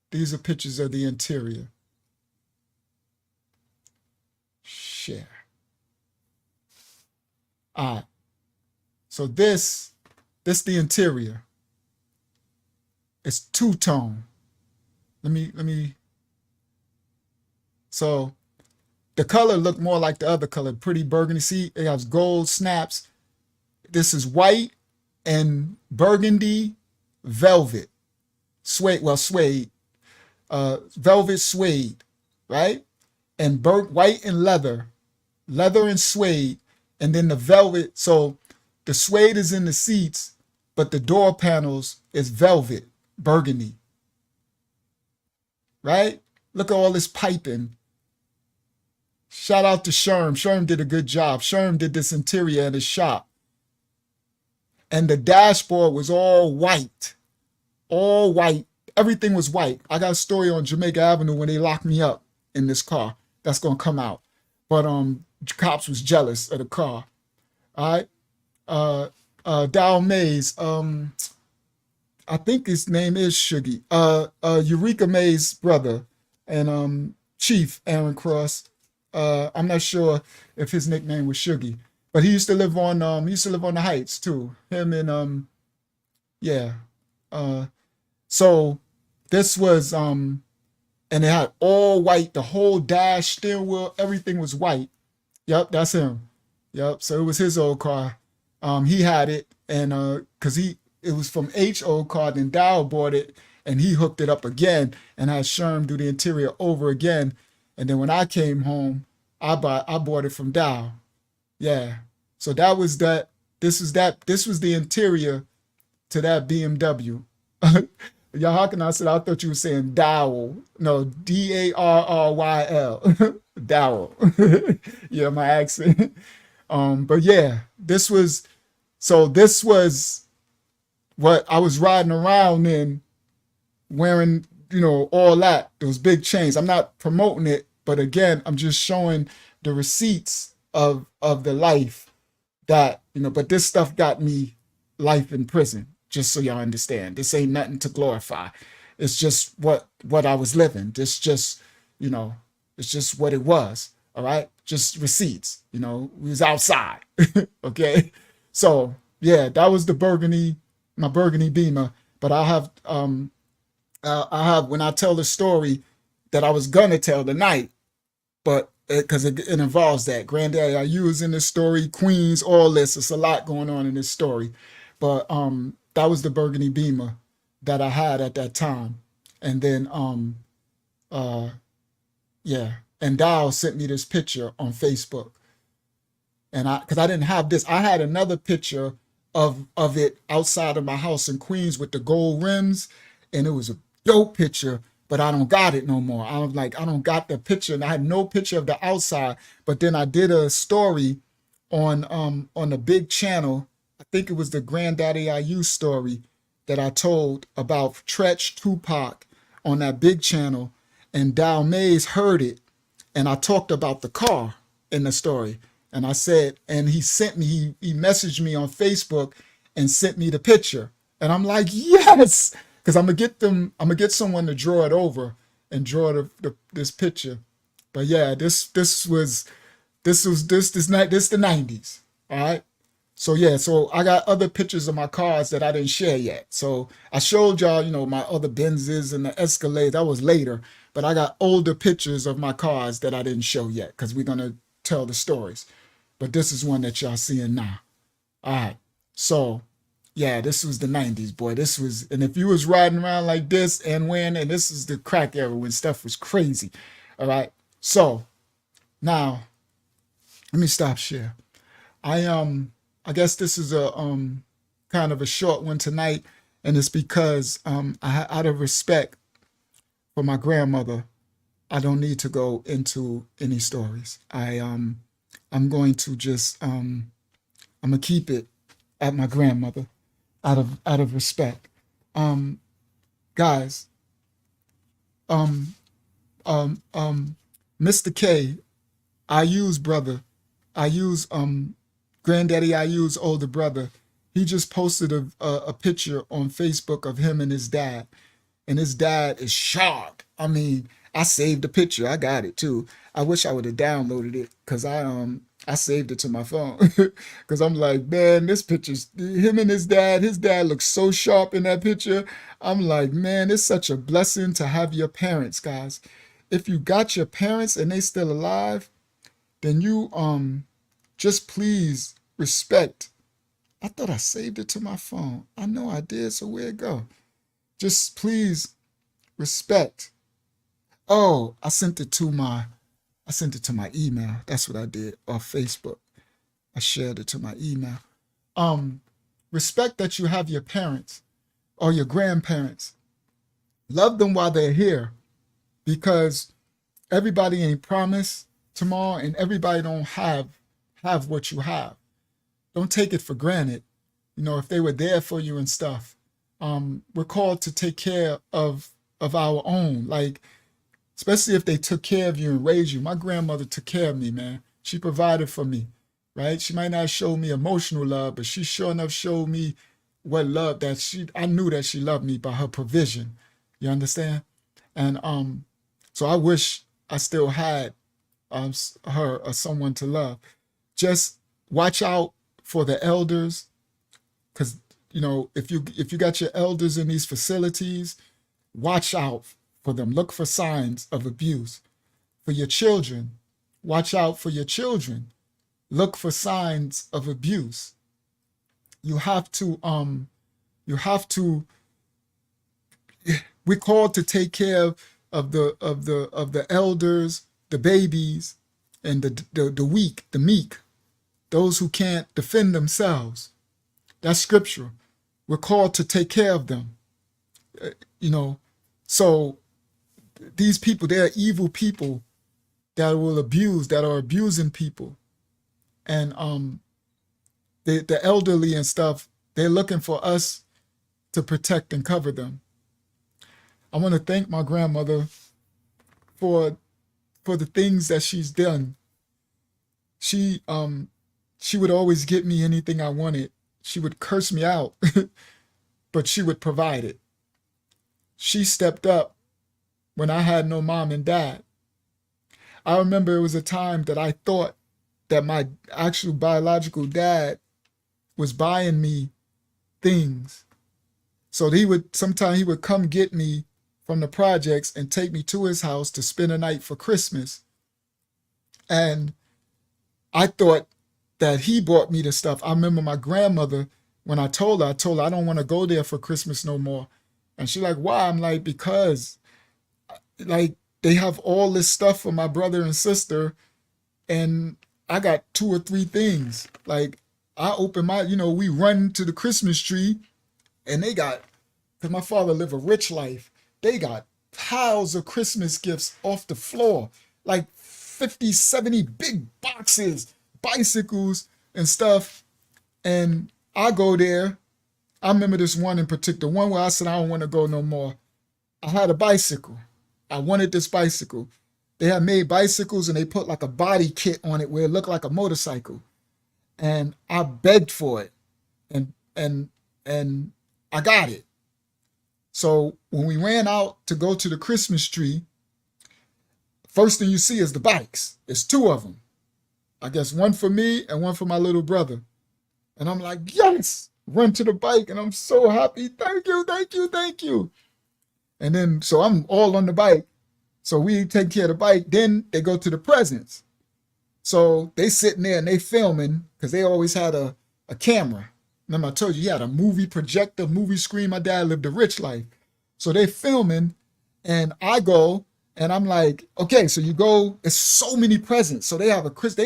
These are pictures of the interior. Share. All right. So this the interior. It's two-tone. Let me. So the color looked more like the other color, pretty burgundy. See, it has gold snaps. This is white and burgundy velvet. Suede, velvet suede, right? And white and leather and suede, and then the velvet. So the suede is in the seats, but the door panels is velvet, burgundy, right? Look at all this piping. Shout out to Sherm. Sherm did a good job. Sherm did this interior at his shop. And the dashboard was all white. All white. Everything was white. I got a story on Jamaica Avenue when they locked me up in this car. That's gonna come out. But cops was jealous of the car. All right. Dow Mays. I think his name is Shuggy. Eureka May's brother and Chief Aaron Cross. I'm not sure if his nickname was Shuggy, but he used to live on the Heights too. Him and so this was and it had all white, the whole dash, steering wheel, everything was white. Yep, that's him. Yep. So it was his old car. He had it, and because it was from H old car, then Dow bought it, and he hooked it up again and had Sherm do the interior over again. And then when I came home, I bought it from Dow. Yeah. So that was that. This was the interior to that BMW. Yahakana said, I thought you were saying Dowell. No, Darryl. Dowell. Yeah, my accent. But yeah, this was what I was riding around in, wearing, all that, those big chains. I'm not promoting it, but again, I'm just showing the receipts of the life that, but this stuff got me life in prison, just so y'all understand. This ain't nothing to glorify. It's just what I was living. It's just, it's just what it was. All right. Just receipts, we was outside. Okay. So yeah, that was my burgundy Beamer. But I have, when I tell the story that I was gonna tell tonight, but because it involves that. Granddaddy, I use in this story, Queens, all this. It's a lot going on in this story. But that was the burgundy Beamer that I had at that time. And then and Dow sent me this picture on Facebook. And because I didn't have this, I had another picture of it outside of my house in Queens with the gold rims, and it was a dope picture. But I don't got it no more. I was like, I don't got the picture, and I had no picture of the outside. But then I did a story on a big channel. I think it was the Granddaddy IU story that I told about Tretch Tupac on that big channel, and Dow Mays heard it, and I talked about the car in the story, and I said, and he sent me, he messaged me on Facebook and sent me the picture, and I'm like, yes, because I'm gonna get someone to draw it over and draw this picture. But yeah, this the 90's. All right. So yeah, so I got other pictures of my cars that I didn't share yet. So I showed y'all, my other Benzes and the Escalade. That was later, but I got older pictures of my cars that I didn't show yet because we're gonna tell the stories. But this is one that y'all seeing now. All right. So yeah, this was the 90's, boy. This was, and if you was riding around like this and this is the crack era when stuff was crazy. All right. So now let me stop share. I guess this is a kind of a short one tonight, and it's because out of respect for my grandmother, I don't need to go into any stories. I'm going to just I'm gonna keep it at my grandmother out of respect. Guys, Mr. K, I use Granddaddy IU's older brother. He just posted a picture on Facebook of him and his dad. And his dad is sharp. I mean, I saved the picture. I got it too. I wish I would have downloaded it because I saved it to my phone. Because I'm like, man, this picture's him and his dad. His dad looks so sharp in that picture. I'm like, man, it's such a blessing to have your parents, guys. If you got your parents and they still alive, then you just please respect. I thought I saved it to my phone. I know I did, so where'd it go? Just please respect. Oh, I sent it to my email. That's what I did off Facebook. I shared it to my email. Respect that you have your parents or your grandparents. Love them while they're here, because everybody ain't promised tomorrow, and everybody don't have what you have. Don't take it for granted. If they were there for you and stuff. We're called to take care of our own, like, especially if they took care of you and raised you. My grandmother took care of me, man. She provided for me, right? She might not show me emotional love, but she sure enough showed me what love I knew that she loved me by her provision. You understand? And so I wish I still had her or someone to love. Just watch out for the elders, because if you got your elders in these facilities, watch out for them. Look for signs of abuse. For your children, watch out for your children. Look for signs of abuse. You have to we're called to take care of the elders, the babies, and the weak, the meek, those who can't defend themselves. That's scriptural. We're called to take care of them. So these people, they're evil people that are abusing people. And the elderly and stuff, they're looking for us to protect and cover them. I want to thank my grandmother for the things that she's done. She would always get me anything I wanted. She would curse me out, but she would provide it. She stepped up when I had no mom and dad. I remember it was a time that I thought that my actual biological dad was buying me things. So sometimes he would come get me from the projects and take me to his house to spend a night for Christmas. And I thought that he bought me the stuff. I remember my grandmother, when I told her I don't want to go there for Christmas no more. And she's like, why? I'm like, because like they have all this stuff for my brother and sister, and I got 2 or 3 things. Like, I open my, we run to the Christmas tree, and they got, because my father lived a rich life, they got piles of Christmas gifts off the floor, like 50, 70 big boxes, bicycles and stuff. And I go there. I remember this one in particular, one where I said, I don't want to go no more. I had a bicycle. I wanted this bicycle. They had made bicycles and they put like a body kit on it where it looked like a motorcycle. And I begged for it. And I got it. So when we ran out to go to the Christmas tree, first thing you see is the bikes. It's two of them. I guess one for me and one for my little brother. And I'm like, yes, run to the bike. And I'm so happy. Thank you, thank you, thank you. And then, so I'm all on the bike. So we take care of the bike. Then they go to the presents. So they sitting there and they filming because they always had a camera. Remember I told you, he had a movie projector, movie screen. My dad lived a rich life. So they filming and I go and I'm like, okay, so you go, it's so many presents. So they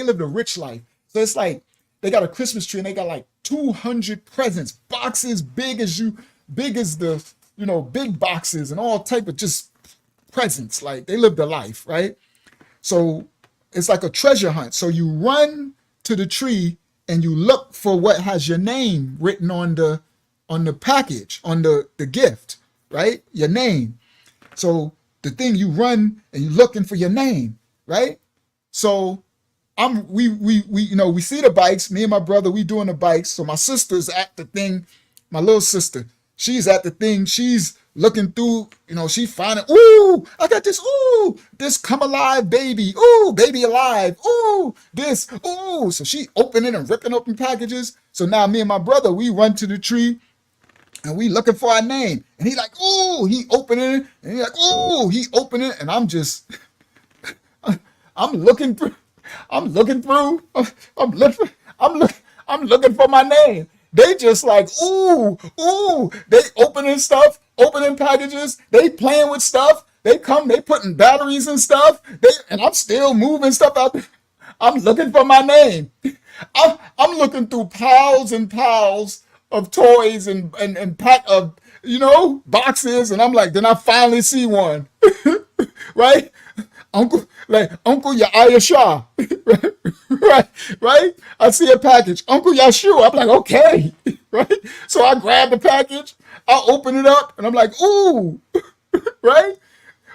lived a rich life. So it's like, they got a Christmas tree and they got like 200 presents, boxes big as the, big boxes and all type of just presents. Like they lived a life, right? So it's like a treasure hunt. So you run to the tree and you look for what has your name written on the package, on the gift, right? Your name. So the thing, you run and you're looking for your name, right? So we see the bikes. Me and my brother, we doing the bikes. So my sister's at the thing, my little sister, she's at the thing. She's looking through, she finding, ooh, I got this, ooh, this come alive baby, ooh, baby alive, ooh, this, ooh. So she opening and ripping open packages. So now me and my brother, we run to the tree and we looking for our name. And he like, ooh, he opening it. And he like, ooh, he opening it. And I'm just, I'm looking through, I'm looking for my name. They just like, ooh, they opening packages, they playing with stuff. They putting batteries and stuff. And I'm still moving stuff out there. I'm looking for my name. I'm looking through piles and piles of toys and pack of, boxes. And I'm like, then I finally see one, right? Uncle YAHSHUAH, right? I see a package, Uncle YAHSHUAH. I'm like, okay, right? So I grab the package, I open it up, and I'm like, ooh, right?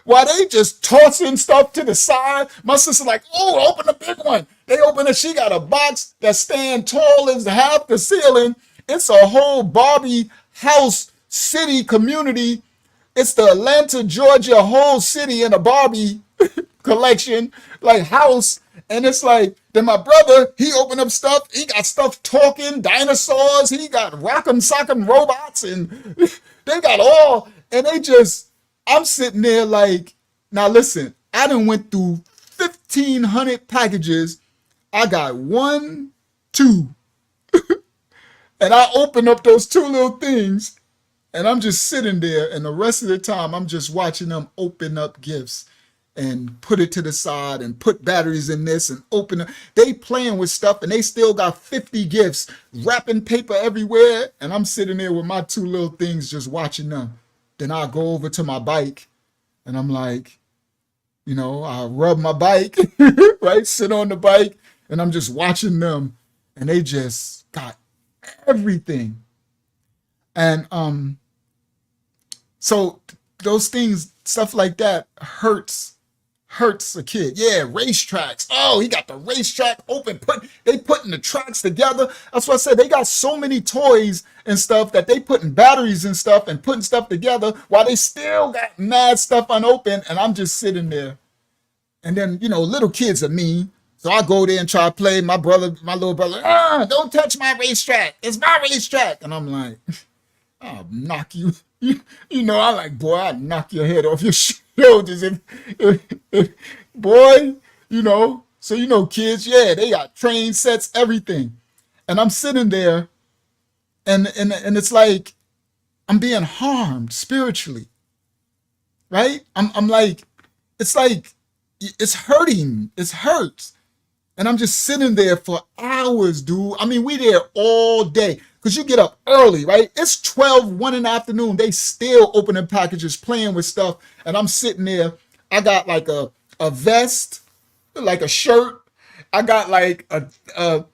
While they just tossing stuff to the side, my sister's like, ooh, open the big one. They open it, she got a box that stand tall as half the ceiling. It's a whole Barbie house city community. It's the Atlanta, Georgia whole city in a Barbie collection, like house. And it's like, then my brother, he opened up stuff. He got stuff talking, dinosaurs. He got rock'em sock'em robots, and they got all. And I'm sitting there like, now listen, I done went through 1,500 packages. I got 1, 2. And I opened up those two little things. And I'm just sitting there, and the rest of the time, I'm just watching them open up gifts and put it to the side and put batteries in this and open it. They playing with stuff, and they still got 50 gifts, wrapping paper everywhere. And I'm sitting there with my two little things just watching them. Then I go over to my bike, and I'm like, I rub my bike, right? Sit on the bike, and I'm just watching them. And they just got everything. And so those things, stuff like that hurts a kid. Yeah, racetracks. Oh, he got the racetrack open. They putting the tracks together. That's what I said. They got so many toys and stuff that they putting batteries and stuff and putting stuff together while they still got mad stuff unopened. And I'm just sitting there. And then, little kids are mean. So I go there and try to play. My little brother, don't touch my racetrack. It's my racetrack. And I'm like, I'll knock you. I like, boy, I'd knock your head off your shoulders. If boy, so kids, yeah, they got train sets, everything. And I'm sitting there and it's like I'm being harmed spiritually. Right? I'm like, it's hurting. It hurts. And I'm just sitting there for hours, dude. I mean, we there all day. Because you get up early, right? It's 1 in the afternoon. They still opening packages, playing with stuff. And I'm sitting there. I got like a vest, like a shirt. I got like a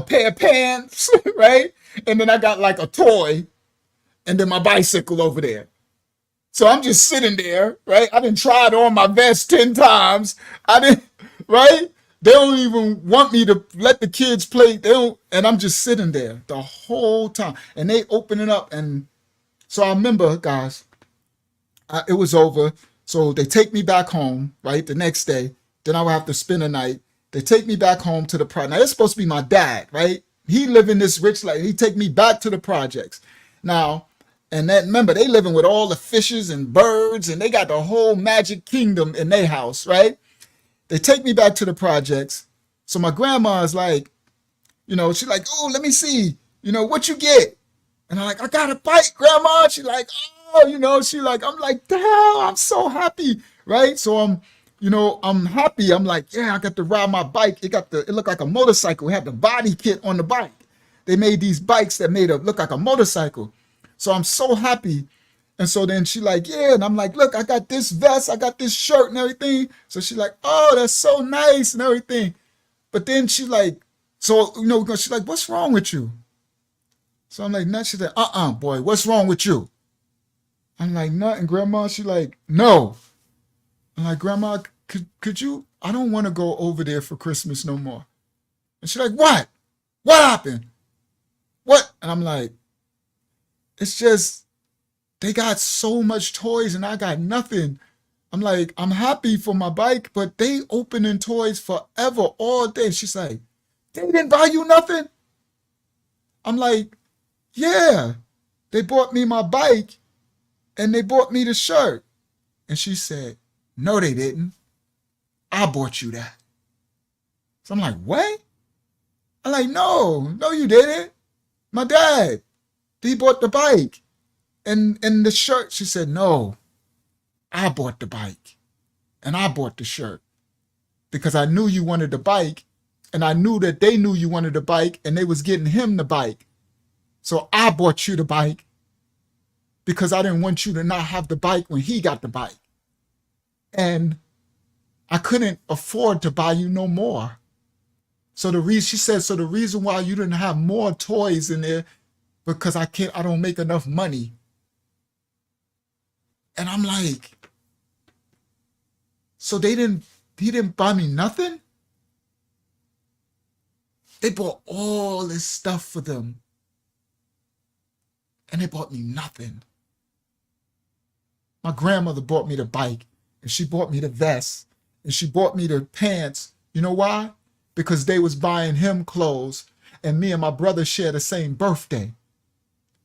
pair of pants, right? And then I got like a toy. And then my bicycle over there. So I'm just sitting there, right? I didn't try it on my vest 10 times. I didn't, right? They don't even want me to let the kids play. They don't, and I'm just sitting there the whole time. And they open it up. And so I remember, guys, it was over. So they take me back home, right? The next day. Then I would have to spend the night. They take me back home to the project. Now, it's supposed to be my dad, right? He living this rich life. He take me back to the projects. Now, and then remember, they living with all the fishes and birds, and they got the whole magic kingdom in their house, right? They take me back to the projects. So my grandma is like, she's like, oh, let me see, what you get? And I'm like, I got a bike, Grandma. She's like, oh, she like, I'm like, damn, I'm so happy, right? So I'm happy. I'm like, yeah, I got to ride my bike. It looked like a motorcycle. It had the body kit on the bike. They made these bikes that made it look like a motorcycle. So I'm so happy. And so then she like, yeah. And I'm like, look, I got this vest, I got this shirt and everything. So she like, oh, that's so nice and everything. But then she like, so, she's like, what's wrong with you? So I'm like, nothing. She's like, boy, what's wrong with you? I'm like, nothing, Grandma. She like, no. I'm like, Grandma, could you, I don't want to go over there for Christmas no more. And she's like, what? What happened? What? And I'm like, it's just, they got so much toys and I got nothing. I'm like, I'm happy for my bike, but they opening toys forever, all day. She's like, they didn't buy you nothing? I'm like, yeah, they bought me my bike and they bought me the shirt. And she said, no, they didn't. I bought you that. So I'm like, what? I'm like, no, you didn't. My dad, he bought the bike and the shirt. She said, no, I bought the bike and I bought the shirt because I knew you wanted the bike and I knew that they knew you wanted the bike and they was getting him the bike. So I bought you the bike because I didn't want you to not have the bike when he got the bike. And I couldn't afford to buy you no more. So she said, so the reason why you didn't have more toys in there because I don't make enough money. And I'm like, so he didn't buy me nothing? They bought all this stuff for them. And they bought me nothing. My grandmother bought me the bike and she bought me the vest and she bought me the pants. You know why? Because they was buying him clothes and me and my brother share the same birthday.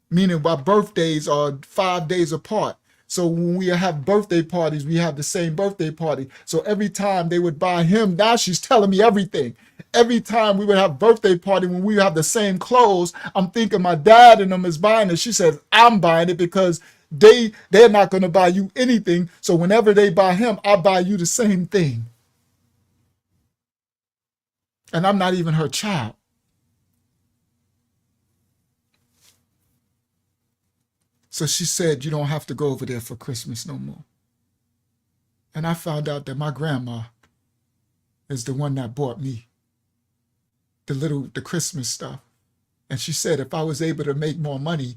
Meaning our birthdays are 5 days apart. So when we have birthday parties, we have the same birthday party. So every time they would buy him, now she's telling me everything. Every time we would have birthday party when we have the same clothes, I'm thinking my dad and them is buying it. She says, I'm buying it because they're not going to buy you anything. So whenever they buy him, I buy you the same thing. And I'm not even her child. So she said, you don't have to go over there for Christmas no more. And I found out that my grandma is the one that bought me the Christmas stuff. And she said, if I was able to make more money,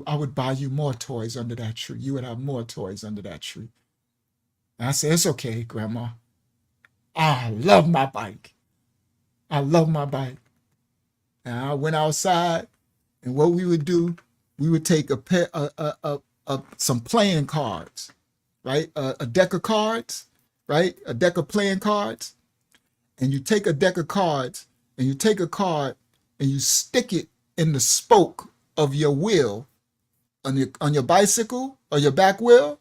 I would buy you more toys under that tree. You would have more toys under that tree. And I said, it's okay, Grandma. I love my bike. I love my bike. And I went outside, and what we would do, we would take some playing cards, right? A deck of cards, right? A deck of playing cards. And you take a deck of cards and you take a card and you stick it in the spoke of your wheel on your bicycle or your back wheel.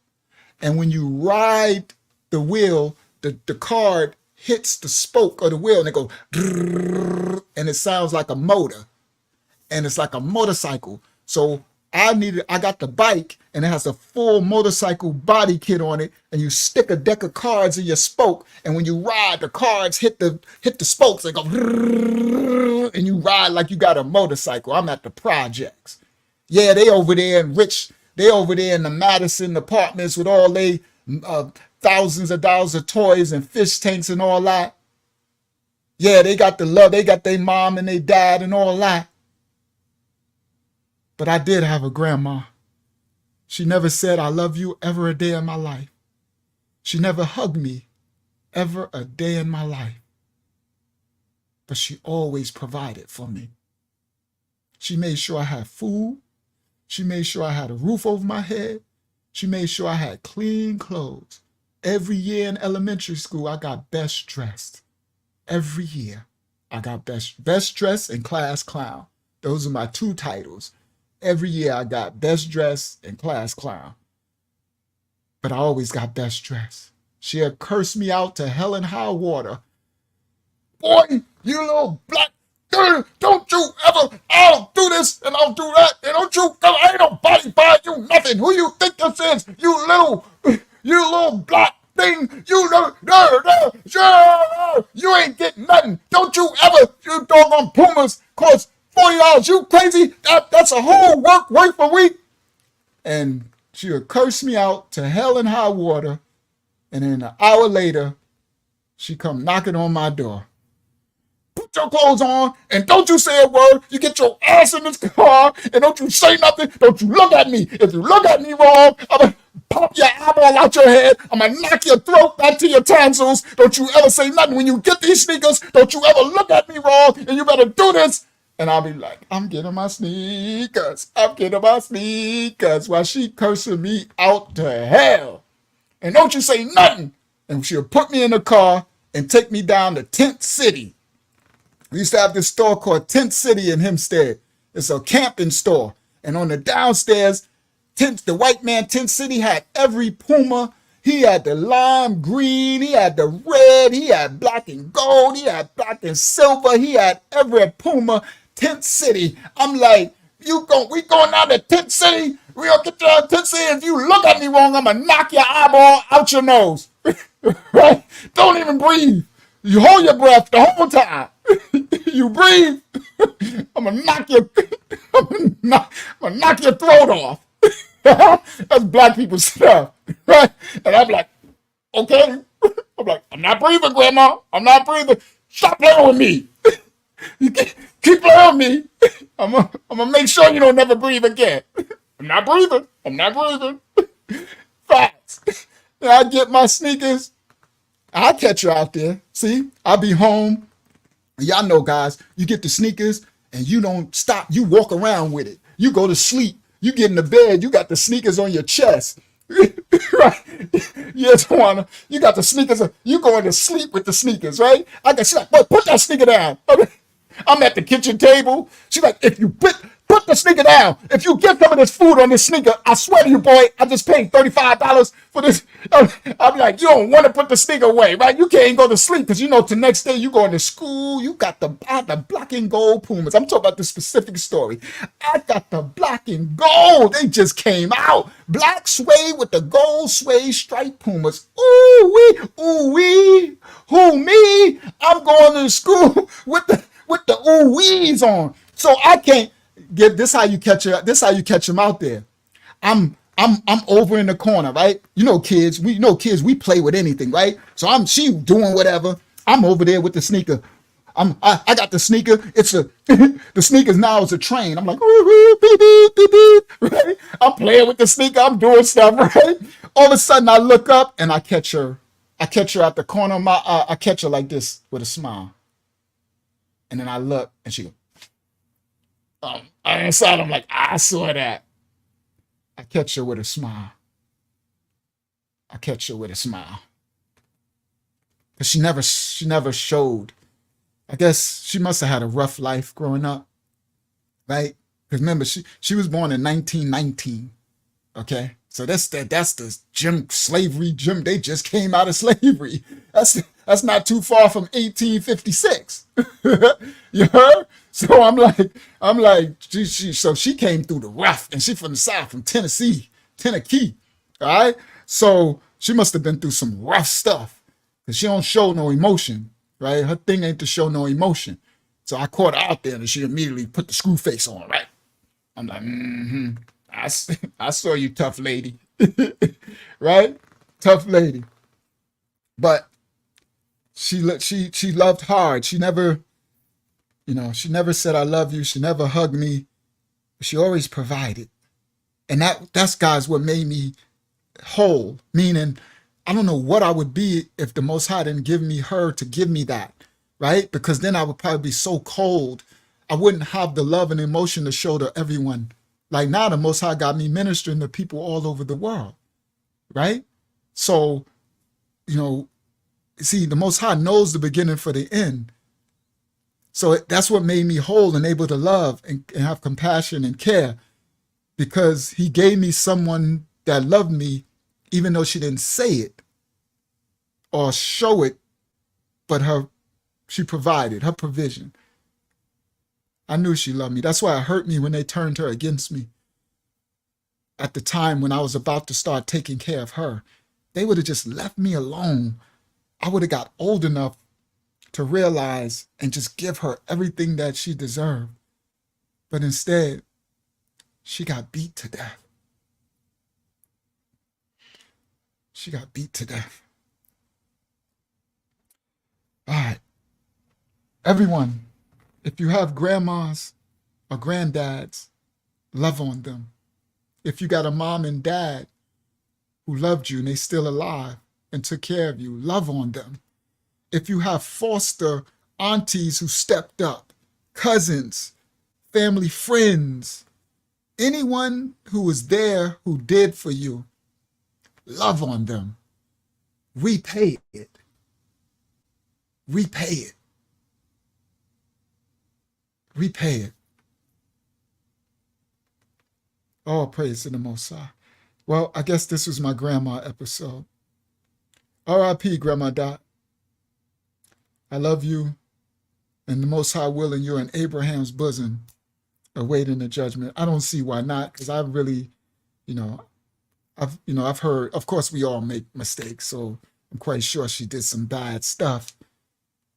And when you ride the wheel, the card hits the spoke of the wheel and it goes, and it sounds like a motor. And it's like a motorcycle. So I got the bike and it has a full motorcycle body kit on it, and you stick a deck of cards in your spoke, and when you ride, the cards hit the spokes and go, and you ride like you got a motorcycle. I'm at the projects. Yeah, they over there in the Madison apartments with all they thousands of dollars of toys and fish tanks and all that. Yeah, they got the love, they got their mom and their dad and all that. But I did have a grandma. She never said, I love you ever a day in my life. She never hugged me ever a day in my life. But she always provided for me. She made sure I had food. She made sure I had a roof over my head. She made sure I had clean clothes. Every year in elementary school, I got best dressed. Every year, I got best dressed and class clown. Those are my two titles. Every year I got best dressed and class clown. But I always got best dressed. She'll curse me out to hell and high water. Boy, you little black girl, don't you ever, I'll do this and I'll do that. And don't you, ain't nobody buy you nothing. Who you think this is? You little black thing. You ain't getting nothing. Don't you ever, you doggone Pumas, cost $40. You crazy? That's a whole work for week. And she would curse me out to hell and high water. And then an hour later, she come knocking on my door. Put your clothes on and don't you say a word. You get your ass in this car and don't you say nothing. Don't you look at me. If you look at me wrong, I'm going to pop your eyeball out your head. I'm going to knock your throat back to your tonsils. Don't you ever say nothing. When you get these sneakers, don't you ever look at me wrong, and you better do this. And I'll be like, I'm getting my sneakers. I'm getting my sneakers, while she cursing me out to hell. And don't you say nothing. And she'll put me in the car and take me down to Tent City. We used to have this store called Tent City in Hempstead. It's a camping store. And on the downstairs, the white man Tent City had every Puma. He had the lime green, he had the red, he had black and gold, he had black and silver, he had every Puma. Tent City. I'm like, we going down to Tent City? We gonna get you out of Tent City. If you look at me wrong, I'm gonna knock your eyeball out your nose. Right? Don't even breathe. You hold your breath the whole time. You breathe, I'm gonna knock your throat off. That's black people stuff, right? And I'm like, okay. I'm like, I'm not breathing, Grandma. I'm not breathing. Stop playing with me. You keep playing with me. I'm gonna make sure you don't never breathe again. I'm not breathing. Facts. Then I get my sneakers. I'll catch her out there. See, I'll be home. Y'all know, guys, you get the sneakers and you don't stop. You walk around with it. You go to sleep. You get in the bed. You got the sneakers on your chest. Right? Yes, Tawana. You got the sneakers. You going to sleep with the sneakers, right? She's like, boy, put that sneaker down. I'm at the kitchen table. She's like, if you put the sneaker down. If you get some of this food on this sneaker, I swear to you, boy, I just paid $35 for this. I'm like, you don't want to put the sneaker away, right? You can't go to sleep because you know the next day you going to school. You got the black and gold Pumas. I'm talking about the specific story. I got the black and gold. They just came out. Black suede with the gold suede striped Pumas. Ooh wee. Who me? I'm going to school with the ooh wees on. So I can't get this. How you catch her? This how you catch them out there. I'm over in the corner, right? You know, kids. We play with anything, right? So she doing whatever. I'm over there with the sneaker. I got the sneaker. The sneakers now is a train. I'm like, beep, beep, beep, beep, right? I'm playing with the sneaker. I'm doing stuff, right? All of a sudden, I look up and I catch her. I catch her at the corner of my. I catch her like this with a smile. And then I look and she goes, inside I'm like, I saw that. I catch her with a smile. But she never showed. I guess she must have had a rough life growing up, right? Because remember, she was born in 1919, okay? So that's the slavery. They just came out of slavery. That's That's not too far from 1856. You heard? So I'm like, so she came through the rough, and she from the South, from Tennessee, all right? So she must have been through some rough stuff, because she don't show no emotion, right? Her thing ain't to show no emotion. So I caught her out there, and she immediately put the screw face on, right? I'm like, I saw you, tough lady, right? Tough lady. But she loved hard. She never, she never said I love you. She never hugged me. She always provided. And that's, guys, what made me whole. Meaning, I don't know what I would be if the Most High didn't give me her to give me that, right? Because then I would probably be so cold. I wouldn't have the love and emotion to show to everyone. Like now, the Most High got me ministering to people all over the world, right? So, see, the Most High knows the beginning for the end. So that's what made me whole and able to love and have compassion and care, because he gave me someone that loved me, even though she didn't say it or show it, but she provided her provision. I knew she loved me. That's why it hurt me when they turned her against me. At the time when I was about to start taking care of her, they would have just left me alone. I would have got old enough to realize and just give her everything that she deserved. But instead, she got beat to death. She got beat to death. All right. Everyone, if you have grandmas or granddads, love on them. If you got a mom and dad who loved you and they still alive and took care of you, love on them. If you have foster aunties who stepped up, cousins, family friends, anyone who was there who did for you, love on them. Repay it. Repay it. Repay it. All praise to the Most High. Well, I guess this was my grandma episode. R.I.P. Grandma Dot. I love you, and the Most High willing, you're in Abraham's bosom, awaiting the judgment. I don't see why not, because I've really, I've heard. Of course, we all make mistakes, so I'm quite sure she did some bad stuff.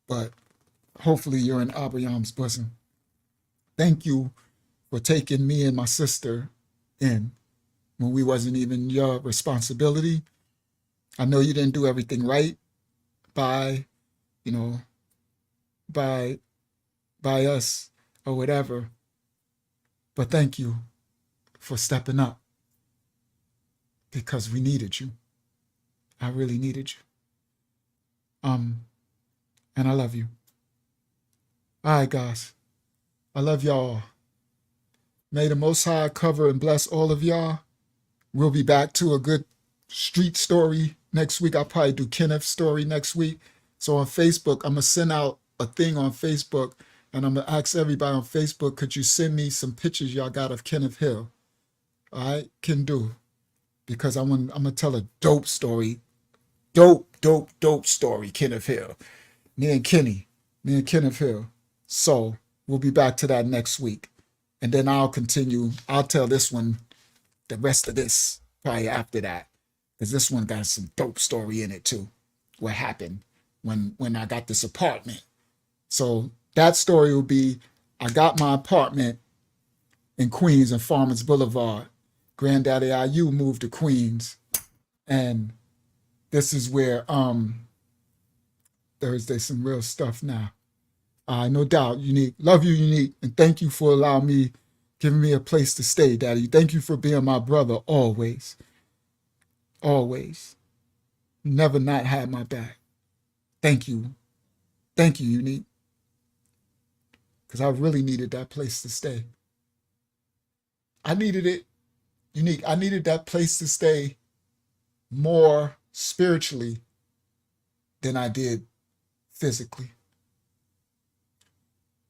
But hopefully, you're in Abraham's bosom. Thank you for taking me and my sister in when we wasn't even your responsibility. I know you didn't do everything right by us or whatever, but thank you for stepping up, because we needed you. I really needed you. And I love you. All right, guys. I love y'all. May the Most High cover and bless all of y'all. We'll be back to a good street story next week. I'll probably do Kenneth's story next week. So on Facebook, I'm going to send out a thing on Facebook, and I'm going to ask everybody on Facebook, could you send me some pictures y'all got of Kenneth Hill? All right? Can do. Because I'm going to tell a dope story. Dope story, Kenneth Hill. Me and Kenneth Hill. So we'll be back to that next week. And then I'll continue. I'll tell this one, the rest of this, probably after that. Because this one got some dope story in it too. What happened when I got this apartment. So that story will be, I got my apartment in Queens and Farmers Boulevard. Granddaddy IU moved to Queens. And this is where there's some real stuff now. No doubt, Unique. Love you, Unique. And thank you for allowing me, giving me a place to stay, Daddy. Thank you for being my brother always. Always. Never not had my back. Thank you. Thank you, Unique. Because I really needed that place to stay. I needed it, Unique. I needed that place to stay more spiritually than I did physically.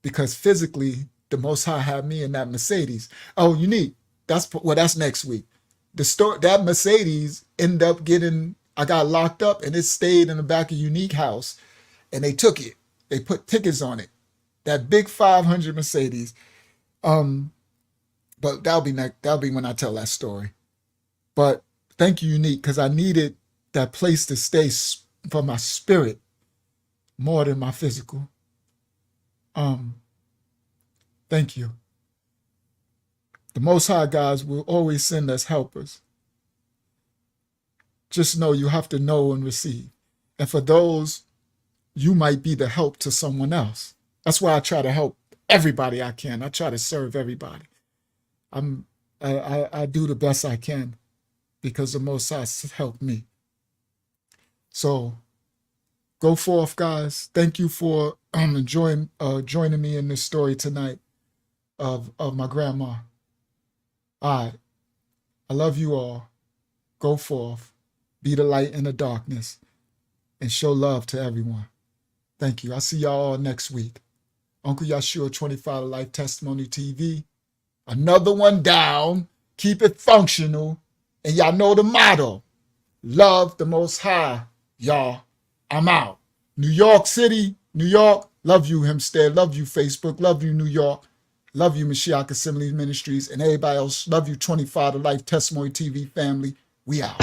Because physically, the Most High had me in that Mercedes. Oh, Unique. That's next week. That Mercedes ended up I got locked up, and it stayed in the back of Unique house and they took it. They put tickets on it. That big 500 Mercedes. But that'll be when I tell that story. But thank you, Unique, because I needed that place to stay for my spirit more than my physical. Thank you. The Most High guys will always send us helpers. Just know you have to know and receive. And for those, you might be the help to someone else. That's why I try to help everybody I can. I try to serve everybody. I do the best I can because the Most High helped me. So go forth, guys. Thank you for joining me in this story tonight of my grandma. All right. I love you all. Go forth. Be the light in the darkness and show love to everyone. Thank you. I'll see y'all all next week. Uncle YAHSHUAH 25 Life Testimony TV. Another one down. Keep it functional. And y'all know the motto. Love the Most High. Y'all, I'm out. New York City, New York. Love you, Hempstead. Love you, Facebook. Love you, New York. Love you, Mashiach Assembly Ministries. And everybody else, love you, 25 Life Testimony TV family. We out.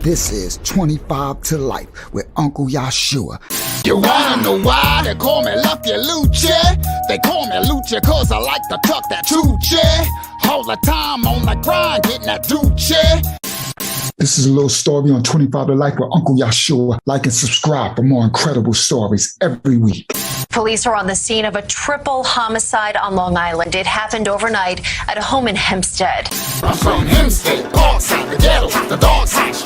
This is 25 to Life with Uncle YAHSHUAH. You wanna know why they call me Lucky Lucha? They call me Lucha cause I like to talk that choo-cha. All the time on the grind, getting that doochie. This is a little story on 25 to Life with Uncle YAHSHUAH. Like and subscribe for more incredible stories every week. Police are on the scene of a triple homicide on Long Island. It happened overnight at a home in Hempstead. I'm from Hempstead, Parkside, the ghetto, the dog's house.